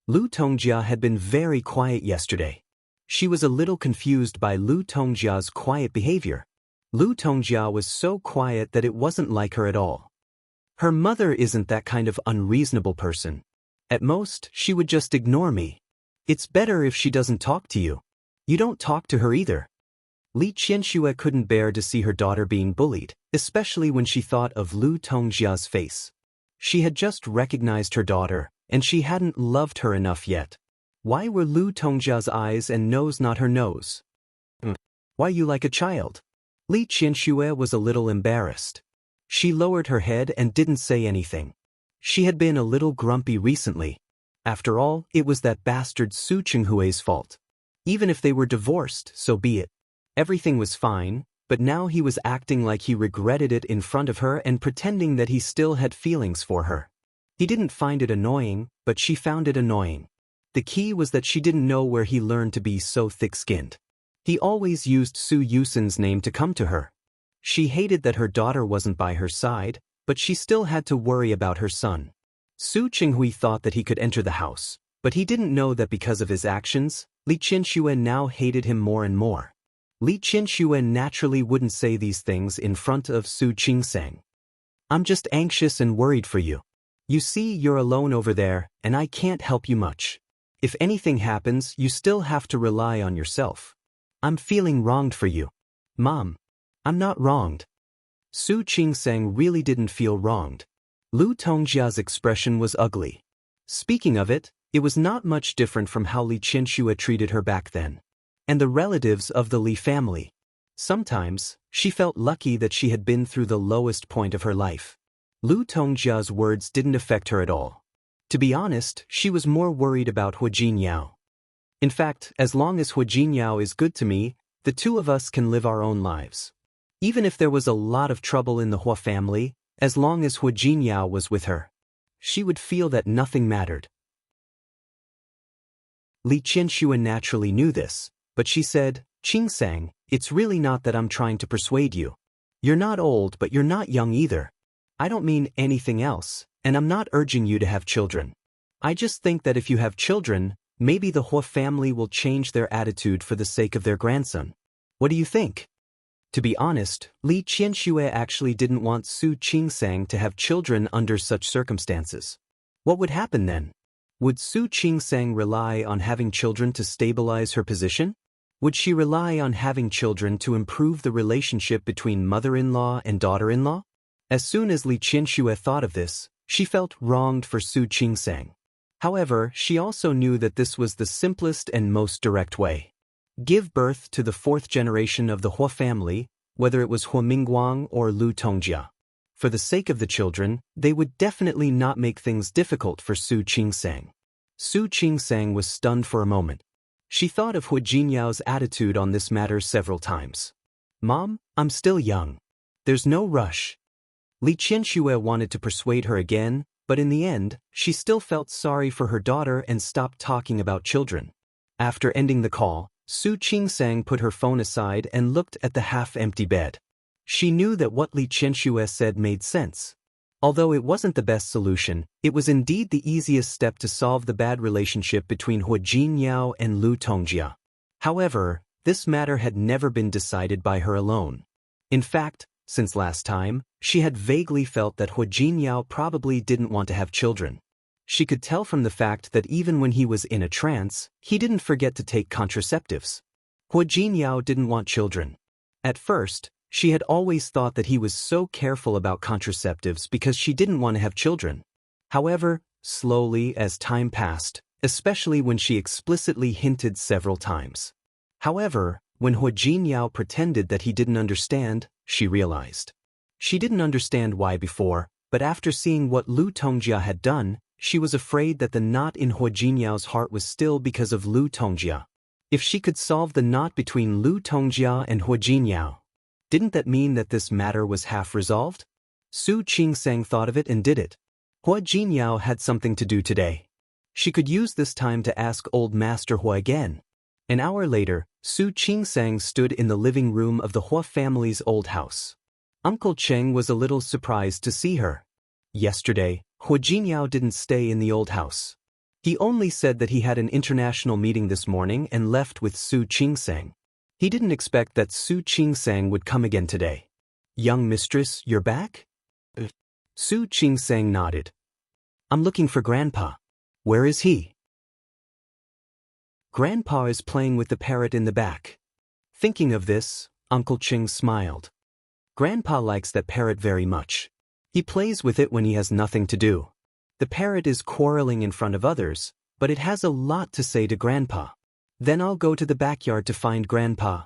Lu Tongjia had been very quiet yesterday. She was a little confused by Lu Tongjia's quiet behavior. Lu Tongjia was so quiet that it wasn't like her at all. Her mother isn't that kind of unreasonable person. At most, she would just ignore me. It's better if she doesn't talk to you. You don't talk to her either. Li Qianxue couldn't bear to see her daughter being bullied, especially when she thought of Lu Tongjia's face. She had just recognized her daughter, and she hadn't loved her enough yet. Why were Lu Tongjia's eyes and nose not her nose? Why you like a child? Li Qianxue was a little embarrassed. She lowered her head and didn't say anything. She had been a little grumpy recently. After all, it was that bastard Su Qinghui's fault. Even if they were divorced, so be it. Everything was fine, but now he was acting like he regretted it in front of her and pretending that he still had feelings for her. He didn't find it annoying, but she found it annoying. The key was that she didn't know where he learned to be so thick-skinned. He always used Su Yusin's name to come to her. She hated that her daughter wasn't by her side, but she still had to worry about her son. Su Qinghui thought that he could enter the house, but he didn't know that because of his actions, Li Qianxue now hated him more and more. Li Qianxue naturally wouldn't say these things in front of Su Qingsang. I'm just anxious and worried for you. You see, you're alone over there, and I can't help you much. If anything happens, you still have to rely on yourself. I'm feeling wronged for you. Mom, I'm not wronged. Su Qingsang really didn't feel wronged. Lu Tongjia's expression was ugly. Speaking of it, it was not much different from how Li Qianxue treated her back then. And the relatives of the Li family. Sometimes, she felt lucky that she had been through the lowest point of her life. Lu Tongjia's words didn't affect her at all. To be honest, she was more worried about Hu Jinyao. In fact, as long as Hu Jinyao is good to me, the two of us can live our own lives. Even if there was a lot of trouble in the Hua family, as long as Hu Jinyao was with her, she would feel that nothing mattered. Li Qianxue naturally knew this, but she said, Qingsang, it's really not that I'm trying to persuade you. You're not old, but you're not young either. I don't mean anything else, and I'm not urging you to have children. I just think that if you have children, maybe the Hua family will change their attitude for the sake of their grandson. What do you think? To be honest, Li Qianxue actually didn't want Su Qingsang to have children under such circumstances. What would happen then? Would Su Qingsang rely on having children to stabilize her position? Would she rely on having children to improve the relationship between mother-in-law and daughter-in-law? As soon as Li Qianxue thought of this, she felt wronged for Su Qingsang. However, she also knew that this was the simplest and most direct way. Give birth to the fourth generation of the Hua family, whether it was Hua Mingguang or Lu Tongjia. For the sake of the children, they would definitely not make things difficult for Su Qingsang. Su Qingsang was stunned for a moment. She thought of Hua Jinyao's attitude on this matter several times. Mom, I'm still young. There's no rush. Li Qianxue wanted to persuade her again, but in the end, she still felt sorry for her daughter and stopped talking about children. After ending the call, Su Qingsang put her phone aside and looked at the half-empty bed. She knew that what Li Qianxue said made sense. Although it wasn't the best solution, it was indeed the easiest step to solve the bad relationship between Hua Jinyao and Lu Tongjia. However, this matter had never been decided by her alone. In fact, since last time, she had vaguely felt that Hua Jinyao probably didn't want to have children. She could tell from the fact that even when he was in a trance, he didn't forget to take contraceptives. Hua Jinyao didn't want children. At first, she had always thought that he was so careful about contraceptives because she didn't want to have children. However, slowly as time passed, especially when she explicitly hinted several times. However, when Hua Jinyao pretended that he didn't understand, she realized. She didn't understand why before, but after seeing what Lu Tongjia had done, she was afraid that the knot in Hua Jinyao's heart was still because of Lu Tongjia. If she could solve the knot between Lu Tongjia and Hua Jinyao, didn't that mean that this matter was half resolved? Su Qingsang thought of it and did it. Hua Jinyao had something to do today. She could use this time to ask old Master Hua again. An hour later, Su Qingsang stood in the living room of the Hua family's old house. Uncle Cheng was a little surprised to see her. Yesterday, Hua Jinyao didn't stay in the old house. He only said that he had an international meeting this morning and left with Su Qingsang. He didn't expect that Su Qingsang would come again today. Young mistress, you're back? Su Qingsang nodded. I'm looking for Grandpa. Where is he? Grandpa is playing with the parrot in the back. Thinking of this, Uncle Cheng smiled. Grandpa likes that parrot very much. He plays with it when he has nothing to do. The parrot is quarreling in front of others, but it has a lot to say to Grandpa. Then I'll go to the backyard to find Grandpa.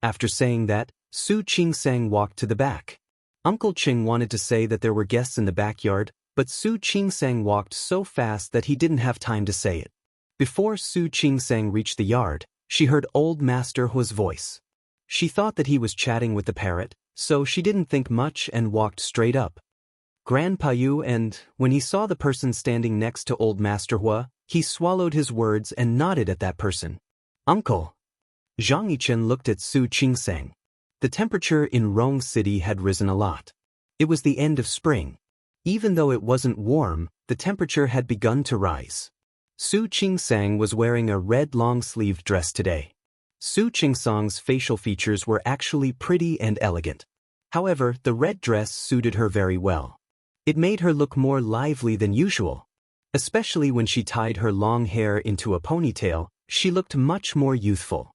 After saying that, Su Qingsang walked to the back. Uncle Cheng wanted to say that there were guests in the backyard, but Su Qingsang walked so fast that he didn't have time to say it. Before Su Qingsang reached the yard, she heard old Master Hua's voice. She thought that he was chatting with the parrot, so she didn't think much and walked straight up. Grandpa Yu, and when he saw the person standing next to old Master Hua, he swallowed his words and nodded at that person. Uncle. Zhang Yichen looked at Su Qingsang. The temperature in Rong City had risen a lot. It was the end of spring. Even though it wasn't warm, the temperature had begun to rise. Su Qingsang was wearing a red long-sleeved dress today. Su Qingsang's facial features were actually pretty and elegant. However, the red dress suited her very well. It made her look more lively than usual. Especially when she tied her long hair into a ponytail, she looked much more youthful.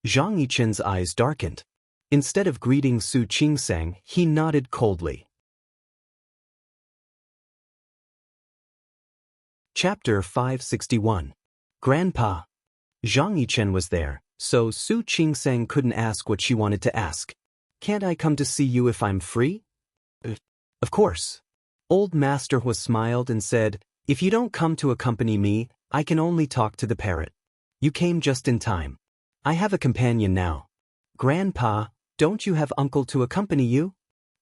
Zhang Yichen's eyes darkened. Instead of greeting Su Qingsang, he nodded coldly. Chapter 561. Grandpa. Zhang Yichen was there, so Su Qingsang couldn't ask what she wanted to ask. Can't I come to see you if I'm free? Of course. Old Master Hua smiled and said, if you don't come to accompany me, I can only talk to the parrot. You came just in time. I have a companion now. Grandpa, don't you have uncle to accompany you?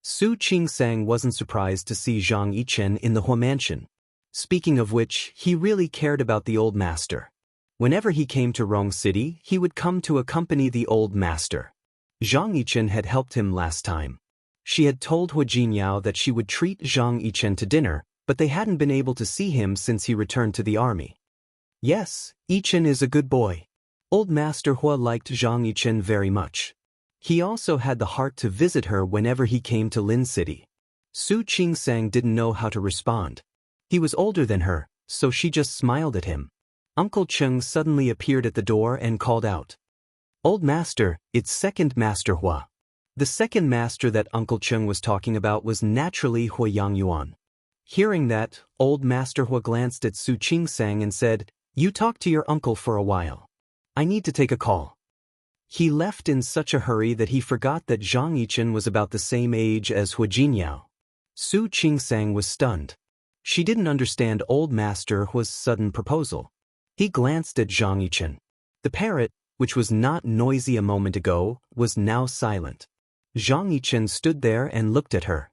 Su Qingsang wasn't surprised to see Zhang Yichen in the Hua mansion. Speaking of which, he really cared about the old master. Whenever he came to Rong City, he would come to accompany the old master. Zhang Yichen had helped him last time. She had told Hua Jinyao that she would treat Zhang Yichen to dinner, but they hadn't been able to see him since he returned to the army. Yes, Yichen is a good boy. Old Master Hua liked Zhang Yichen very much. He also had the heart to visit her whenever he came to Lin City. Su Qingsang didn't know how to respond. He was older than her, so she just smiled at him. Uncle Cheng suddenly appeared at the door and called out, "Old master, it's second master Hua." The second master that Uncle Cheng was talking about was naturally Hua Yangyuan. Hearing that, old master Hua glanced at Su Qingsang and said, "You talk to your uncle for a while. I need to take a call." He left in such a hurry that he forgot that Zhang Yichen was about the same age as Hua Jinyao. Su Qingsang was stunned. She didn't understand old master Hua's sudden proposal. He glanced at Zhang Yichen. The parrot, which was not noisy a moment ago, was now silent. Zhang Yichen stood there and looked at her.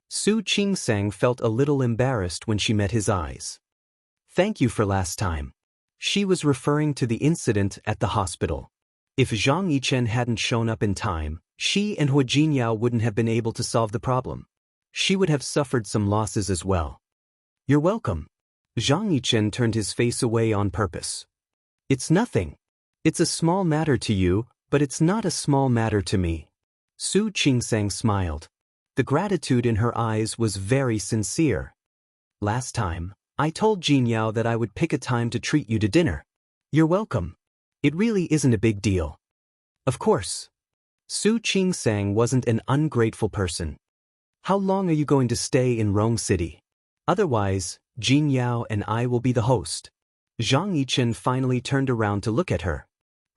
Su Qingsang felt a little embarrassed when she met his eyes. "Thank you for last time." She was referring to the incident at the hospital. If Zhang Yichen hadn't shown up in time, she and Hua Jinyao wouldn't have been able to solve the problem. She would have suffered some losses as well. "You're welcome." Zhang Yichen turned his face away on purpose. "It's nothing. It's a small matter to you, but it's not a small matter to me." Su Qingsang smiled. The gratitude in her eyes was very sincere. "Last time, I told Jinyao that I would pick a time to treat you to dinner. You're welcome. It really isn't a big deal." "Of course." Su Qingsang wasn't an ungrateful person. "How long are you going to stay in Rome City? Otherwise, Jinyao and I will be the host." Zhang Yichen finally turned around to look at her.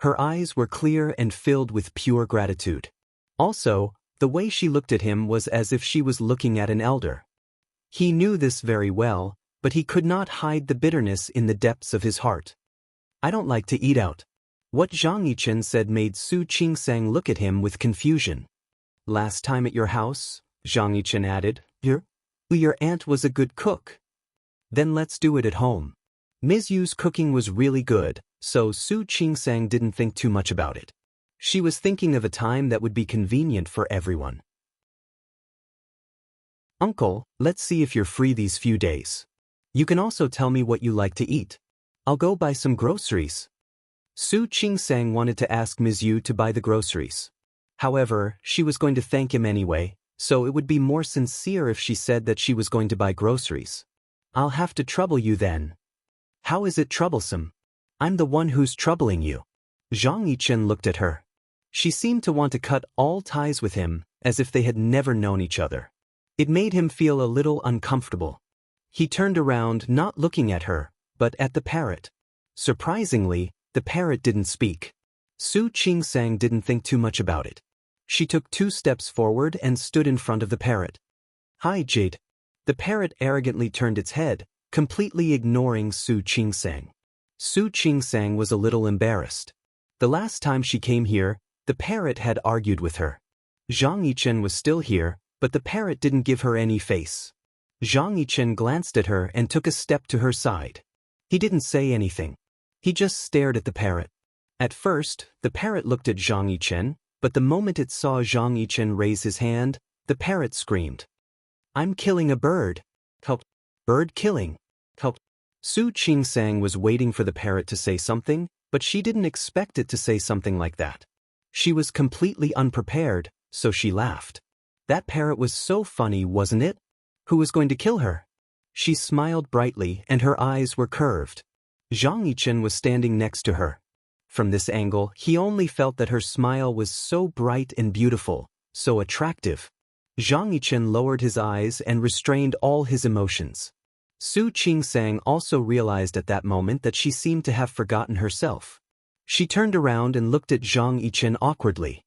Her eyes were clear and filled with pure gratitude. Also, the way she looked at him was as if she was looking at an elder. He knew this very well, but he could not hide the bitterness in the depths of his heart. "I don't like to eat out." What Zhang Yichen said made Su Qingsang look at him with confusion. "Last time at your house," Zhang Yichen added, your aunt was a good cook." "Then let's do it at home." Ms. Yu's cooking was really good, so Su Qingsang didn't think too much about it. She was thinking of a time that would be convenient for everyone. "Uncle, let's see if you're free these few days. You can also tell me what you like to eat. I'll go buy some groceries." Su Qingsang wanted to ask Ms. Yu to buy the groceries. However, she was going to thank him anyway, so it would be more sincere if she said that she was going to buy groceries. "I'll have to trouble you then." "How is it troublesome? I'm the one who's troubling you." Zhang Yichen looked at her. She seemed to want to cut all ties with him, as if they had never known each other. It made him feel a little uncomfortable. He turned around, not looking at her, but at the parrot. Surprisingly, the parrot didn't speak. Su Qingsang didn't think too much about it. She took 2 steps forward and stood in front of the parrot. "Hi, Jade." The parrot arrogantly turned its head, completely ignoring Su Qingsang. Su Qingsang was a little embarrassed. The last time she came here, the parrot had argued with her. Zhang Yichen was still here, but the parrot didn't give her any face. Zhang Yichen glanced at her and took a step to her side. He didn't say anything. He just stared at the parrot. At first, the parrot looked at Zhang Yichen, but the moment it saw Zhang Yichen raise his hand, the parrot screamed, "I'm killing a bird. Help. Bird killing. Help." Su Qingsang was waiting for the parrot to say something, but she didn't expect it to say something like that. She was completely unprepared, so she laughed. That parrot was so funny, wasn't it? Who was going to kill her? She smiled brightly and her eyes were curved. Zhang Yichen was standing next to her. From this angle, he only felt that her smile was so bright and beautiful, so attractive. Zhang Yichen lowered his eyes and restrained all his emotions. Su Qingsang also realized at that moment that she seemed to have forgotten herself. She turned around and looked at Zhang Yichen awkwardly.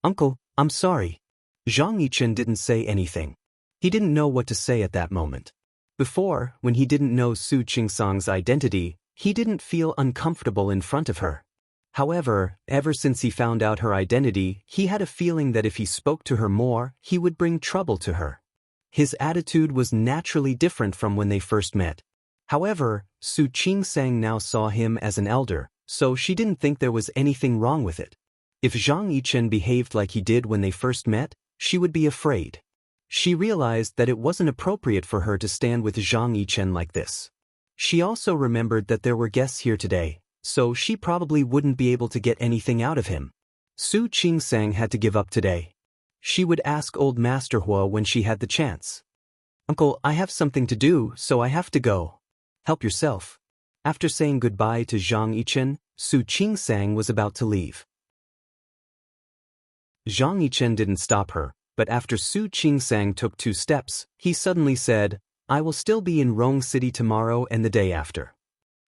"Uncle, I'm sorry." Zhang Yichen didn't say anything. He didn't know what to say at that moment. Before, when he didn't know Su Qingsang's identity, he didn't feel uncomfortable in front of her. However, ever since he found out her identity, he had a feeling that if he spoke to her more, he would bring trouble to her. His attitude was naturally different from when they first met. However, Su Qingsang now saw him as an elder, so she didn't think there was anything wrong with it. If Zhang Yichen behaved like he did when they first met, she would be afraid. She realized that it wasn't appropriate for her to stand with Zhang Yichen like this. She also remembered that there were guests here today, so she probably wouldn't be able to get anything out of him. Su Qingsang had to give up today. She would ask old Master Hua when she had the chance. Uncle, I have something to do, so I have to go. Help yourself. After saying goodbye to Zhang Yichen, Su Qingsang was about to leave. Zhang Yichen didn't stop her, but after Su Qingsang took 2 steps, he suddenly said, I will still be in Rong City tomorrow and the day after.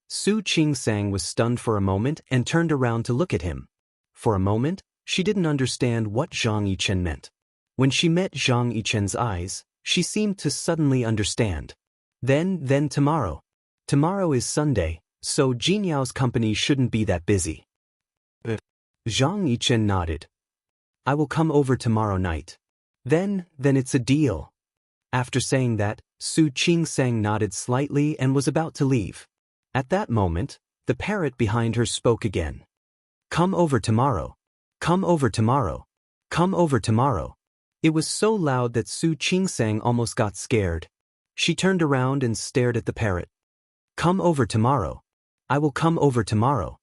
Su Qingsang was stunned for a moment and turned around to look at him. For a moment, she didn't understand what Zhang Yichen meant. When she met Zhang Yichen's eyes, she seemed to suddenly understand. Then tomorrow. Tomorrow is Sunday, so Jinyao's company shouldn't be that busy. Zhang Yichen nodded. I will come over tomorrow night. Then it's a deal. After saying that, Su Qingsang nodded slightly and was about to leave. At that moment, the parrot behind her spoke again. Come over tomorrow. Come over tomorrow. Come over tomorrow. It was so loud that Su Qingsang almost got scared. She turned around and stared at the parrot. Come over tomorrow. I will come over tomorrow.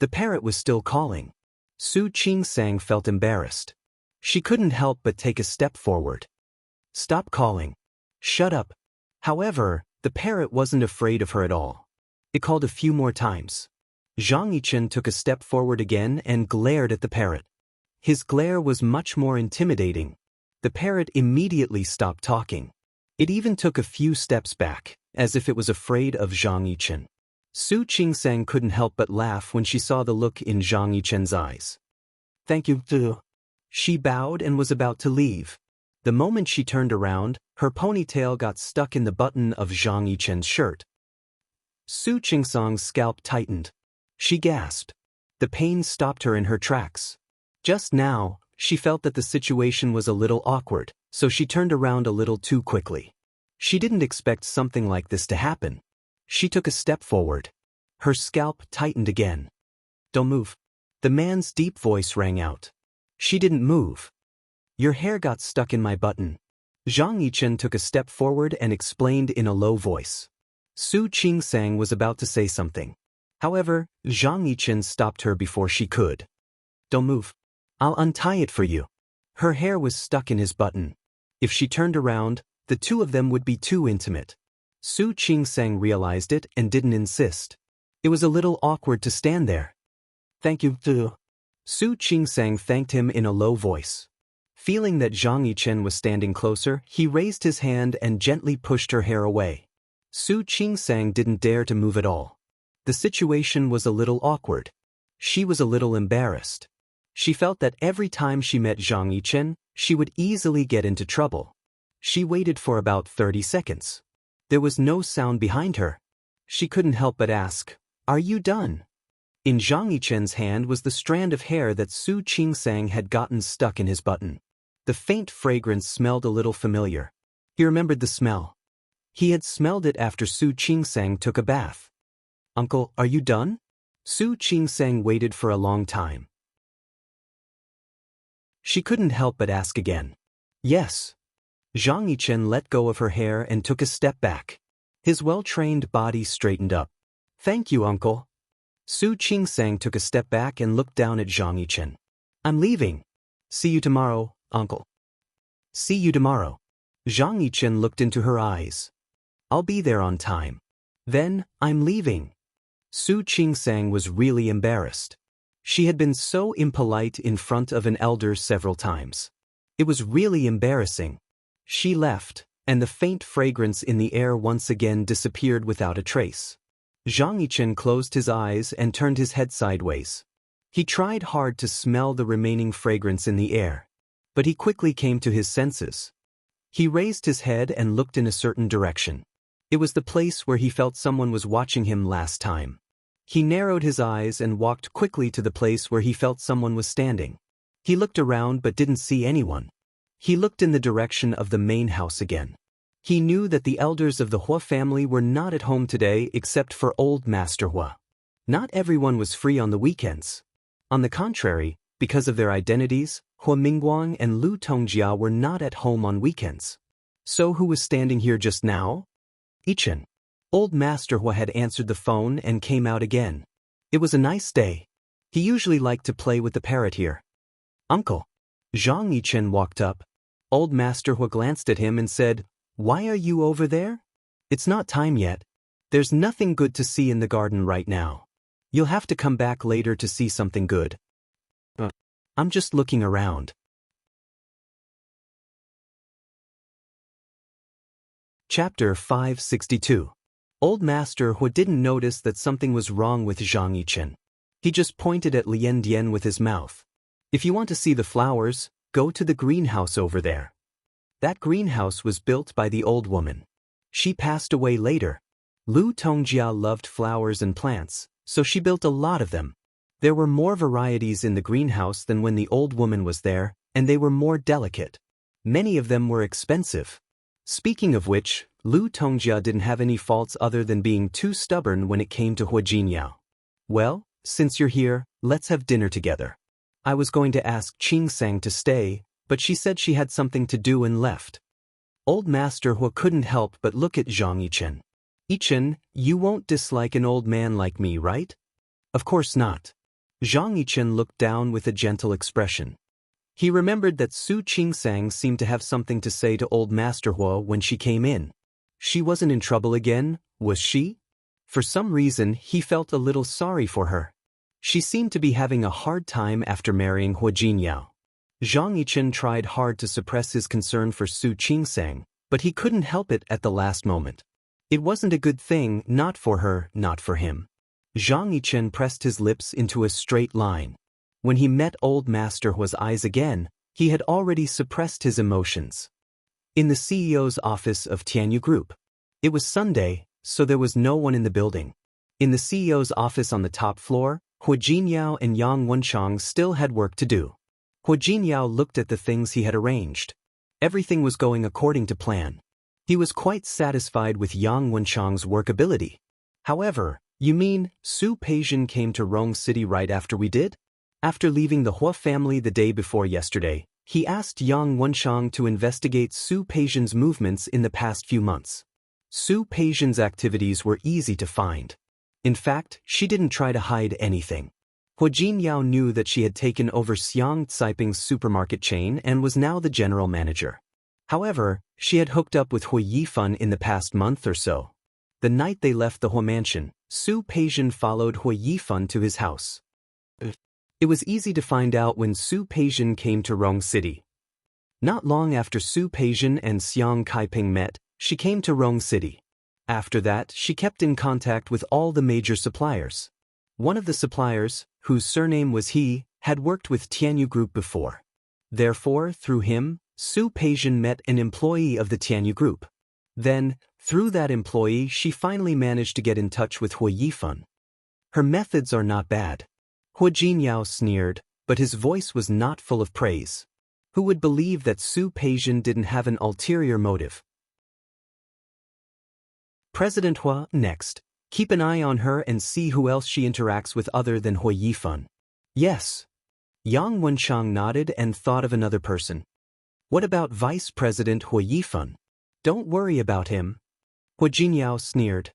The parrot was still calling. Su Qingsang felt embarrassed. She couldn't help but take a step forward. Stop calling. Shut up. However, the parrot wasn't afraid of her at all. It called a few more times. Zhang Yichen took a step forward again and glared at the parrot. His glare was much more intimidating. The parrot immediately stopped talking. It even took a few steps back, as if it was afraid of Zhang Yichen. Su Qingsang couldn't help but laugh when she saw the look in Zhang Yichen's eyes. Thank you, too. She bowed and was about to leave. The moment she turned around, her ponytail got stuck in the button of Zhang Yichen's shirt. Su Qingsang's scalp tightened. She gasped. The pain stopped her in her tracks. Just now, she felt that the situation was a little awkward, so she turned around a little too quickly. She didn't expect something like this to happen. She took a step forward. Her scalp tightened again. Don't move. The man's deep voice rang out. She didn't move. Your hair got stuck in my button. Zhang Yichen took a step forward and explained in a low voice. Su Qingsang was about to say something. However, Zhang Yichen stopped her before she could. Don't move. I'll untie it for you. Her hair was stuck in his button. If she turned around, the two of them would be too intimate. Su Qingsang realized it and didn't insist. It was a little awkward to stand there. Thank you, too. Su Qingsang thanked him in a low voice. Feeling that Zhang Yichen was standing closer, he raised his hand and gently pushed her hair away. Su Qingsang didn't dare to move at all. The situation was a little awkward. She was a little embarrassed. She felt that every time she met Zhang Yichen, she would easily get into trouble. She waited for about 30 seconds. There was no sound behind her. She couldn't help but ask, Are you done? In Zhang Yichen's hand was the strand of hair that Su Qingsang had gotten stuck in his button. The faint fragrance smelled a little familiar. He remembered the smell. He had smelled it after Su Qingsang took a bath. Uncle, are you done? Su Qingsang waited for a long time. She couldn't help but ask again. Yes. Zhang Yichen let go of her hair and took a step back. His well-trained body straightened up. Thank you, Uncle. Su Qingsang took a step back and looked down at Zhang Yichen. I'm leaving. See you tomorrow, Uncle. See you tomorrow. Zhang Yichen looked into her eyes. I'll be there on time. Then, I'm leaving. Su Qingsang was really embarrassed. She had been so impolite in front of an elder several times. It was really embarrassing. She left, and the faint fragrance in the air once again disappeared without a trace. Zhang Yichen closed his eyes and turned his head sideways. He tried hard to smell the remaining fragrance in the air, but he quickly came to his senses. He raised his head and looked in a certain direction. It was the place where he felt someone was watching him last time. He narrowed his eyes and walked quickly to the place where he felt someone was standing. He looked around but didn't see anyone. He looked in the direction of the main house again. He knew that the elders of the Hua family were not at home today except for old Master Hua. Not everyone was free on the weekends. On the contrary, because of their identities, Hua Mingguang and Lu Tongjia were not at home on weekends. So who was standing here just now? Yichen. Old Master Hua had answered the phone and came out again. It was a nice day. He usually liked to play with the parrot here. Uncle. Zhang Yichen walked up. Old Master Hua glanced at him and said, "Why are you over there? It's not time yet. There's nothing good to see in the garden right now. You'll have to come back later to see something good." I'm just looking around." Chapter 562. Old Master Hua didn't notice that something was wrong with Zhang Yichen. He just pointed at Lian Dian with his mouth. "If you want to see the flowers, go to the greenhouse over there." That greenhouse was built by the old woman. She passed away later. Lu Tongjia loved flowers and plants, so she built a lot of them. There were more varieties in the greenhouse than when the old woman was there, and they were more delicate. Many of them were expensive. Speaking of which, Lu Tongjia didn't have any faults other than being too stubborn when it came to Hua Jinyao. "Well, since you're here, let's have dinner together. I was going to ask Qing Sang to stay, but she said she had something to do and left." Old Master Hua couldn't help but look at Zhang Yichen. "Yichen, you won't dislike an old man like me, right?" "Of course not." Zhang Yichen looked down with a gentle expression. He remembered that Su Qingsang seemed to have something to say to Old Master Hua when she came in. She wasn't in trouble again, was she? For some reason, he felt a little sorry for her. She seemed to be having a hard time after marrying Hua Jinyao. Zhang Yichen tried hard to suppress his concern for Su Qingsang, but he couldn't help it at the last moment. It wasn't a good thing, not for her, not for him. Zhang Yichen pressed his lips into a straight line. When he met Old Master Hua's eyes again, he had already suppressed his emotions. In the CEO's office of Tianyu Group. It was Sunday, so there was no one in the building. In the CEO's office on the top floor, Hua Jinyao and Yang Wenchang still had work to do. Hua Jinyao looked at the things he had arranged. Everything was going according to plan. He was quite satisfied with Yang Wenchang's workability. "However, you mean Su Peijian came to Rong City right after we did?" After leaving the Hua family the day before yesterday, he asked Yang Wenchang to investigate Su Peijian's movements in the past few months. Su Peijian's activities were easy to find. In fact, she didn't try to hide anything. Hua Jinyao knew that she had taken over Xiang Caiping's supermarket chain and was now the general manager. However, she had hooked up with Hua Yifan in the past month or so. The night they left the Hua mansion, Su Peijian followed Hua Yifan to his house. It was easy to find out when Su Peijian came to Rong City. Not long after Su Peijian and Xiang Caiping met, she came to Rong City. After that, she kept in contact with all the major suppliers. One of the suppliers, whose surname was He, had worked with Tianyu Group before. Therefore, through him, Su Peijian met an employee of the Tianyu Group. Then, through that employee, she finally managed to get in touch with Hua Yifan. Her methods are not bad. Hua Jinyao sneered, but his voice was not full of praise. Who would believe that Su Peijian didn't have an ulterior motive? President Hua, next. Keep an eye on her and see who else she interacts with other than Hua Yifan. Yes. Yang Wenchang nodded and thought of another person. What about Vice President Hua Yifan? Don't worry about him. Hua Jinyao sneered.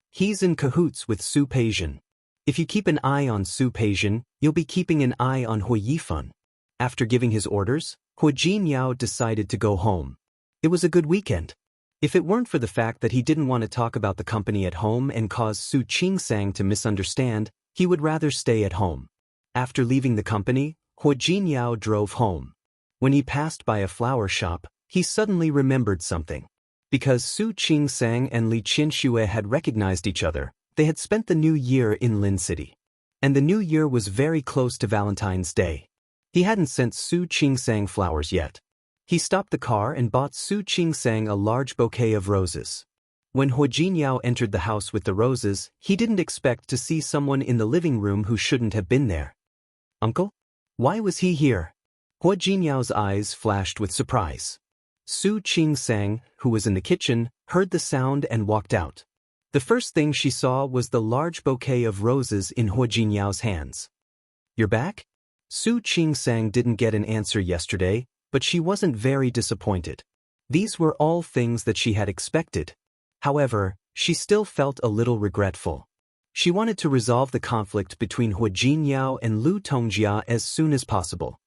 He's in cahoots with Su Peijian. If you keep an eye on Su Peijian, you'll be keeping an eye on Hua Yifan. After giving his orders, Hua Jinyao decided to go home. It was a good weekend. If it weren't for the fact that he didn't want to talk about the company at home and cause Su Qingsang to misunderstand, he would rather stay at home. After leaving the company, Hua Jinyao drove home. When he passed by a flower shop, he suddenly remembered something. Because Su Qingsang and Li Qianxue had recognized each other, they had spent the New Year in Lin City. And the New Year was very close to Valentine's Day. He hadn't sent Su Qingsang flowers yet. He stopped the car and bought Su Qingsang a large bouquet of roses. When Hua Jinyao entered the house with the roses, he didn't expect to see someone in the living room who shouldn't have been there. Uncle? Why was he here? Hua Jinyao's eyes flashed with surprise. Su Qingsang, who was in the kitchen, heard the sound and walked out. The first thing she saw was the large bouquet of roses in Hua Jinyao's hands. You're back? Su Qingsang didn't get an answer yesterday, but she wasn't very disappointed. These were all things that she had expected. However, she still felt a little regretful. She wanted to resolve the conflict between Hua Jinyao and Lu Tongjia as soon as possible.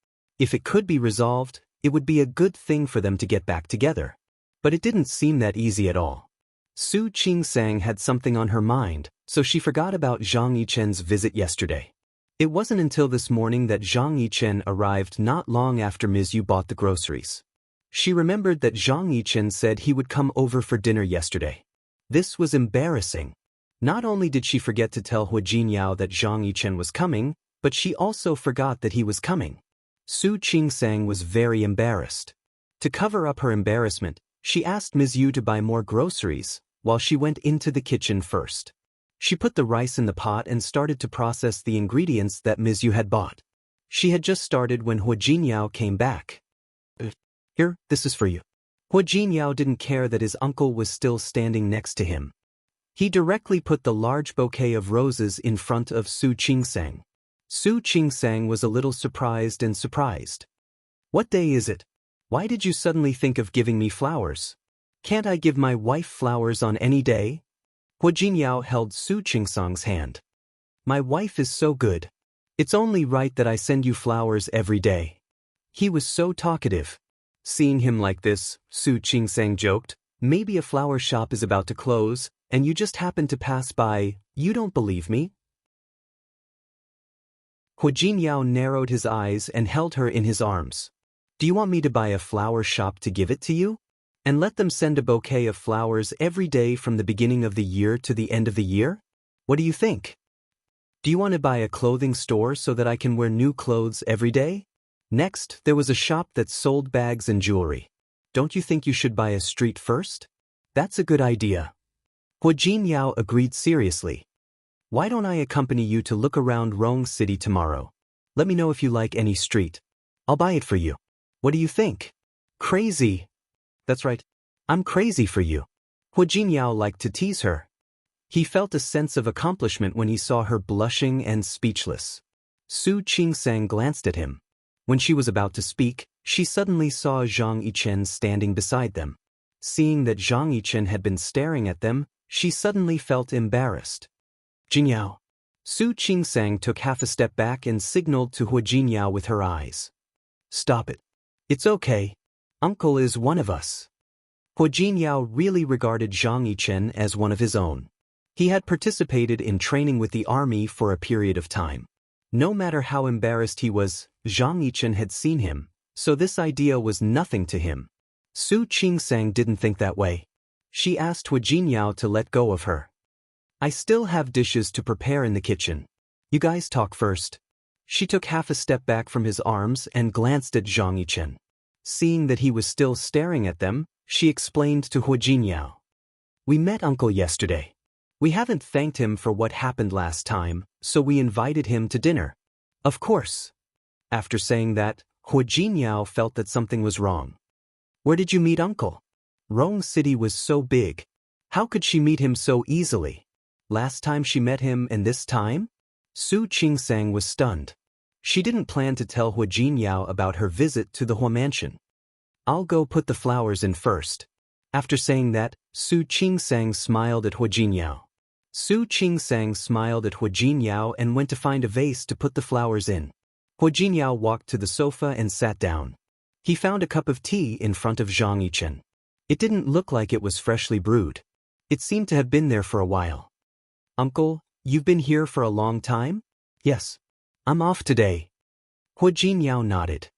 If it could be resolved, it would be a good thing for them to get back together. But it didn't seem that easy at all. Su Qingsang had something on her mind, so she forgot about Zhang Yichen's visit yesterday. It wasn't until this morning that Zhang Yichen arrived not long after Ms. Yu bought the groceries. She remembered that Zhang Yichen said he would come over for dinner yesterday. This was embarrassing. Not only did she forget to tell Hu Jinyao that Zhang Yichen was coming, but she also forgot that he was coming. Su Qingsang was very embarrassed. To cover up her embarrassment, she asked Ms. Yu to buy more groceries, while she went into the kitchen first. She put the rice in the pot and started to process the ingredients that Ms. Yu had bought. She had just started when Hu Jinyao came back. Here, this is for you. Hu Jinyao didn't care that his uncle was still standing next to him. He directly put the large bouquet of roses in front of Su Qingsang. Su Qingsang was a little surprised. What day is it? Why did you suddenly think of giving me flowers? Can't I give my wife flowers on any day? Hu Jinyao held Su Qingsang's hand. My wife is so good. It's only right that I send you flowers every day. He was so talkative. Seeing him like this, Su Qingsang joked, maybe a flower shop is about to close, and you just happen to pass by. You don't believe me? Hu Jinyao narrowed his eyes and held her in his arms. Do you want me to buy a flower shop to give it to you? And let them send a bouquet of flowers every day from the beginning of the year to the end of the year? What do you think? Do you want to buy a clothing store so that I can wear new clothes every day? Next, there was a shop that sold bags and jewelry. Don't you think you should buy a street first? That's a good idea. Hu Jinyao agreed seriously. Why don't I accompany you to look around Rong City tomorrow? Let me know if you like any street. I'll buy it for you. What do you think? Crazy. That's right. I'm crazy for you. Hu Jinyao liked to tease her. He felt a sense of accomplishment when he saw her blushing and speechless. Su Qingsang glanced at him. When she was about to speak, she suddenly saw Zhang Yichen standing beside them. Seeing that Zhang Yichen had been staring at them, she suddenly felt embarrassed. Jinyao. Su Qingsang took half a step back and signaled to Hu Jinyao with her eyes. Stop it. It's okay. Uncle is one of us. Hu Jinyao really regarded Zhang Yichen as one of his own. He had participated in training with the army for a period of time. No matter how embarrassed he was, Zhang Yichen had seen him, so this idea was nothing to him. Su Qingsang didn't think that way. She asked Hu Jinyao to let go of her. I still have dishes to prepare in the kitchen. You guys talk first. She took half a step back from his arms and glanced at Zhang Yichen. Seeing that he was still staring at them, she explained to Hu Jinyao. We met Uncle yesterday. We haven't thanked him for what happened last time, so we invited him to dinner. Of course. After saying that, Hu Jinyao felt that something was wrong. Where did you meet Uncle? Rong City was so big. How could she meet him so easily? Last time she met him and this time? Su Qingsang was stunned. She didn't plan to tell Hu Jinyao about her visit to the Hua mansion. I'll go put the flowers in first. After saying that, Su Qingsang smiled at Hu Jinyao. Su Qingsang smiled at Hu Jinyao and went to find a vase to put the flowers in. Hu Jinyao walked to the sofa and sat down. He found a cup of tea in front of Zhang Yichen. It didn't look like it was freshly brewed. It seemed to have been there for a while. Uncle, you've been here for a long time? Yes. I'm off today. Hu Jinyao nodded.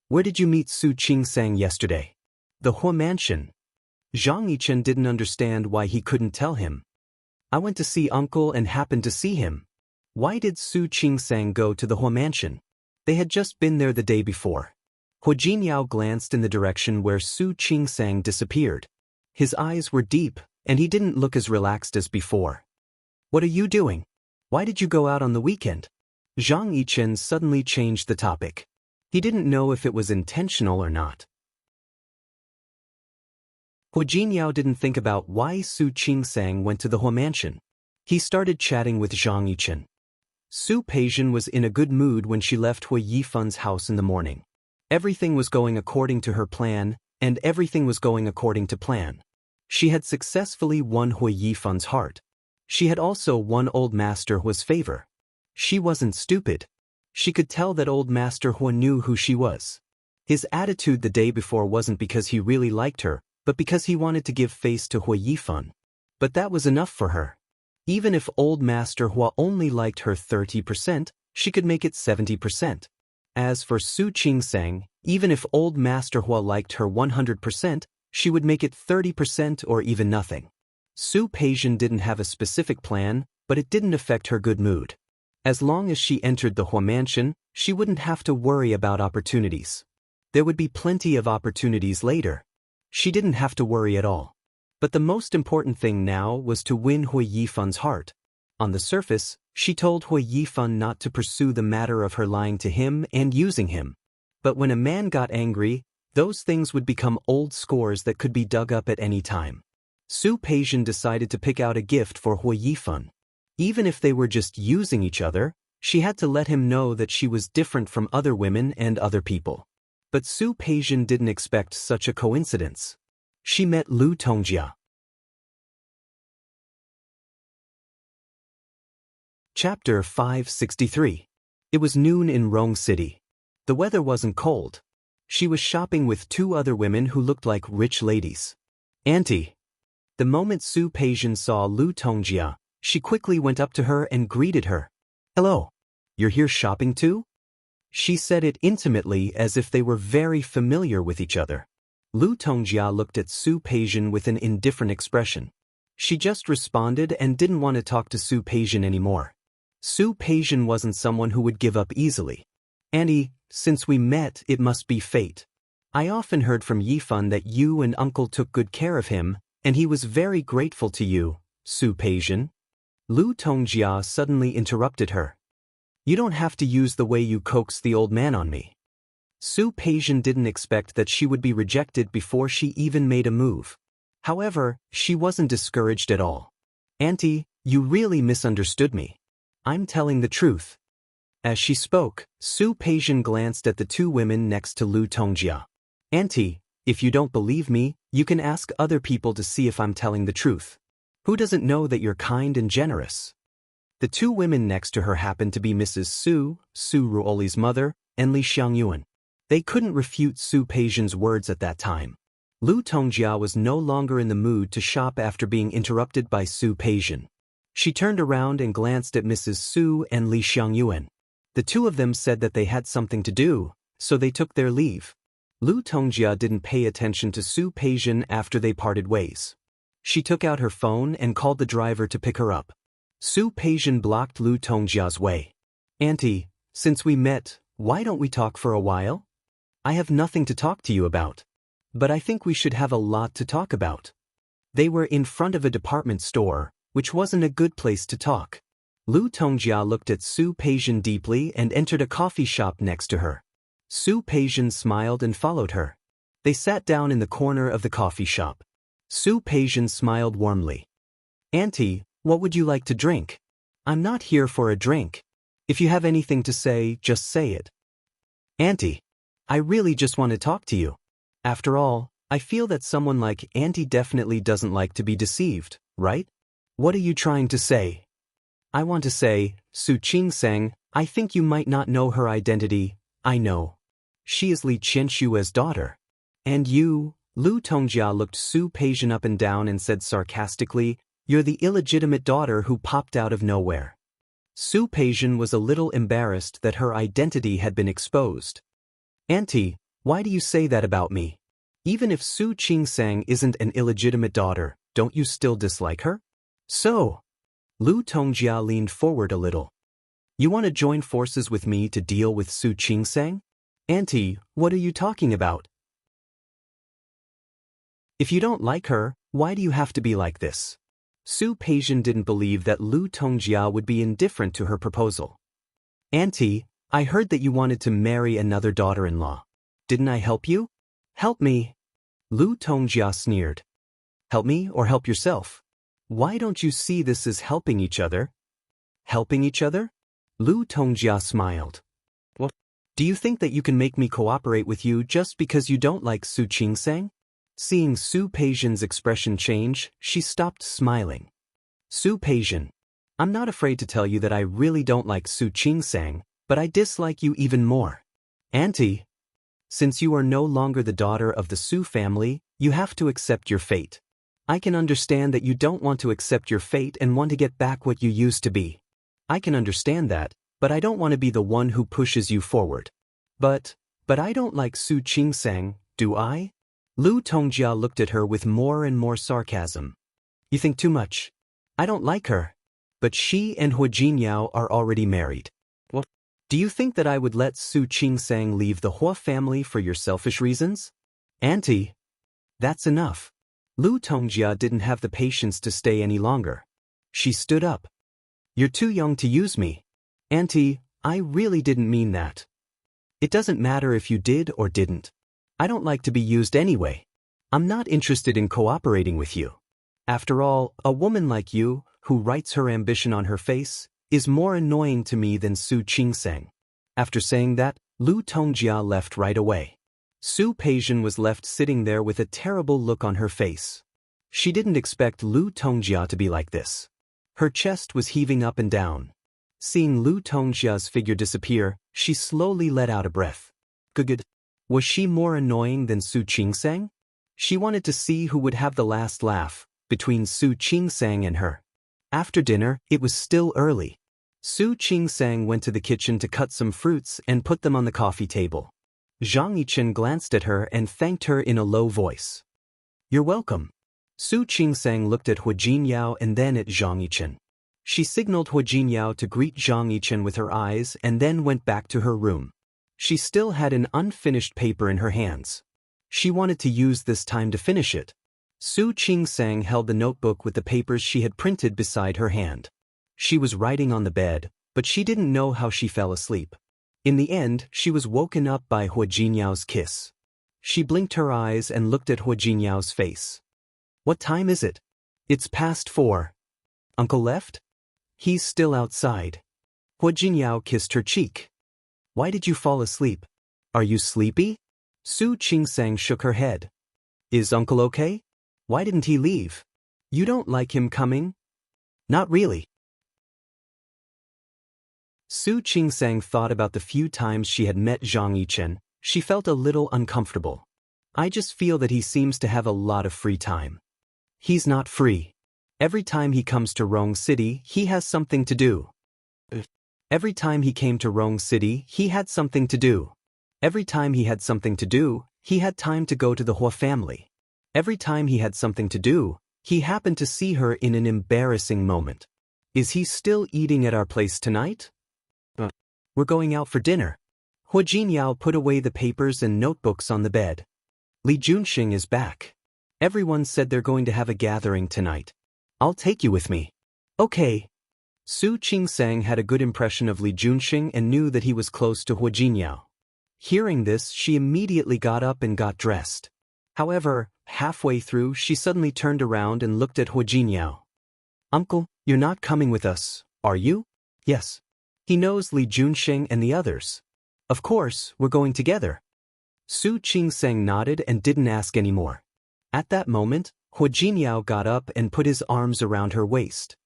Where did you meet Su Qingsang yesterday? The Hua mansion. Zhang Yichen didn't understand why he couldn't tell him. I went to see Uncle and happened to see him. Why did Su Qingsang go to the Hua mansion? They had just been there the day before. Hu Jinyao glanced in the direction where Su Qingsang disappeared. His eyes were deep, and he didn't look as relaxed as before. What are you doing? Why did you go out on the weekend? Zhang Yichen suddenly changed the topic. He didn't know if it was intentional or not. Hu Jinyao didn't think about why Su Qingsang went to the Hua mansion. He started chatting with Zhang Yichen. Su Peijian was in a good mood when she left Hui Yifan's house in the morning. Everything was going according to her plan, and everything was going according to plan. She had successfully won Hui Yifan's heart. She had also won Old Master Hua's favor. She wasn't stupid. She could tell that old Master Hua knew who she was. His attitude the day before wasn't because he really liked her, but because he wanted to give face to Hua Yifan. But that was enough for her. Even if old Master Hua only liked her 30%, she could make it 70%. As for Su Qingsang, even if old Master Hua liked her 100%, she would make it 30% or even nothing. Su Peijian didn't have a specific plan, but it didn't affect her good mood. As long as she entered the Hua mansion, she wouldn't have to worry about opportunities. There would be plenty of opportunities later. She didn't have to worry at all. But the most important thing now was to win Hua Yifan's heart. On the surface, she told Hua Yifan not to pursue the matter of her lying to him and using him. But when a man got angry, those things would become old scores that could be dug up at any time. Su Peijian decided to pick out a gift for Hua Yifan. Even if they were just using each other, she had to let him know that she was different from other women and other people. But Su Peijian didn't expect such a coincidence. She met Lu Tongjia. Chapter 563. It was noon in Rong City. The weather wasn't cold. She was shopping with two other women who looked like rich ladies. "Auntie." The moment Su Peijian saw Lu Tongjia, she quickly went up to her and greeted her. "Hello. You're here shopping too?" She said it intimately as if they were very familiar with each other. Lu Tongjia looked at Su Peijian with an indifferent expression. She just responded and didn't want to talk to Su Peijian anymore. Su Peijian wasn't someone who would give up easily. "Auntie, since we met, it must be fate. I often heard from Yifan that you and uncle took good care of him, and he was very grateful to you, Su Peijian." Lu Tongjia suddenly interrupted her. "You don't have to use the way you coax the old man on me." Su Peijian didn't expect that she would be rejected before she even made a move. However, she wasn't discouraged at all. "Auntie, you really misunderstood me. I'm telling the truth." As she spoke, Su Peijian glanced at the two women next to Lu Tongjia. "Auntie, if you don't believe me, you can ask other people to see if I'm telling the truth. Who doesn't know that you're kind and generous?" The two women next to her happened to be Mrs. Su Ruoli's mother, and Li Xiangyuan. They couldn't refute Su Peijian's words at that time. Lu Tongjia was no longer in the mood to shop after being interrupted by Su Peijian. She turned around and glanced at Mrs. Su and Li Xiangyuan. The two of them said that they had something to do, so they took their leave. Lu Tongjia didn't pay attention to Su Peijian after they parted ways. She took out her phone and called the driver to pick her up. Su Peijian blocked Lu Tongjia's way. "Auntie, since we met, why don't we talk for a while? I have nothing to talk to you about. But I think we should have a lot to talk about." They were in front of a department store, which wasn't a good place to talk. Lu Tongjia looked at Su Peijian deeply and entered a coffee shop next to her. Su Peijian smiled and followed her. They sat down in the corner of the coffee shop. Su Peijian smiled warmly. "Auntie, what would you like to drink?" "I'm not here for a drink. If you have anything to say, just say it." "Auntie, I really just want to talk to you. After all, I feel that someone like Auntie definitely doesn't like to be deceived, right? What are you trying to say?" "I want to say, Su Qingsang, I think you might not know her identity. I know. She is Li Qianshua's daughter. And you," Lu Tongjia looked Su Peijian up and down and said sarcastically, "you're the illegitimate daughter who popped out of nowhere." Su Peijian was a little embarrassed that her identity had been exposed. "Auntie, why do you say that about me? Even if Su Qingsang isn't an illegitimate daughter, don't you still dislike her?" "So?" Lu Tongjia leaned forward a little. "You want to join forces with me to deal with Su Qingsang?" "Auntie, what are you talking about? If you don't like her, why do you have to be like this?" Su Peijian didn't believe that Lu Tongjia would be indifferent to her proposal. "Auntie, I heard that you wanted to marry another daughter-in-law. Didn't I help you?" "Help me?" Lu Tongjia sneered. "Help me or help yourself? Why don't you see this as helping each other?" "Helping each other?" Lu Tongjia smiled. "What? Do you think that you can make me cooperate with you just because you don't like Su Qingsang?" Seeing Su Peijian's expression change, she stopped smiling. "Su Peijian, I'm not afraid to tell you that I really don't like Su Qingsang, but I dislike you even more. Auntie, since you are no longer the daughter of the Su family, you have to accept your fate. I can understand that you don't want to accept your fate and want to get back what you used to be. I can understand that, but I don't want to be the one who pushes you forward. But I don't like Su Qingsang, do I? Lu Tongjia looked at her with more and more sarcasm. You think too much. I don't like her. But she and Hua Jinyao are already married. What? Do you think that I would let Su Qingsang leave the Hua family for your selfish reasons? Auntie, that's enough. Lu Tongjia didn't have the patience to stay any longer. She stood up. You're too young to use me. Auntie, I really didn't mean that. It doesn't matter if you did or didn't. I don't like to be used anyway. I'm not interested in cooperating with you. After all, a woman like you, who writes her ambition on her face, is more annoying to me than Su Qingsang. After saying that, Lu Tongjia left right away. Su Peijian was left sitting there with a terrible look on her face. She didn't expect Lu Tongjia to be like this. Her chest was heaving up and down. Seeing Lu Tongjia's figure disappear, she slowly let out a breath. Good. Was she more annoying than Su Qingsang? She wanted to see who would have the last laugh, between Su Qingsang and her. After dinner, it was still early. Su Qingsang went to the kitchen to cut some fruits and put them on the coffee table. Zhang Yichen glanced at her and thanked her in a low voice. You're welcome. Su Qingsang looked at Hua Jinyao and then at Zhang Yichen. She signaled Hua Jinyao to greet Zhang Yichen with her eyes and then went back to her room. She still had an unfinished paper in her hands. She wanted to use this time to finish it. Su Qingsang held the notebook with the papers she had printed beside her hand. She was writing on the bed, but she didn't know how she fell asleep. In the end, she was woken up by Hua Jinyao's kiss. She blinked her eyes and looked at Hua Jinyao's face. What time is it? It's past 4. Uncle left? He's still outside. Hua Jinyao kissed her cheek. Why did you fall asleep? Are you sleepy? Su Qingsang shook her head. Is Uncle okay? Why didn't he leave? You don't like him coming? Not really. Su Qingsang thought about the few times she had met Zhang Yichen. She felt a little uncomfortable. I just feel that he seems to have a lot of free time. He's not free. Every time he comes to Rong City, he has something to do. Every time he came to Rong City, he had something to do. Every time he had something to do, he had time to go to the Hua family. Every time he had something to do, he happened to see her in an embarrassing moment. Is he still eating at our place tonight? We're going out for dinner. Hua Jinyao put away the papers and notebooks on the bed. Li Junxing is back. Everyone said they're going to have a gathering tonight. I'll take you with me. Okay. Su Qingsang had a good impression of Li Junxing and knew that he was close to Hua Jinyao. Hearing this, she immediately got up and got dressed. However, halfway through, she suddenly turned around and looked at Hua Jinyao. Uncle, you're not coming with us, are you? Yes. He knows Li Junxing and the others. Of course, we're going together. Su Qingsang nodded and didn't ask any more. At that moment, Hua Jinyao got up and put his arms around her waist.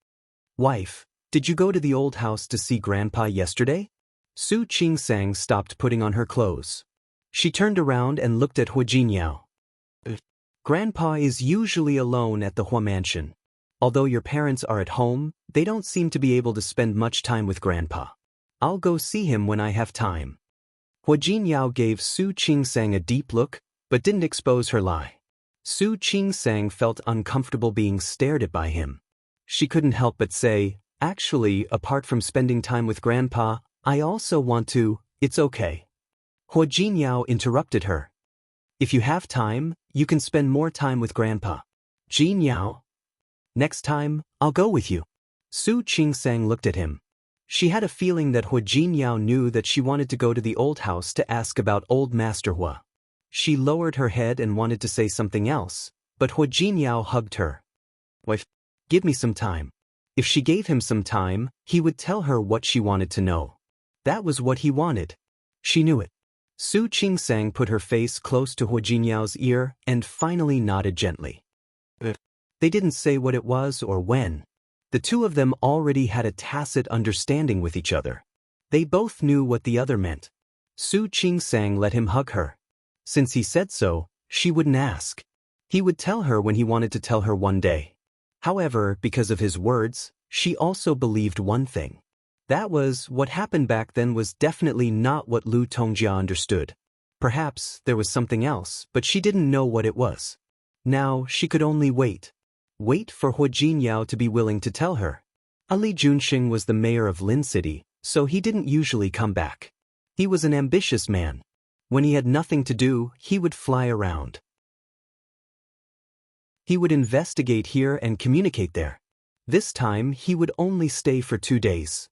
Wife, did you go to the old house to see Grandpa yesterday? Su Qingsang stopped putting on her clothes. She turned around and looked at Hua Jinyao. Grandpa is usually alone at the Hua mansion. Although your parents are at home, they don't seem to be able to spend much time with Grandpa. I'll go see him when I have time. Hua Jinyao gave Su Qingsang a deep look, but didn't expose her lie. Su Qingsang felt uncomfortable being stared at by him. She couldn't help but say, actually, apart from spending time with Grandpa, I also want to. It's okay. Hua Jinyao interrupted her. If you have time, you can spend more time with Grandpa. Jinyao. Next time, I'll go with you. Su Qingsang looked at him. She had a feeling that Hua Jinyao knew that she wanted to go to the old house to ask about old Master Hua. She lowered her head and wanted to say something else, but Hua Jinyao hugged her. Wife, give me some time. If she gave him some time, he would tell her what she wanted to know. That was what he wanted. She knew it. Su Qingsang put her face close to Hua Jinyao's ear and finally nodded gently. They didn't say what it was or when. The two of them already had a tacit understanding with each other. They both knew what the other meant. Su Qingsang let him hug her. Since he said so, she wouldn't ask. He would tell her when he wanted to tell her one day. However, because of his words, she also believed one thing. That was, what happened back then was definitely not what Lu Tongjia understood. Perhaps there was something else, but she didn't know what it was. Now, she could only wait. Wait for Hua Jinyao to be willing to tell her. Ali Junxing was the mayor of Lin City, so he didn't usually come back. He was an ambitious man. When he had nothing to do, he would fly around. He would investigate here and communicate there. This time, he would only stay for 2 days.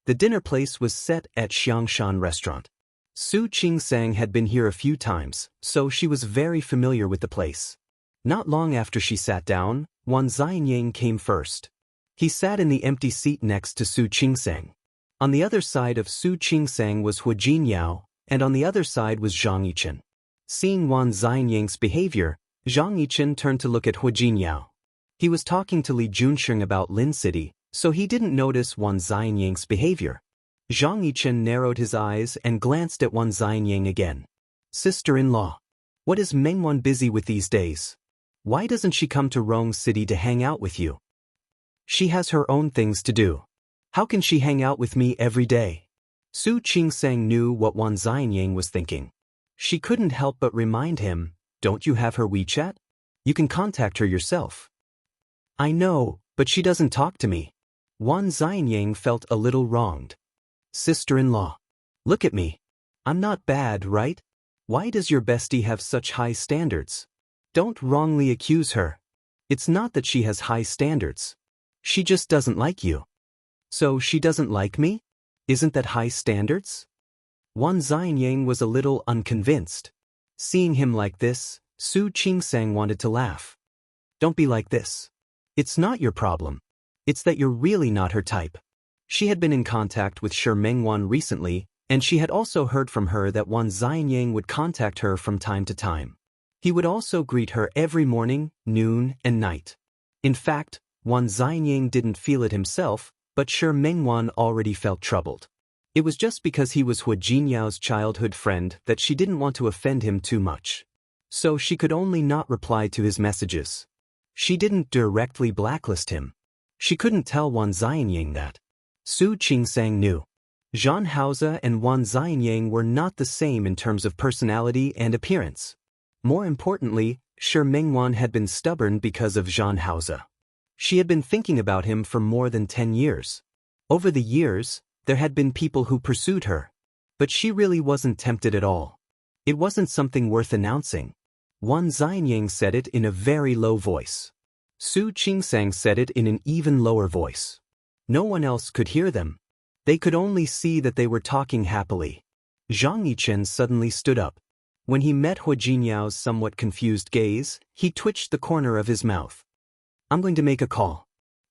The dinner place was set at Xiangshan Restaurant. Su Qingsang had been here a few times, so she was very familiar with the place. Not long after she sat down, Wan Xianying came first. He sat in the empty seat next to Su Qingsang. On the other side of Su Qingsang was Hua Jinyao, and on the other side was Zhang Yichen. Seeing Wan Xianying's behavior, Zhang Yichen turned to look at Hua Jinyao. He was talking to Li Junxing about Lin City, so he didn't notice Wan Xianying's behavior. Zhang Yichen narrowed his eyes and glanced at Wan Xianying again. Sister-in-law, what is Mengwan busy with these days? Why doesn't she come to Rong City to hang out with you? She has her own things to do. How can she hang out with me every day? Su Qingsang knew what Wan Xianying was thinking. She couldn't help but remind him, don't you have her WeChat? You can contact her yourself. I know, but she doesn't talk to me. Wan Xianying felt a little wronged. Sister-in-law, look at me. I'm not bad, right? Why does your bestie have such high standards? Don't wrongly accuse her. It's not that she has high standards. She just doesn't like you. So she doesn't like me? Isn't that high standards? Wan Xianying was a little unconvinced. Seeing him like this, Su Qingsang wanted to laugh. Don't be like this. It's not your problem. It's that you're really not her type. She had been in contact with Shi Mengwan recently, and she had also heard from her that Wan Xianying would contact her from time to time. He would also greet her every morning, noon, and night. In fact, Wan Xianying didn't feel it himself, but Shi Mengwan already felt troubled. It was just because he was Hua Jinyao's childhood friend that she didn't want to offend him too much. So she could only not reply to his messages. She didn't directly blacklist him. She couldn't tell Wan Xianying that. Su Qingsang knew. Zhan Haoze and Wan Xianying were not the same in terms of personality and appearance. More importantly, Shi Mengwan had been stubborn because of Zhan Haoze. She had been thinking about him for more than 10 years. Over the years, there had been people who pursued her. But she really wasn't tempted at all. It wasn't something worth announcing. Wan Xianying said it in a very low voice. Su Qingsang said it in an even lower voice. No one else could hear them. They could only see that they were talking happily. Zhang Yichen suddenly stood up. When he met Hua Jinyao's somewhat confused gaze, he twitched the corner of his mouth. I'm going to make a call.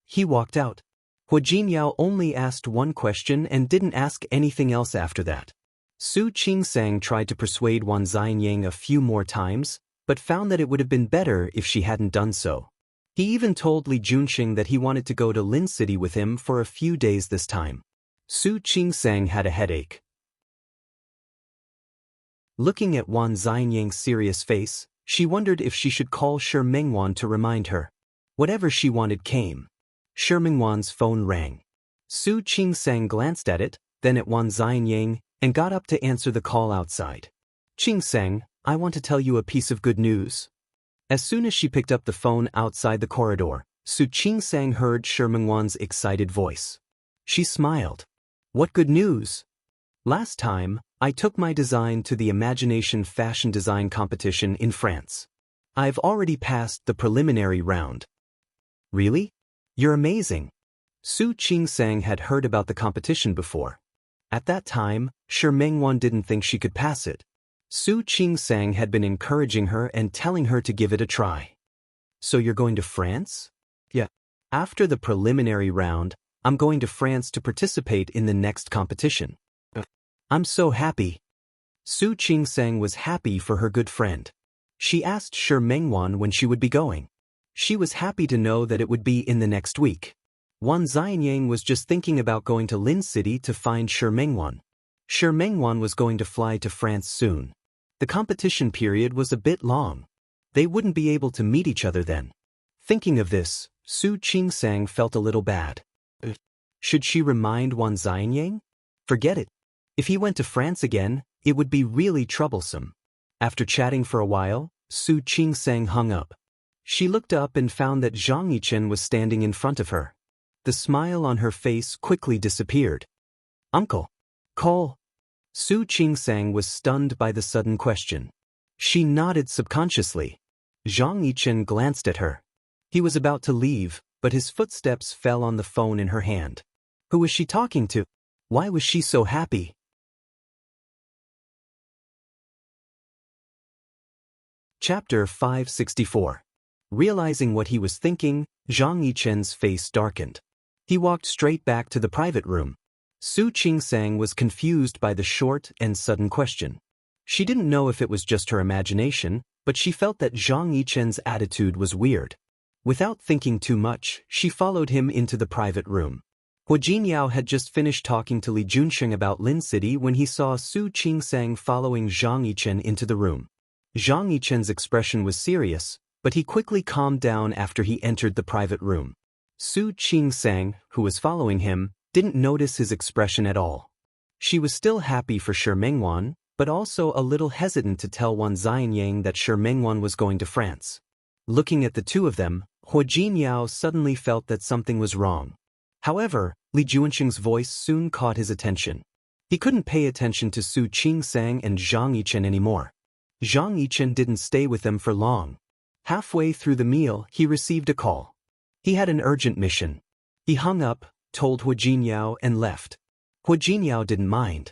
He walked out. Hua Jinyao only asked one question and didn't ask anything else after that. Su Qingsang tried to persuade Wan Xianying a few more times, but found that it would have been better if she hadn't done so. He even told Li Junxing that he wanted to go to Lin City with him for a few days this time. Su Qingsang had a headache. Looking at Wan Xianying's serious face, she wondered if she should call Shi Mengwan to remind her. Whatever she wanted came. Shi Mengwan's phone rang. Su Qingsang glanced at it, then at Wan Xianying, and got up to answer the call outside. Qingsang, I want to tell you a piece of good news. As soon as she picked up the phone outside the corridor, Su Qingsang heard Shi Mengwan's excited voice. She smiled. What good news? Last time, I took my design to the Imagination Fashion Design Competition in France. I've already passed the preliminary round. Really? You're amazing. Su Qingsang had heard about the competition before. At that time, Shi Mengwan didn't think she could pass it. Su Qingsang had been encouraging her and telling her to give it a try. So you're going to France? Yeah. After the preliminary round, I'm going to France to participate in the next competition. I'm so happy. Su Qingsang was happy for her good friend. She asked Shi Mengwan when she would be going. She was happy to know that it would be in the next week. Wan Xianyang was just thinking about going to Lin City to find Shi Mengwan. Shi Mengwan was going to fly to France soon. The competition period was a bit long. They wouldn't be able to meet each other then. Thinking of this, Su Qingsang felt a little bad. Should she remind Wan Xianyang? Forget it. If he went to France again, it would be really troublesome. After chatting for a while, Su Qingsang hung up. She looked up and found that Zhang Yichen was standing in front of her. The smile on her face quickly disappeared. Uncle. Call. Su Qingsang was stunned by the sudden question. She nodded subconsciously. Zhang Yichen glanced at her. He was about to leave, but his footsteps fell on the phone in her hand. Who was she talking to? Why was she so happy? Chapter 564. Realizing what he was thinking, Zhang Yichen's face darkened. He walked straight back to the private room. Su Qingsang was confused by the short and sudden question. She didn't know if it was just her imagination, but she felt that Zhang Yichen's attitude was weird. Without thinking too much, she followed him into the private room. Hua Jinyao had just finished talking to Li Junsheng about Lin City when he saw Su Qingsang following Zhang Yichen into the room. Zhang Yichen's expression was serious, but he quickly calmed down after he entered the private room. Su Qingsang, who was following him, didn't notice his expression at all. She was still happy for Shi Mengwan, but also a little hesitant to tell Wan Xianyang that Shi Mengwan was going to France. Looking at the two of them, Hua Jinyao suddenly felt that something was wrong. However, Li Junsheng's voice soon caught his attention. He couldn't pay attention to Su Qingsang and Zhang Yichen anymore. Zhang Yichen didn't stay with them for long. Halfway through the meal, he received a call. He had an urgent mission. He hung up, told Hua Jinyao and left. Hua Jinyao didn't mind.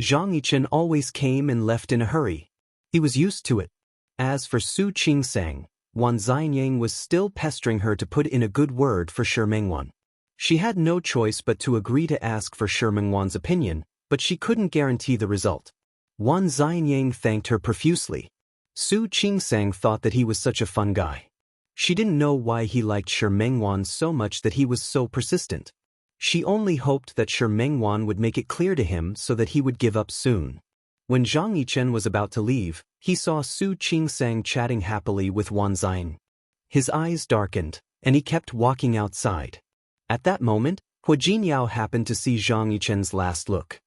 Zhang Yichen always came and left in a hurry. He was used to it. As for Su Qingsang, Wan Xianyang was still pestering her to put in a good word for Shi Mengwan. She had no choice but to agree to ask for Shi Mengwan's opinion, but she couldn't guarantee the result. Wan Xianyang thanked her profusely. Su Qingsang thought that he was such a fun guy. She didn't know why he liked Shi Mengwan so much that he was so persistent. She only hoped that Shi Mengwan would make it clear to him so that he would give up soon. When Zhang Yichen was about to leave, he saw Su Qingsang chatting happily with Wan Xianyang. His eyes darkened, and he kept walking outside. At that moment, Hua Jinyao happened to see Zhang Yichen's last look.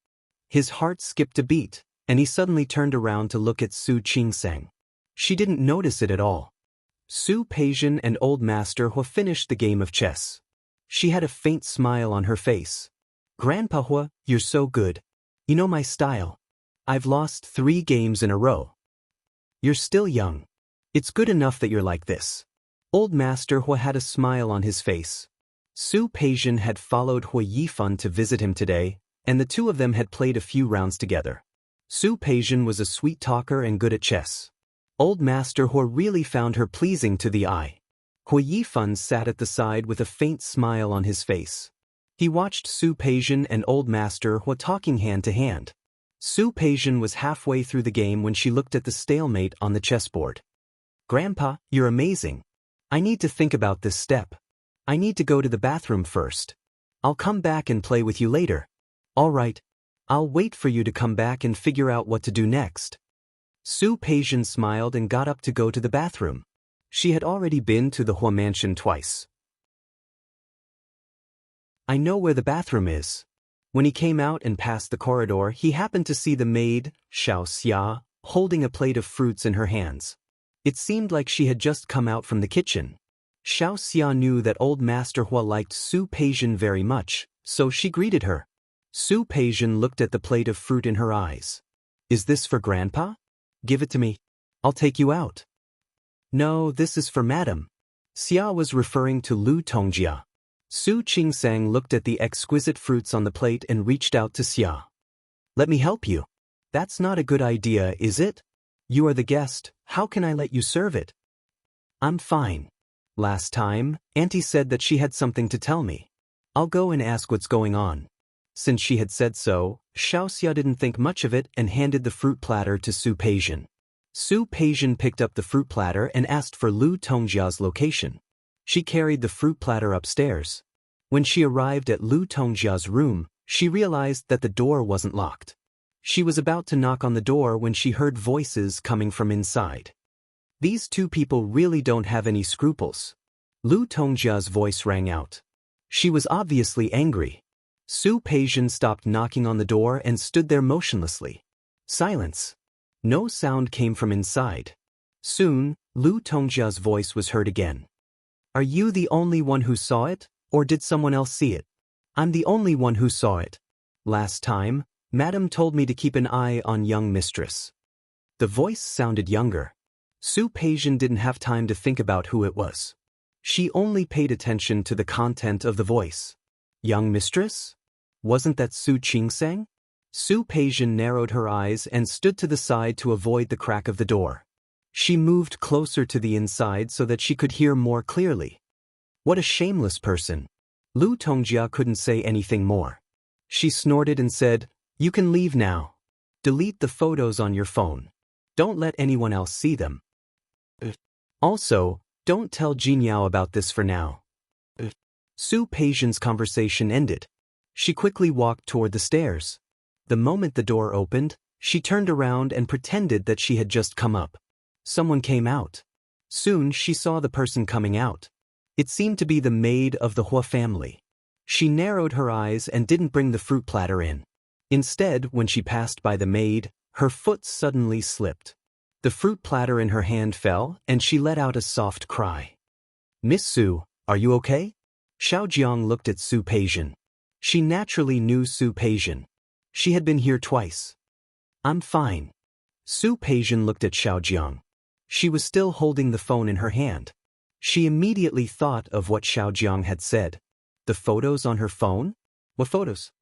His heart skipped a beat, and he suddenly turned around to look at Su Qingsang. She didn't notice it at all. Su Peijian and Old Master Hua finished the game of chess. She had a faint smile on her face. Grandpa Hua, you're so good. You know my style. I've lost 3 games in a row. You're still young. It's good enough that you're like this. Old Master Hua had a smile on his face. Su Peijian had followed Hua Yifan to visit him today, and the two of them had played a few rounds together. Su Peijian was a sweet talker and good at chess. Old Master Hua really found her pleasing to the eye. Hua Yifan sat at the side with a faint smile on his face. He watched Su Peijian and Old Master Hua talking hand to hand. Su Peijian was halfway through the game when she looked at the stalemate on the chessboard. Grandpa, you're amazing. I need to think about this step. I need to go to the bathroom first. I'll come back and play with you later. All right. I'll wait for you to come back and figure out what to do next. Su Peijian smiled and got up to go to the bathroom. She had already been to the Hua mansion twice. I know where the bathroom is. When he came out and passed the corridor, he happened to see the maid, Xiao Xia, holding a plate of fruits in her hands. It seemed like she had just come out from the kitchen. Xiao Xia knew that Old Master Hua liked Su Peijian very much, so she greeted her. Su Peijian looked at the plate of fruit in her eyes. Is this for Grandpa? Give it to me. I'll take you out. No, this is for Madam. Xia was referring to Lu Tongjia. Su Qingsang looked at the exquisite fruits on the plate and reached out to Xia. Let me help you. That's not a good idea, is it? You are the guest, how can I let you serve it? I'm fine. Last time, Auntie said that she had something to tell me. I'll go and ask what's going on. Since she had said so, Xiaoxia didn't think much of it and handed the fruit platter to Su Peijian. Su Peijian picked up the fruit platter and asked for Lu Tongjia's location. She carried the fruit platter upstairs. When she arrived at Lu Tongjia's room, she realized that the door wasn't locked. She was about to knock on the door when she heard voices coming from inside. These two people really don't have any scruples. Lu Tongjia's voice rang out. She was obviously angry. Su Peijian stopped knocking on the door and stood there motionlessly. Silence. No sound came from inside. Soon, Lu Tongjia's voice was heard again. Are you the only one who saw it, or did someone else see it? I'm the only one who saw it. Last time, Madam told me to keep an eye on young mistress. The voice sounded younger. Su Peijian didn't have time to think about who it was. She only paid attention to the content of the voice. Young mistress? Wasn't that Su Qingsang? Su Peijian narrowed her eyes and stood to the side to avoid the crack of the door. She moved closer to the inside so that she could hear more clearly. What a shameless person. Lu Tongjia couldn't say anything more. She snorted and said, "You can leave now. Delete the photos on your phone. Don't let anyone else see them. Also, don't tell Jinyao about this for now." Su Peijian's conversation ended. She quickly walked toward the stairs. The moment the door opened, she turned around and pretended that she had just come up. Someone came out. Soon she saw the person coming out. It seemed to be the maid of the Hua family. She narrowed her eyes and didn't bring the fruit platter in. Instead, when she passed by the maid, her foot suddenly slipped. The fruit platter in her hand fell, and she let out a soft cry. "Miss Su, are you okay?" Xiao Jiang looked at Su Peijian. She naturally knew Su Peijian. She had been here twice. "I'm fine." Su Peijian looked at Xiao Jiang. She was still holding the phone in her hand. She immediately thought of what Xiao Jiang had said. The photos on her phone? What photos?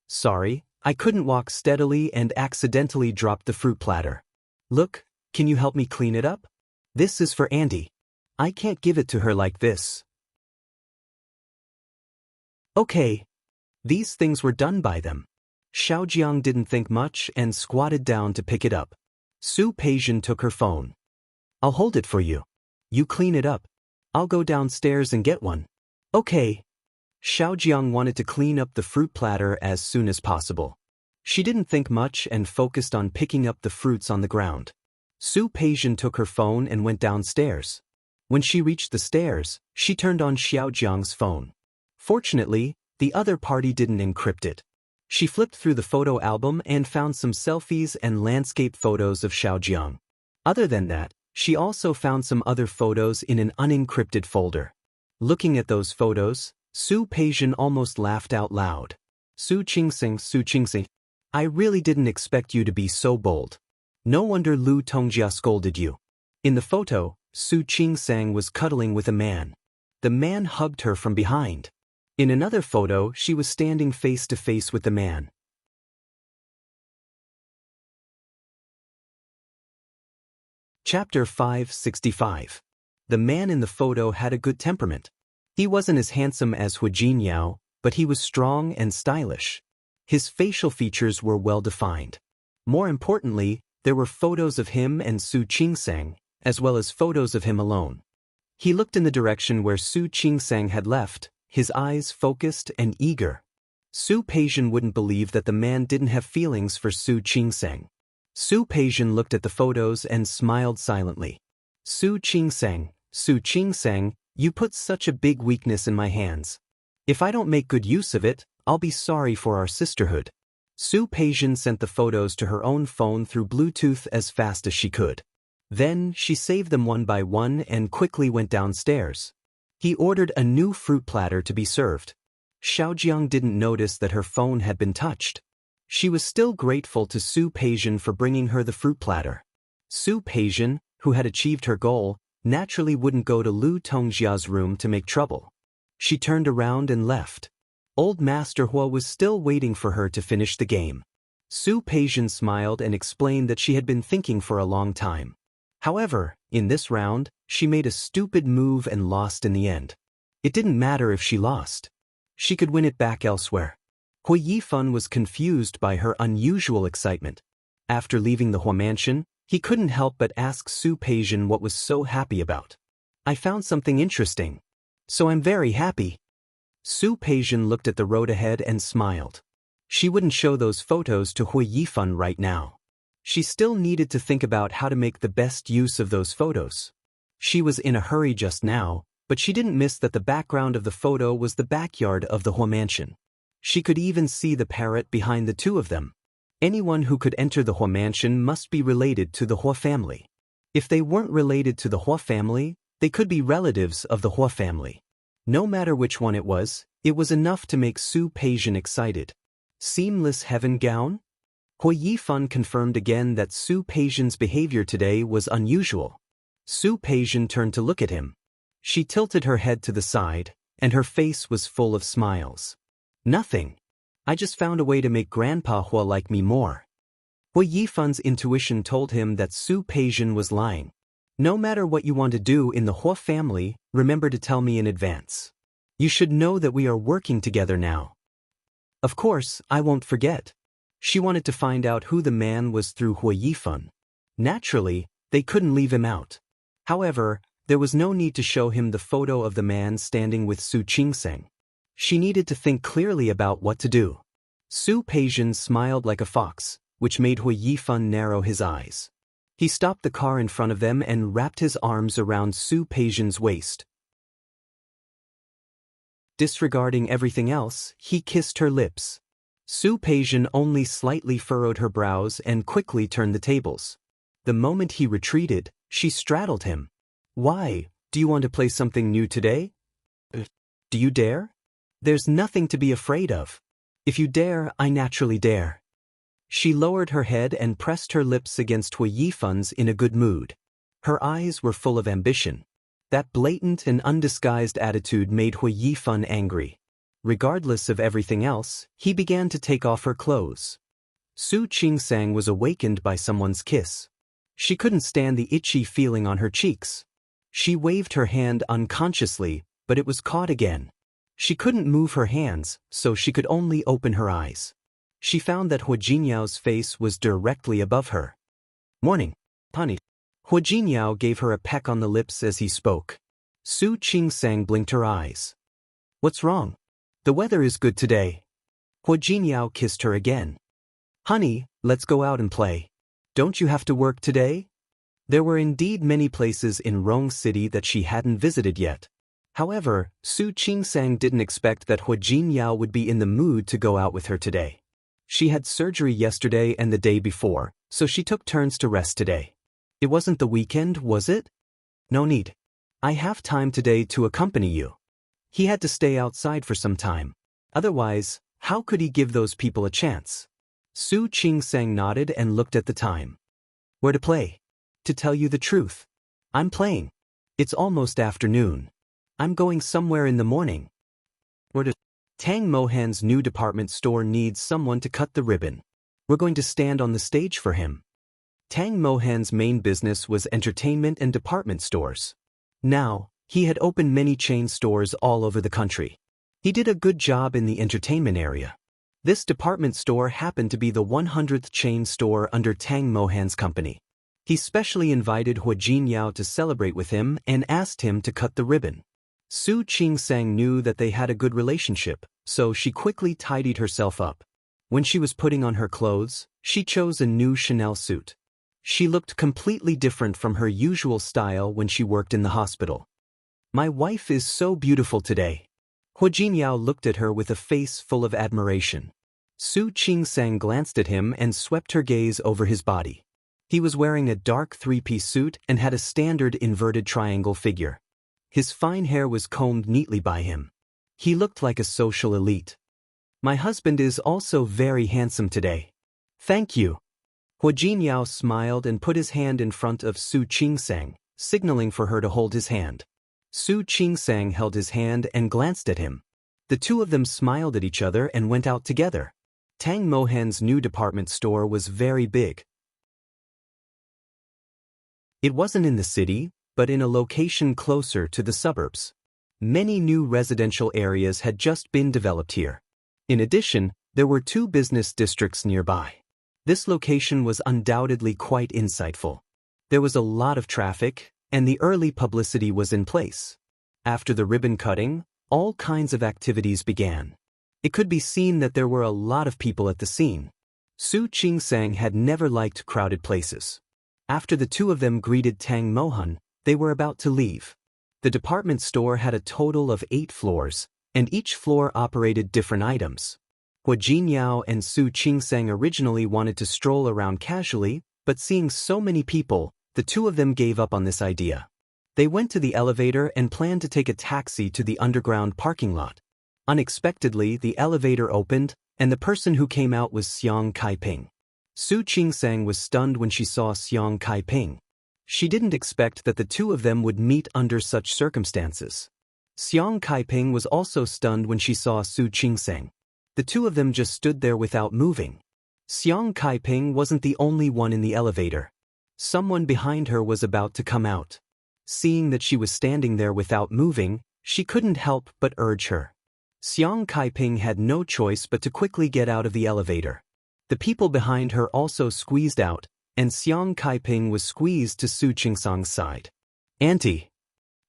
"Sorry, I couldn't walk steadily and accidentally dropped the fruit platter. Look, can you help me clean it up? This is for Andy. I can't give it to her like this." Okay. These things were done by them. Xiao Jiang didn't think much and squatted down to pick it up. Su Peijian took her phone. "I'll hold it for you. You clean it up. I'll go downstairs and get one." Okay. Xiao Jiang wanted to clean up the fruit platter as soon as possible. She didn't think much and focused on picking up the fruits on the ground. Su Peijian took her phone and went downstairs. When she reached the stairs, she turned on Xiao Jiang's phone. Fortunately, the other party didn't encrypt it. She flipped through the photo album and found some selfies and landscape photos of Xiao Jiang. Other than that, she also found some other photos in an unencrypted folder. Looking at those photos, Su Peijian almost laughed out loud. Su Qingsing, I really didn't expect you to be so bold. No wonder Lu Tongjia scolded you. In the photo, Su Qingsang was cuddling with a man. The man hugged her from behind. In another photo, she was standing face to face with the man. Chapter 565. The man in the photo had a good temperament. He wasn't as handsome as Hu Jinyao, but he was strong and stylish. His facial features were well defined. More importantly, there were photos of him and Su Qingsang, as well as photos of him alone. He looked in the direction where Su Qingsang had left, his eyes focused and eager. Su Peijian wouldn't believe that the man didn't have feelings for Su Qingsang. Su Peijian looked at the photos and smiled silently. Su Qingsang, you put such a big weakness in my hands. If I don't make good use of it, I'll be sorry for our sisterhood. Su Peijian sent the photos to her own phone through Bluetooth as fast as she could. Then, she saved them one by one and quickly went downstairs. He ordered a new fruit platter to be served. Xiao Jiang didn't notice that her phone had been touched. She was still grateful to Su Peijian for bringing her the fruit platter. Su Peijian, who had achieved her goal, naturally wouldn't go to Lu Tongjia's room to make trouble. She turned around and left. Old Master Hua was still waiting for her to finish the game. Su Peijian smiled and explained that she had been thinking for a long time. However, in this round, she made a stupid move and lost in the end. It didn't matter if she lost. She could win it back elsewhere. Hui Yifan was confused by her unusual excitement. After leaving the Hua mansion, he couldn't help but ask Su Peijian what was so happy about. "I found something interesting. So I'm very happy." Su Peijian looked at the road ahead and smiled. She wouldn't show those photos to Hui Yifan right now. She still needed to think about how to make the best use of those photos. She was in a hurry just now, but she didn't miss that the background of the photo was the backyard of the Hua mansion. She could even see the parrot behind the two of them. Anyone who could enter the Hua mansion must be related to the Hua family. If they weren't related to the Hua family, they could be relatives of the Hua family. No matter which one it was enough to make Su Peijian excited. Seamless heaven gown? Hui Yifan confirmed again that Su Peijian's behavior today was unusual. Su Peijian turned to look at him. She tilted her head to the side, and her face was full of smiles. Nothing. I just found a way to make Grandpa Hua like me more. Hui Yifan's intuition told him that Su Peijian was lying. No matter what you want to do in the Hua family, remember to tell me in advance. You should know that we are working together now. Of course, I won't forget. She wanted to find out who the man was through Hui Yifan. Naturally, they couldn't leave him out. However, there was no need to show him the photo of the man standing with Su Qingseng. She needed to think clearly about what to do. Su Peijian smiled like a fox, which made Hui Yifan narrow his eyes. He stopped the car in front of them and wrapped his arms around Su Peijian's waist. Disregarding everything else, he kissed her lips. Su Peijian only slightly furrowed her brows and quickly turned the tables. The moment he retreated, she straddled him. Why, do you want to play something new today? Do you dare? There's nothing to be afraid of. If you dare, I naturally dare. She lowered her head and pressed her lips against Hui Yifan's in a good mood. Her eyes were full of ambition. That blatant and undisguised attitude made Hui Yifan angry. Regardless of everything else, he began to take off her clothes. Su Qingsang was awakened by someone's kiss. She couldn't stand the itchy feeling on her cheeks. She waved her hand unconsciously, but it was caught again. She couldn't move her hands, so she could only open her eyes. She found that Hua Jinyao's face was directly above her. Morning, honey. Hua Jinyao gave her a peck on the lips as he spoke. Su Qingsang blinked her eyes. What's wrong? The weather is good today. Hua Jinyao kissed her again. Honey, let's go out and play. Don't you have to work today? There were indeed many places in Rong City that she hadn't visited yet. However, Su Qingsang didn't expect that Hua Jinyao would be in the mood to go out with her today. She had surgery yesterday and the day before, so she took turns to rest today. It wasn't the weekend, was it? No need. I have time today to accompany you. He had to stay outside for some time. Otherwise, how could he give those people a chance? Su Qingsang nodded and looked at the time. Where to play? To tell you the truth, I'm playing. It's almost afternoon. I'm going somewhere in the morning. Where to? Tang Mohan's new department store needs someone to cut the ribbon. We're going to stand on the stage for him. Tang Mohan's main business was entertainment and department stores. Now, he had opened many chain stores all over the country. He did a good job in the entertainment area. This department store happened to be the 100th chain store under Tang Mohan's company. He specially invited Hua Jinyao to celebrate with him and asked him to cut the ribbon. Su Qingsang knew that they had a good relationship, so she quickly tidied herself up. When she was putting on her clothes, she chose a new Chanel suit. She looked completely different from her usual style when she worked in the hospital. My wife is so beautiful today. Hua Jinyao looked at her with a face full of admiration. Su Qingsang glanced at him and swept her gaze over his body. He was wearing a dark three-piece suit and had a standard inverted triangle figure. His fine hair was combed neatly by him. He looked like a social elite. My husband is also very handsome today. Thank you. Hua Jinyao smiled and put his hand in front of Su Qingsang, signaling for her to hold his hand. Su Qingsang held his hand and glanced at him. The two of them smiled at each other and went out together. Tang Mohan's new department store was very big. It wasn't in the city, but in a location closer to the suburbs. Many new residential areas had just been developed here. In addition, there were 2 business districts nearby. This location was undoubtedly quite insightful. There was a lot of traffic, and the early publicity was in place. After the ribbon cutting, all kinds of activities began. It could be seen that there were a lot of people at the scene. Su Qingsang had never liked crowded places. After the two of them greeted Tang Mohan, they were about to leave. The department store had a total of 8 floors, and each floor operated different items. Hua Jinyao and Su Qingsang originally wanted to stroll around casually, but seeing so many people, the two of them gave up on this idea. They went to the elevator and planned to take a taxi to the underground parking lot. Unexpectedly, the elevator opened, and the person who came out was Xiang Kaiping. Su Qingsang was stunned when she saw Xiang Kaiping. She didn't expect that the two of them would meet under such circumstances. Xiang Kaiping was also stunned when she saw Su Qingsang. The two of them just stood there without moving. Xiang Kaiping wasn't the only one in the elevator. Someone behind her was about to come out. Seeing that she was standing there without moving, she couldn't help but urge her. Xiang Kaiping had no choice but to quickly get out of the elevator. The people behind her also squeezed out, and Xiang Kaiping was squeezed to Su Qingsang's side. "Auntie."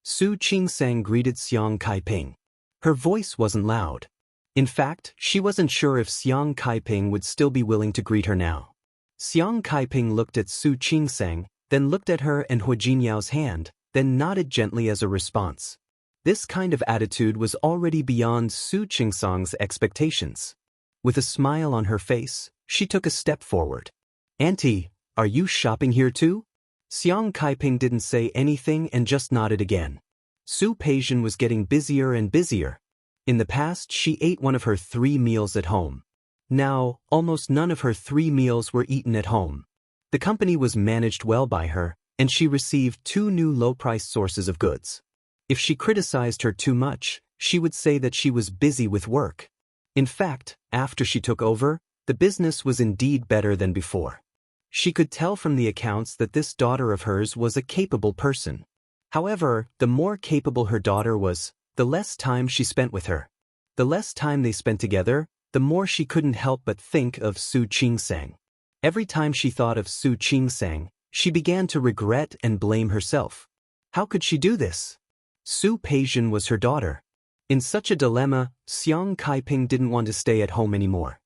Su Qingsang greeted Xiang Kaiping. Her voice wasn't loud. In fact, she wasn't sure if Xiang Kaiping would still be willing to greet her now. Xiang Kaiping looked at Su Qingsang, then looked at her and Hua Jinyao's hand, then nodded gently as a response. This kind of attitude was already beyond Su Qingsang's expectations. With a smile on her face, she took a step forward. "Auntie, are you shopping here too?" Xiang Kaiping didn't say anything and just nodded again. Su Peijian was getting busier and busier. In the past, she ate one of her 3 meals at home. Now, almost none of her 3 meals were eaten at home. The company was managed well by her, and she received 2 new low-priced sources of goods. If she criticized her too much, she would say that she was busy with work. In fact, after she took over, the business was indeed better than before. She could tell from the accounts that this daughter of hers was a capable person. However, the more capable her daughter was, the less time she spent with her. The less time they spent together, the more she couldn't help but think of Su Qingsang. Every time she thought of Su Qingsang, she began to regret and blame herself. How could she do this? Su Peijian was her daughter. In such a dilemma, Xiang Kaiping didn't want to stay at home anymore.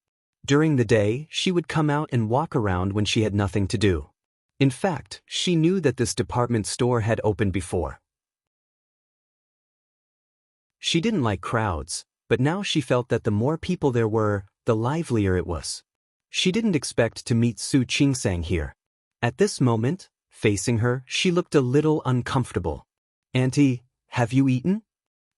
During the day, she would come out and walk around when she had nothing to do. In fact, she knew that this department store had opened before. She didn't like crowds, but now she felt that the more people there were, the livelier it was. She didn't expect to meet Su Qingsang here. At this moment, facing her, she looked a little uncomfortable. "Auntie, have you eaten?"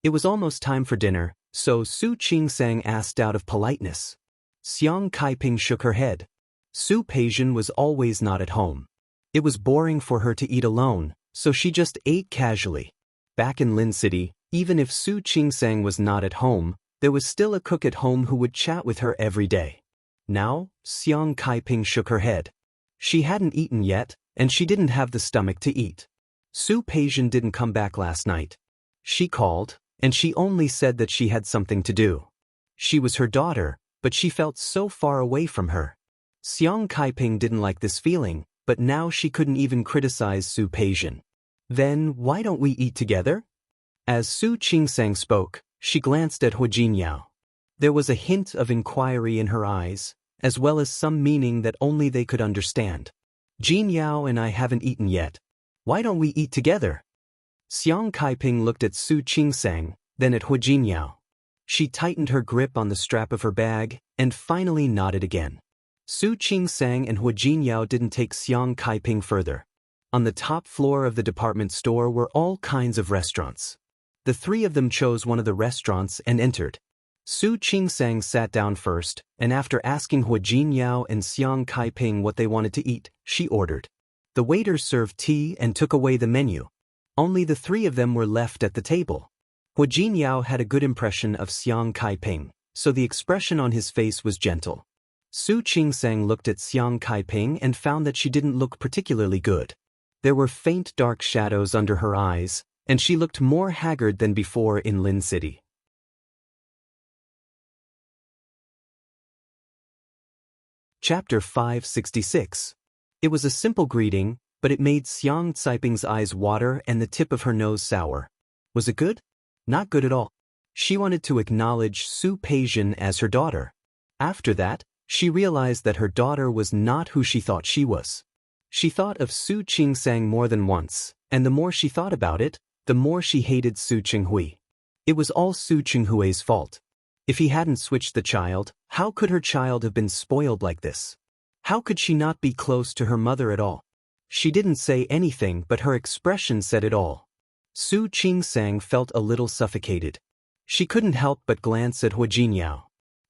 It was almost time for dinner, so Su Qingsang asked out of politeness. Xiang Kaiping shook her head. Su Peijian was always not at home. It was boring for her to eat alone, so she just ate casually. Back in Lin City, even if Su Qingsang was not at home, there was still a cook at home who would chat with her every day. Now, Xiang Kaiping shook her head. She hadn't eaten yet, and she didn't have the stomach to eat. Su Peijian didn't come back last night. She called, and she only said that she had something to do. She was her daughter, but she felt so far away from her. Xiang Kaiping didn't like this feeling, but now she couldn't even criticize Su Peijian. "Then why don't we eat together?" As Su Qingsang spoke, she glanced at Hua Jinyao. There was a hint of inquiry in her eyes, as well as some meaning that only they could understand. "Jinyao and I haven't eaten yet. Why don't we eat together?" Xiang Kaiping looked at Su Qingsang, then at Hua Jinyao. She tightened her grip on the strap of her bag, and finally nodded again. Su Qingsang and Hua Jinyao didn't take Xiang Kaiping further. On the top floor of the department store were all kinds of restaurants. The 3 of them chose one of the restaurants and entered. Su Qingsang sat down first, and after asking Hua Jinyao and Xiang Kaiping what they wanted to eat, she ordered. The waiter served tea and took away the menu. Only the 3 of them were left at the table. Hua Jinyao had a good impression of Xiang Kaiping, so the expression on his face was gentle. Su Qingsang looked at Xiang Kaiping and found that she didn't look particularly good. There were faint dark shadows under her eyes, and she looked more haggard than before in Lin City. Chapter 566. It was a simple greeting, but it made Xiang Caiping's eyes water and the tip of her nose sour. Was it good? Not good at all. She wanted to acknowledge Su Peijian as her daughter. After that, she realized that her daughter was not who she thought she was. She thought of Su Qingsang more than once, and the more she thought about it, the more she hated Su Qinghui. It was all Su Qinghui's fault. If he hadn't switched the child, how could her child have been spoiled like this? How could she not be close to her mother at all? She didn't say anything, but her expression said it all. Su Qingsang felt a little suffocated. She couldn't help but glance at Hua Jinyao.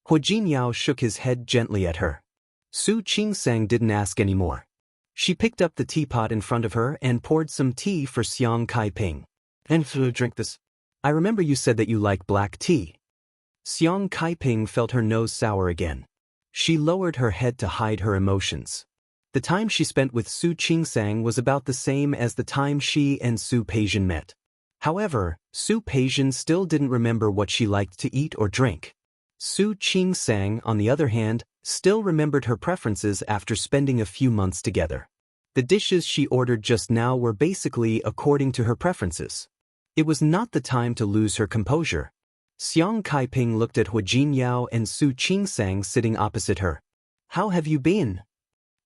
Hua Jinyao shook his head gently at her. Su Qingsang didn't ask any more. She picked up the teapot in front of her and poured some tea for Xiang Kaiping. "And drink this. I remember you said that you like black tea." Xiang Kaiping felt her nose sour again. She lowered her head to hide her emotions. The time she spent with Su Qingsang was about the same as the time she and Su Peijian met. However, Su Peijian still didn't remember what she liked to eat or drink. Su Qingsang, on the other hand, still remembered her preferences after spending a few months together. The dishes she ordered just now were basically according to her preferences. It was not the time to lose her composure. Xiang Kaiping looked at Hua Jinyao and Su Qingsang sitting opposite her. "How have you been?"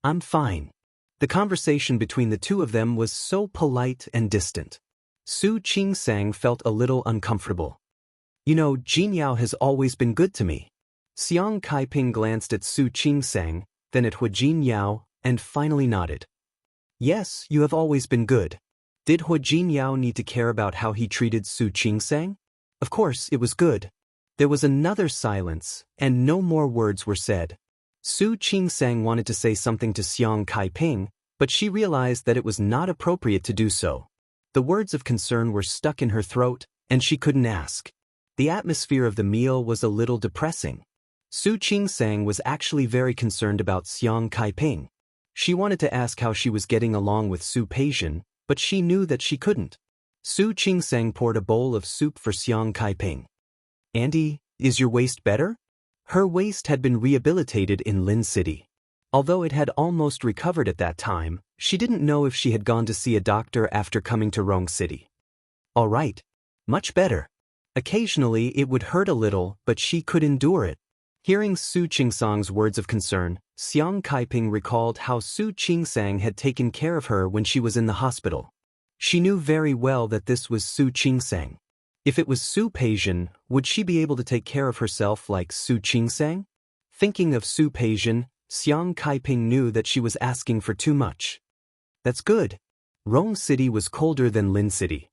"I'm fine." The conversation between the two of them was so polite and distant. Su Qingsang felt a little uncomfortable. "You know, Jinyao has always been good to me." Xiang Kaiping glanced at Su Qingsang, then at Hua Jinyao, and finally nodded. "Yes, you have always been good." Did Hua Jinyao need to care about how he treated Su Qingsang? Of course, it was good. There was another silence, and no more words were said. Su Qingsang wanted to say something to Xiang Kaiping, but she realized that it was not appropriate to do so. The words of concern were stuck in her throat, and she couldn't ask. The atmosphere of the meal was a little depressing. Su Qingsang was actually very concerned about Xiang Kaiping. She wanted to ask how she was getting along with Su Peijian, but she knew that she couldn't. Su Qingsang poured a bowl of soup for Xiang Kaiping. "Auntie, is your waist better?" Her waist had been rehabilitated in Lin City. Although it had almost recovered at that time, she didn't know if she had gone to see a doctor after coming to Rong City. "All right. Much better." Occasionally it would hurt a little, but she could endure it. Hearing Su Qingsang's words of concern, Xiang Kaiping recalled how Su Qingsang had taken care of her when she was in the hospital. She knew very well that this was Su Qingsang. If it was Su Peijian, would she be able to take care of herself like Su Qingsang? Thinking of Su Peijian, Xiang Kaiping knew that she was asking for too much. "That's good." Rong City was colder than Lin City.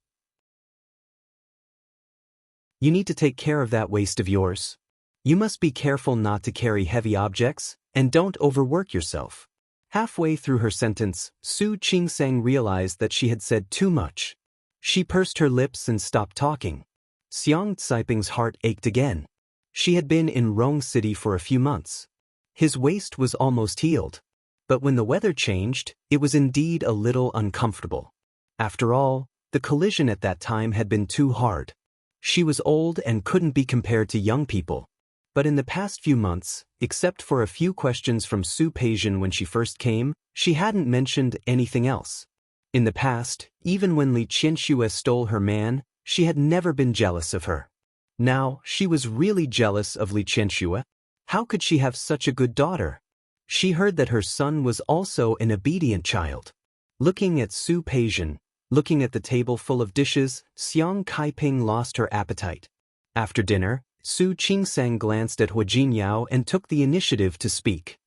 "You need to take care of that waist of yours. You must be careful not to carry heavy objects, and don't overwork yourself." Halfway through her sentence, Su Qingsang realized that she had said too much. She pursed her lips and stopped talking. Xiang Caiping's heart ached again. She had been in Rong City for a few months. His waist was almost healed. But when the weather changed, it was indeed a little uncomfortable. After all, the collision at that time had been too hard. She was old and couldn't be compared to young people. But in the past few months, except for a few questions from Su Peijian when she first came, she hadn't mentioned anything else. In the past, even when Li Qianxue stole her man, she had never been jealous of her. Now, she was really jealous of Li Qianxue. How could she have such a good daughter? She heard that her son was also an obedient child. Looking at Su Peijian, looking at the table full of dishes, Xiang Kaiping lost her appetite. After dinner, Su Qingsang glanced at Hua Jinyao and took the initiative to speak.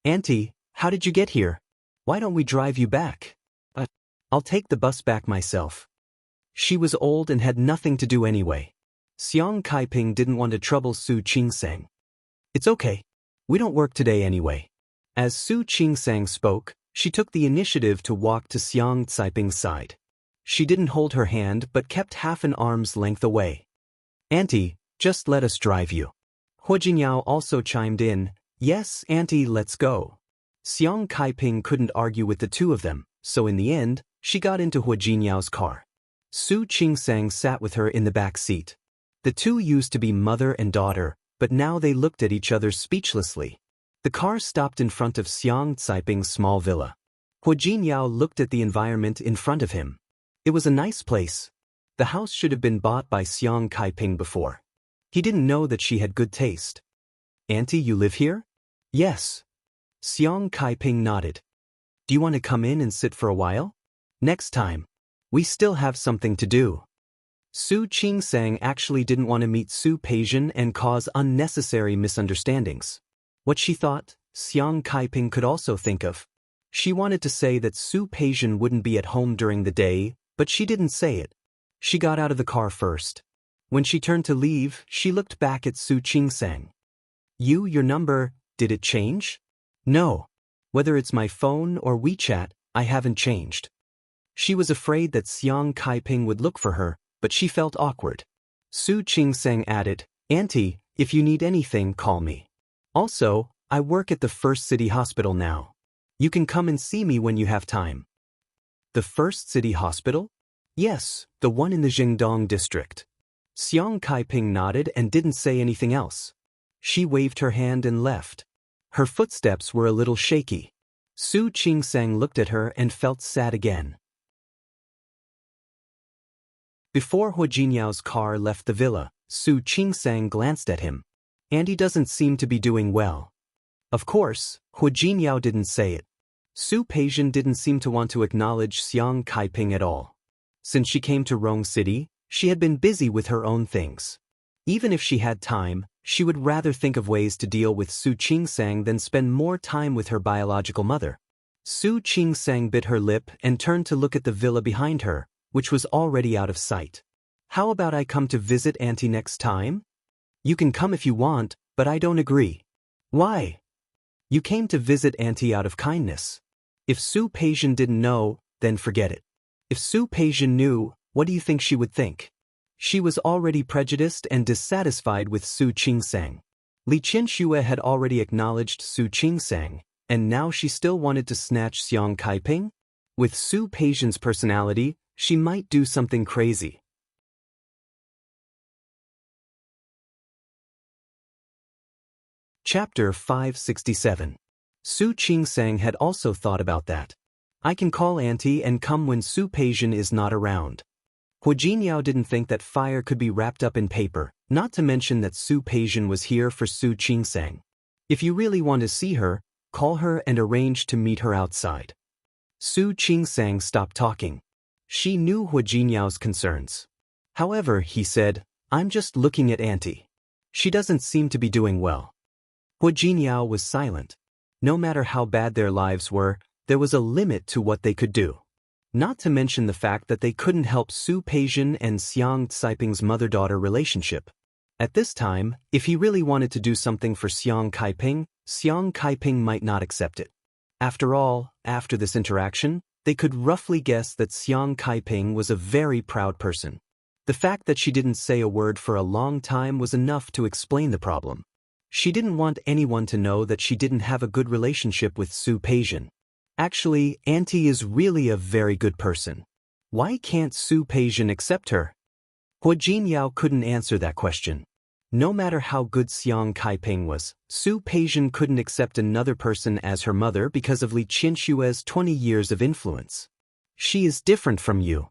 "Auntie, how did you get here? Why don't we drive you back?" "I'll take the bus back myself." She was old and had nothing to do anyway. Xiang Kaiping didn't want to trouble Su Qingsang. "It's okay. We don't work today anyway." As Su Qingsang spoke, she took the initiative to walk to Xiang Caiping's side. She didn't hold her hand but kept half an arm's length away. "Auntie, just let us drive you." Hua Jinyao also chimed in, "Yes, Auntie, let's go." Xiang Kaiping couldn't argue with the two of them, so in the end, she got into Hua Jinyao's car. Su Qingsang sat with her in the back seat. The two used to be mother and daughter, but now they looked at each other speechlessly. The car stopped in front of Xiang Caiping's small villa. Hua Jinyao looked at the environment in front of him. It was a nice place. The house should have been bought by Xiang Kaiping before. He didn't know that she had good taste. Auntie, you live here? Yes. Xiang Kaiping nodded. Do you want to come in and sit for a while? Next time. We still have something to do. Su Qingsang actually didn't want to meet Su Peijian and cause unnecessary misunderstandings. What she thought, Xiang Kaiping could also think of. She wanted to say that Su Peijian wouldn't be at home during the day, but she didn't say it. She got out of the car first. When she turned to leave, she looked back at Su Qingsang. Your number, did it change? No. Whether it's my phone or WeChat, I haven't changed. She was afraid that Xiang Kaiping would look for her, but she felt awkward. Su Qingsang added, Auntie, if you need anything, call me. Also, I work at the First City Hospital now. You can come and see me when you have time. The First City Hospital? Yes, the one in the Jingdong district. Xiang Kaiping nodded and didn't say anything else. She waved her hand and left. Her footsteps were a little shaky. Su Qingsang looked at her and felt sad again. Before Hu Jinyao's car left the villa, Su Qingsang glanced at him. Andy doesn't seem to be doing well. Of course, Hu Jinyao didn't say it. Su Peijian didn't seem to want to acknowledge Xiang Kaiping at all. Since she came to Rong City, she had been busy with her own things. Even if she had time, she would rather think of ways to deal with Su Qingsang than spend more time with her biological mother. Su Qingsang bit her lip and turned to look at the villa behind her, which was already out of sight. How about I come to visit Auntie next time? You can come if you want, but I don't agree. Why? You came to visit Auntie out of kindness. If Su Peijian didn't know, then forget it. If Su Peijian knew, what do you think she would think? She was already prejudiced and dissatisfied with Su Qingsang. Li Qianxue had already acknowledged Su Qingsang, and now she still wanted to snatch Xiang Kaiping? With Su Peijian's personality, she might do something crazy. Chapter 567. Su Qingsang had also thought about that. I can call Auntie and come when Su Peijian is not around. Hu Jinyao didn't think that fire could be wrapped up in paper, not to mention that Su Peijian was here for Su Qingsang. If you really want to see her, call her and arrange to meet her outside. Su Qingsang stopped talking. She knew Hu Jinyao's concerns. However, he said, I'm just looking at Auntie. She doesn't seem to be doing well. Hu Jinyao was silent. No matter how bad their lives were, there was a limit to what they could do. Not to mention the fact that they couldn't help Su Peijian and Xiang Caiping's mother-daughter relationship. At this time, if he really wanted to do something for Xiang Kaiping might not accept it. After all, after this interaction, they could roughly guess that Xiang Kaiping was a very proud person. The fact that she didn't say a word for a long time was enough to explain the problem. She didn't want anyone to know that she didn't have a good relationship with Su Peijian. Actually, Auntie is really a very good person. Why can't Su Peijian accept her? Hu Jinyao couldn't answer that question. No matter how good Xiang Kaiping was, Su Peijian couldn't accept another person as her mother because of Li Qianxue's 20 years of influence. She is different from you.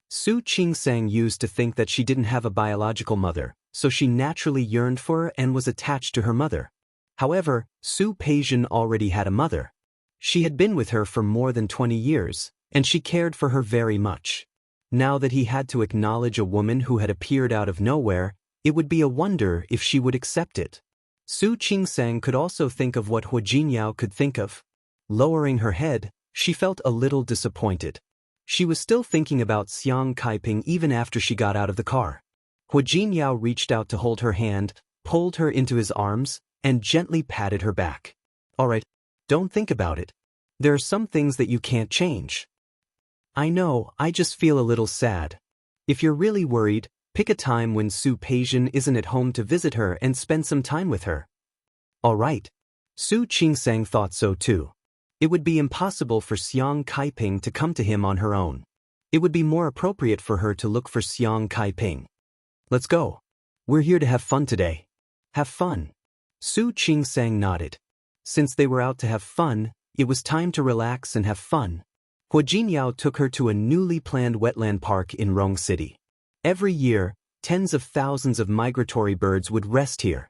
Su Qingsang used to think that she didn't have a biological mother, so she naturally yearned for and was attached to her mother. However, Su Peijian already had a mother. She had been with her for more than 20 years, and she cared for her very much. Now that he had to acknowledge a woman who had appeared out of nowhere, it would be a wonder if she would accept it. Su Qingsang could also think of what Hu Jinyao could think of. Lowering her head, she felt a little disappointed. She was still thinking about Xiang Kaiping even after she got out of the car. Hu Jinyao reached out to hold her hand, pulled her into his arms, and gently patted her back. All right, don't think about it. There are some things that you can't change. I know, I just feel a little sad. If you're really worried, pick a time when Su Peijian isn't at home to visit her and spend some time with her. All right. Su Qingsang thought so too. It would be impossible for Xiang Kaiping to come to him on her own. It would be more appropriate for her to look for Xiang Kaiping. Let's go. We're here to have fun today. Have fun. Su Qingsang nodded. Since they were out to have fun, it was time to relax and have fun. Hu Jinyao took her to a newly planned wetland park in Rong City. Every year, tens of thousands of migratory birds would rest here.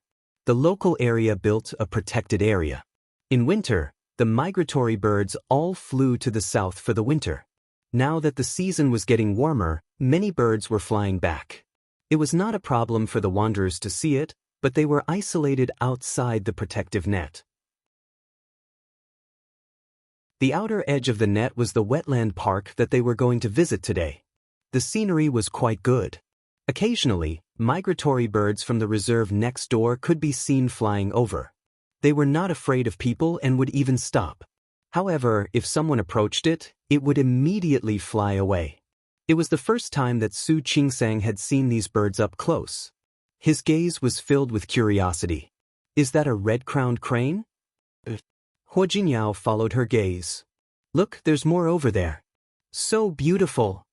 The local area built a protected area. In winter, the migratory birds all flew to the south for the winter. Now that the season was getting warmer, many birds were flying back. It was not a problem for the wanderers to see it, but they were isolated outside the protective net. The outer edge of the net was the wetland park that they were going to visit today. The scenery was quite good. Occasionally, migratory birds from the reserve next door could be seen flying over. They were not afraid of people and would even stop. However, if someone approached it, it would immediately fly away. It was the first time that Su Qingsang had seen these birds up close. His gaze was filled with curiosity. Is that a red-crowned crane? Hua Jinyao followed her gaze. Look, there's more over there. So beautiful.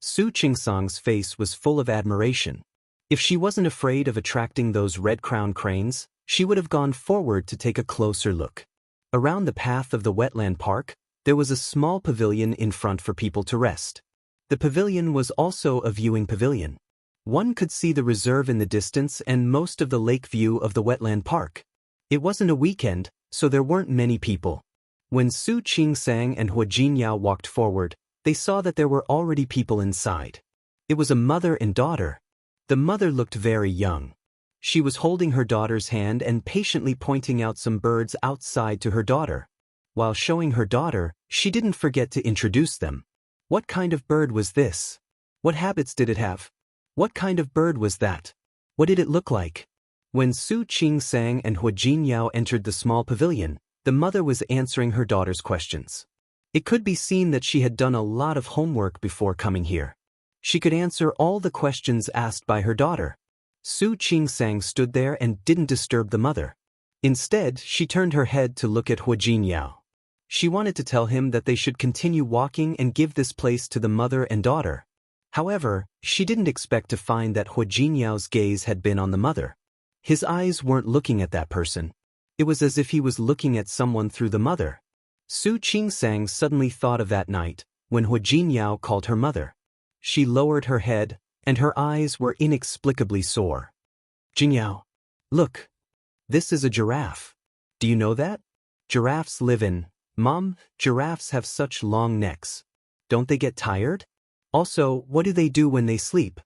Su Qingsang's face was full of admiration. If she wasn't afraid of attracting those red-crowned cranes, she would have gone forward to take a closer look. Around the path of the wetland park, there was a small pavilion in front for people to rest. The pavilion was also a viewing pavilion. One could see the reserve in the distance and most of the lake view of the wetland park. It wasn't a weekend, so there weren't many people. When Su Qingsang and Hua Jinyao walked forward, they saw that there were already people inside. It was a mother and daughter. The mother looked very young. She was holding her daughter's hand and patiently pointing out some birds outside to her daughter. While showing her daughter, she didn't forget to introduce them. What kind of bird was this? What habits did it have? What kind of bird was that? What did it look like? When Su Qingsang and Hua Jinyao entered the small pavilion, the mother was answering her daughter's questions. It could be seen that she had done a lot of homework before coming here. She could answer all the questions asked by her daughter. Su Qingsang stood there and didn't disturb the mother. Instead, she turned her head to look at Hua Jinyao. She wanted to tell him that they should continue walking and give this place to the mother and daughter. However, she didn't expect to find that Hua Jinyao's gaze had been on the mother. His eyes weren't looking at that person. It was as if he was looking at someone through the mother. Su Qingsang suddenly thought of that night, when Hua Jinyao called her mother. She lowered her head, and her eyes were inexplicably sore. Jinyao, look. This is a giraffe. Do you know that? Giraffes live in. Mom, giraffes have such long necks. Don't they get tired? Also, what do they do when they sleep?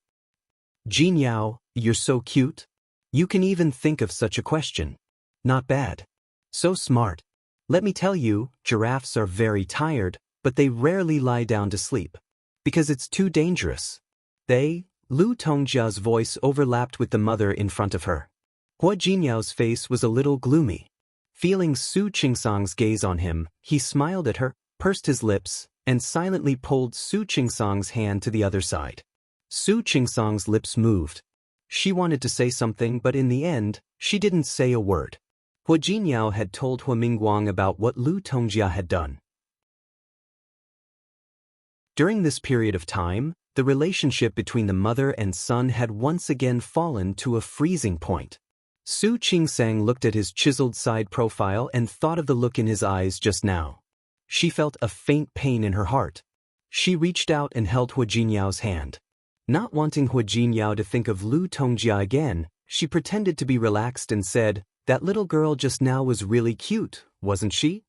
Jinyao, you're so cute. You can even think of such a question. Not bad. So smart. Let me tell you, giraffes are very tired, but they rarely lie down to sleep. Because it's too dangerous. Lu Tongjia's voice overlapped with the mother in front of her. Hua Jinyao's face was a little gloomy. Feeling Su Qingsang's gaze on him, he smiled at her, pursed his lips, and silently pulled Su Qingsang's hand to the other side. Su Qingsang's lips moved. She wanted to say something, but in the end, she didn't say a word. Hua Jinyao had told Hua Mingguang about what Lu Tongjia had done. During this period of time, the relationship between the mother and son had once again fallen to a freezing point. Su Qingsang looked at his chiseled side profile and thought of the look in his eyes just now. She felt a faint pain in her heart. She reached out and held Hua Jinyao's hand. Not wanting Hua Jinyao to think of Lu Tongjia again, she pretended to be relaxed and said, "That little girl just now was really cute, wasn't she?"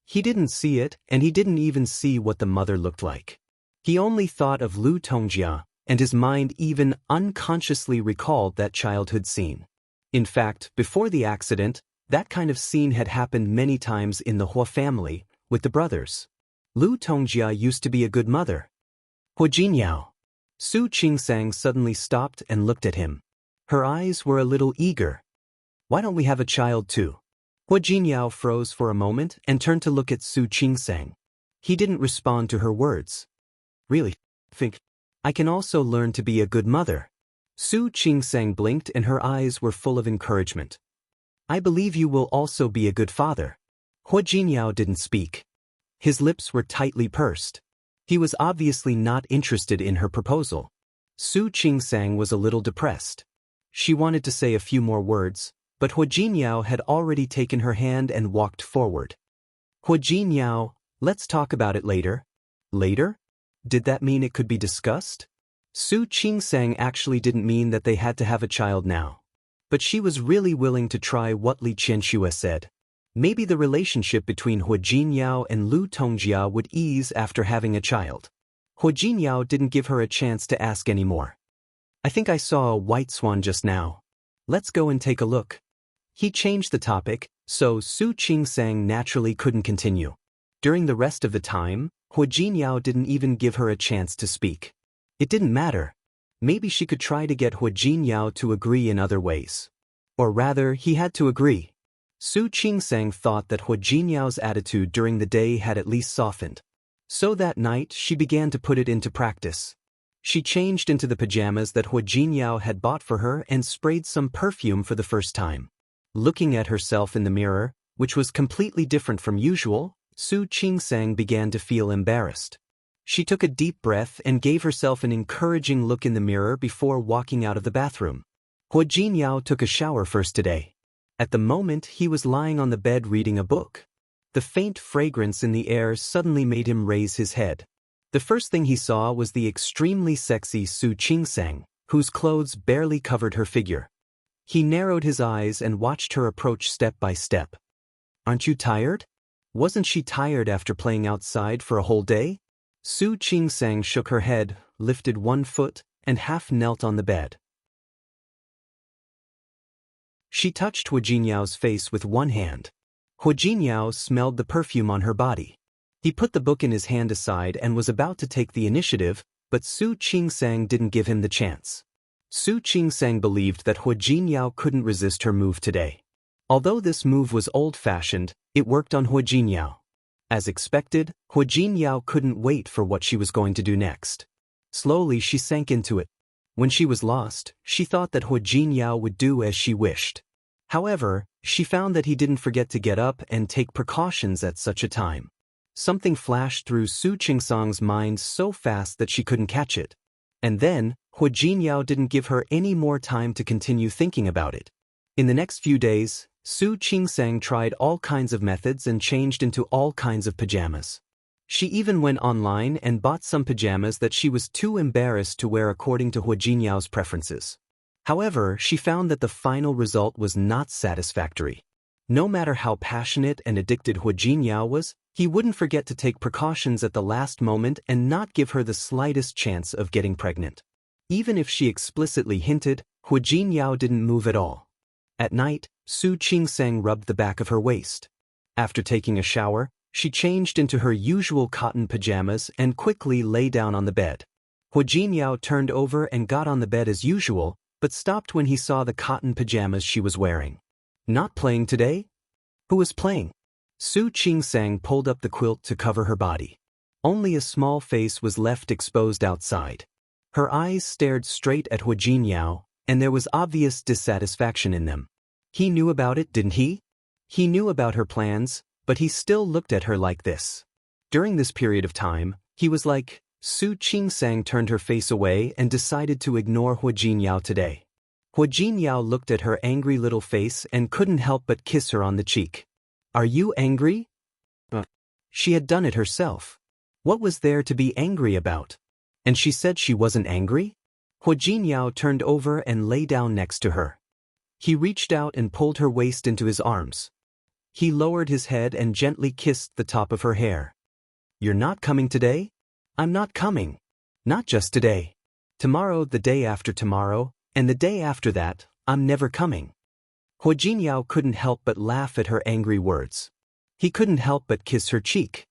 He didn't see it, and he didn't even see what the mother looked like. He only thought of Lu Tongjia, and his mind even unconsciously recalled that childhood scene. In fact, before the accident, that kind of scene had happened many times in the Hua family, with the brothers. Lu Tongjia used to be a good mother. Hua Jinyao. Su Qingsang suddenly stopped and looked at him. Her eyes were a little eager. Why don't we have a child too? Hua Jinyao froze for a moment and turned to look at Su Qingsang. He didn't respond to her words. Really? Think I can also learn to be a good mother. Su Qingsang blinked and her eyes were full of encouragement. I believe you will also be a good father. Hua Jinyao didn't speak. His lips were tightly pursed. He was obviously not interested in her proposal. Su Qingsang was a little depressed. She wanted to say a few more words, but Hua Jinyao had already taken her hand and walked forward. Hua Jinyao, let's talk about it later. Later? Did that mean it could be discussed? Su Qingsang actually didn't mean that they had to have a child now. But she was really willing to try what Li Qianxue said. Maybe the relationship between Hu Jinyao and Lu Tongjia would ease after having a child. Hu Jinyao didn't give her a chance to ask anymore. I think I saw a white swan just now. Let's go and take a look. He changed the topic, so Su Qingsang naturally couldn't continue. During the rest of the time, Hu Jinyao didn't even give her a chance to speak. It didn't matter. Maybe she could try to get Hu Jinyao to agree in other ways. Or rather, he had to agree. Su Qingsang thought that Hu Jinyao's attitude during the day had at least softened. So that night, she began to put it into practice. She changed into the pajamas that Hu Jinyao had bought for her and sprayed some perfume for the first time. Looking at herself in the mirror, which was completely different from usual, Su Qingsang began to feel embarrassed. She took a deep breath and gave herself an encouraging look in the mirror before walking out of the bathroom. Hu Jinyao took a shower first today. At the moment, he was lying on the bed reading a book. The faint fragrance in the air suddenly made him raise his head. The first thing he saw was the extremely sexy Su Qingsang, whose clothes barely covered her figure. He narrowed his eyes and watched her approach step by step. "Aren't you tired?" Wasn't she tired after playing outside for a whole day? Su Qingsang shook her head, lifted one foot, and half knelt on the bed. She touched Hu Jinyao's face with one hand. Hu Jinyao smelled the perfume on her body. He put the book in his hand aside and was about to take the initiative, but Su Qingsang didn't give him the chance. Su Qingsang believed that Hu Jinyao couldn't resist her move today. Although this move was old-fashioned, it worked on Hu Jinyao. As expected, Hu Jinyao couldn't wait for what she was going to do next. Slowly she sank into it. When she was lost, she thought that Hu Jinyao would do as she wished. However, she found that he didn't forget to get up and take precautions at such a time. Something flashed through Su Qingsang's mind so fast that she couldn't catch it. And then, Hu Jinyao didn't give her any more time to continue thinking about it. In the next few days, Su Qingsang tried all kinds of methods and changed into all kinds of pajamas. She even went online and bought some pajamas that she was too embarrassed to wear according to Hu Jinyao's preferences. However, she found that the final result was not satisfactory. No matter how passionate and addicted Hu Jinyao was, he wouldn't forget to take precautions at the last moment and not give her the slightest chance of getting pregnant. Even if she explicitly hinted, Hu Jinyao didn't move at all. At night, Su Qingsang rubbed the back of her waist. After taking a shower, she changed into her usual cotton pajamas and quickly lay down on the bed. Hu Jinyao turned over and got on the bed as usual, but stopped when he saw the cotton pajamas she was wearing. "Not playing today?" "Who was playing?" Su Qingsang pulled up the quilt to cover her body. Only a small face was left exposed outside. Her eyes stared straight at Hu Jinyao, and there was obvious dissatisfaction in them. He knew about it, didn't he? He knew about her plans, but he still looked at her like this. During this period of time, he was like, Su Qingsang turned her face away and decided to ignore Hu Jinyao today. Hu Jinyao looked at her angry little face and couldn't help but kiss her on the cheek. "Are you angry?" She had done it herself. What was there to be angry about? And she said she wasn't angry? Hu Jinyao turned over and lay down next to her. He reached out and pulled her waist into his arms. He lowered his head and gently kissed the top of her hair. "You're not coming today?" "I'm not coming. Not just today. Tomorrow, the day after tomorrow, and the day after that, I'm never coming." Hu Jinyao couldn't help but laugh at her angry words. He couldn't help but kiss her cheek.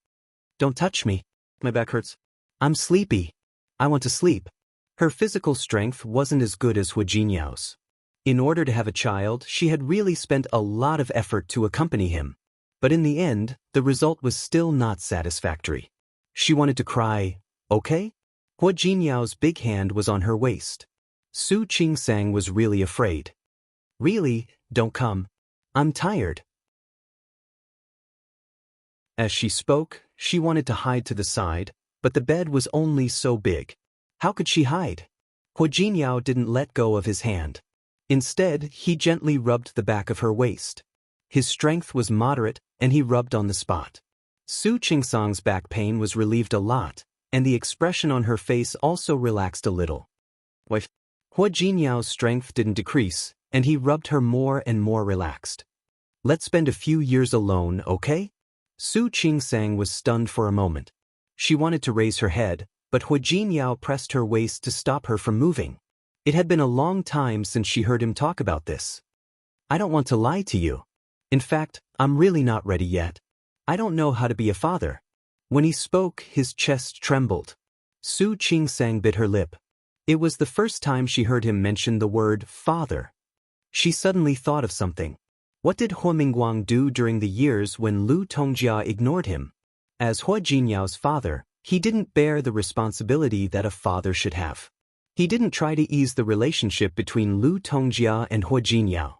"Don't touch me. My back hurts. I'm sleepy. I want to sleep." Her physical strength wasn't as good as Hu Jinyao's. In order to have a child, she had really spent a lot of effort to accompany him. But in the end, the result was still not satisfactory. She wanted to cry, "Okay?" Hu Jinyao's big hand was on her waist. Su Qingsang was really afraid. "Really, don't come. I'm tired." As she spoke, she wanted to hide to the side, but the bed was only so big. How could she hide? Hu Jinyao didn't let go of his hand. Instead, he gently rubbed the back of her waist. His strength was moderate, and he rubbed on the spot. Su Qingsang's back pain was relieved a lot, and the expression on her face also relaxed a little. wife. Hua Jinyao's strength didn't decrease, and he rubbed her more and more relaxed. Let's spend a few years alone, okay? Su Qingsang was stunned for a moment. She wanted to raise her head, but Hua Jinyao pressed her waist to stop her from moving. It had been a long time since she heard him talk about this. I don't want to lie to you. In fact, I'm really not ready yet. I don't know how to be a father. When he spoke, his chest trembled. Su Qingsang bit her lip. It was the first time she heard him mention the word father. She suddenly thought of something. What did Hua Mingguang do during the years when Lu Tongjia ignored him? As Hua Jinyao's father, he didn't bear the responsibility that a father should have. He didn't try to ease the relationship between Lu Tongjia and Hua Jinyao.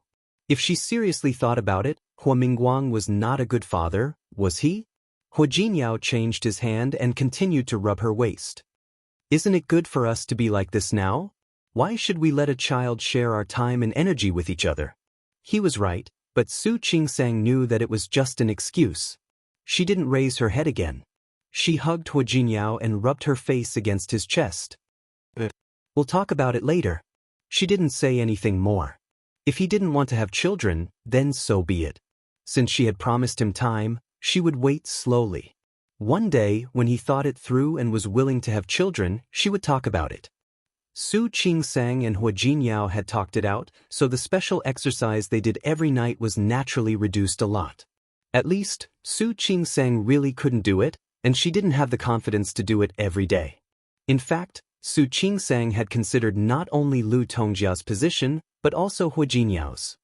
If she seriously thought about it, Hua Mingguang was not a good father, was he? Hua Jinyao changed his hand and continued to rub her waist. Isn't it good for us to be like this now? Why should we let a child share our time and energy with each other? He was right, but Su Qingsang knew that it was just an excuse. She didn't raise her head again. She hugged Hua Jinyao and rubbed her face against his chest. We'll talk about it later. She didn't say anything more. If he didn't want to have children, then so be it. Since she had promised him time, she would wait slowly. One day, when he thought it through and was willing to have children, she would talk about it. Su Qingsang and Hua Jinyao had talked it out, so the special exercise they did every night was naturally reduced a lot. At least, Su Qingsang really couldn't do it, and she didn't have the confidence to do it every day. In fact, Su Qingsang had considered not only Lu Tongjia's position, but also Hua Jinyao's.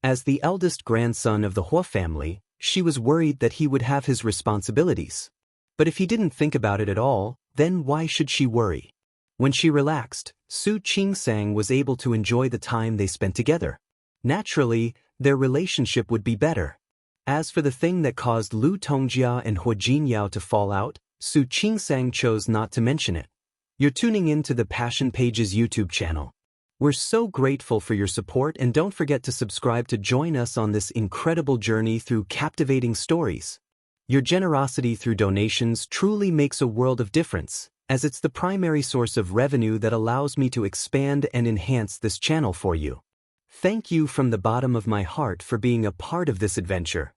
As the eldest grandson of the Hua family, she was worried that he would have his responsibilities. But if he didn't think about it at all, then why should she worry? When she relaxed, Su Qingsang was able to enjoy the time they spent together. Naturally, their relationship would be better. As for the thing that caused Lu Tongjia and Hua Jinyao to fall out, Su Qingsang chose not to mention it. You're tuning in to the Passion Pages YouTube channel. We're so grateful for your support, and don't forget to subscribe to join us on this incredible journey through captivating stories. Your generosity through donations truly makes a world of difference, as it's the primary source of revenue that allows me to expand and enhance this channel for you. Thank you from the bottom of my heart for being a part of this adventure.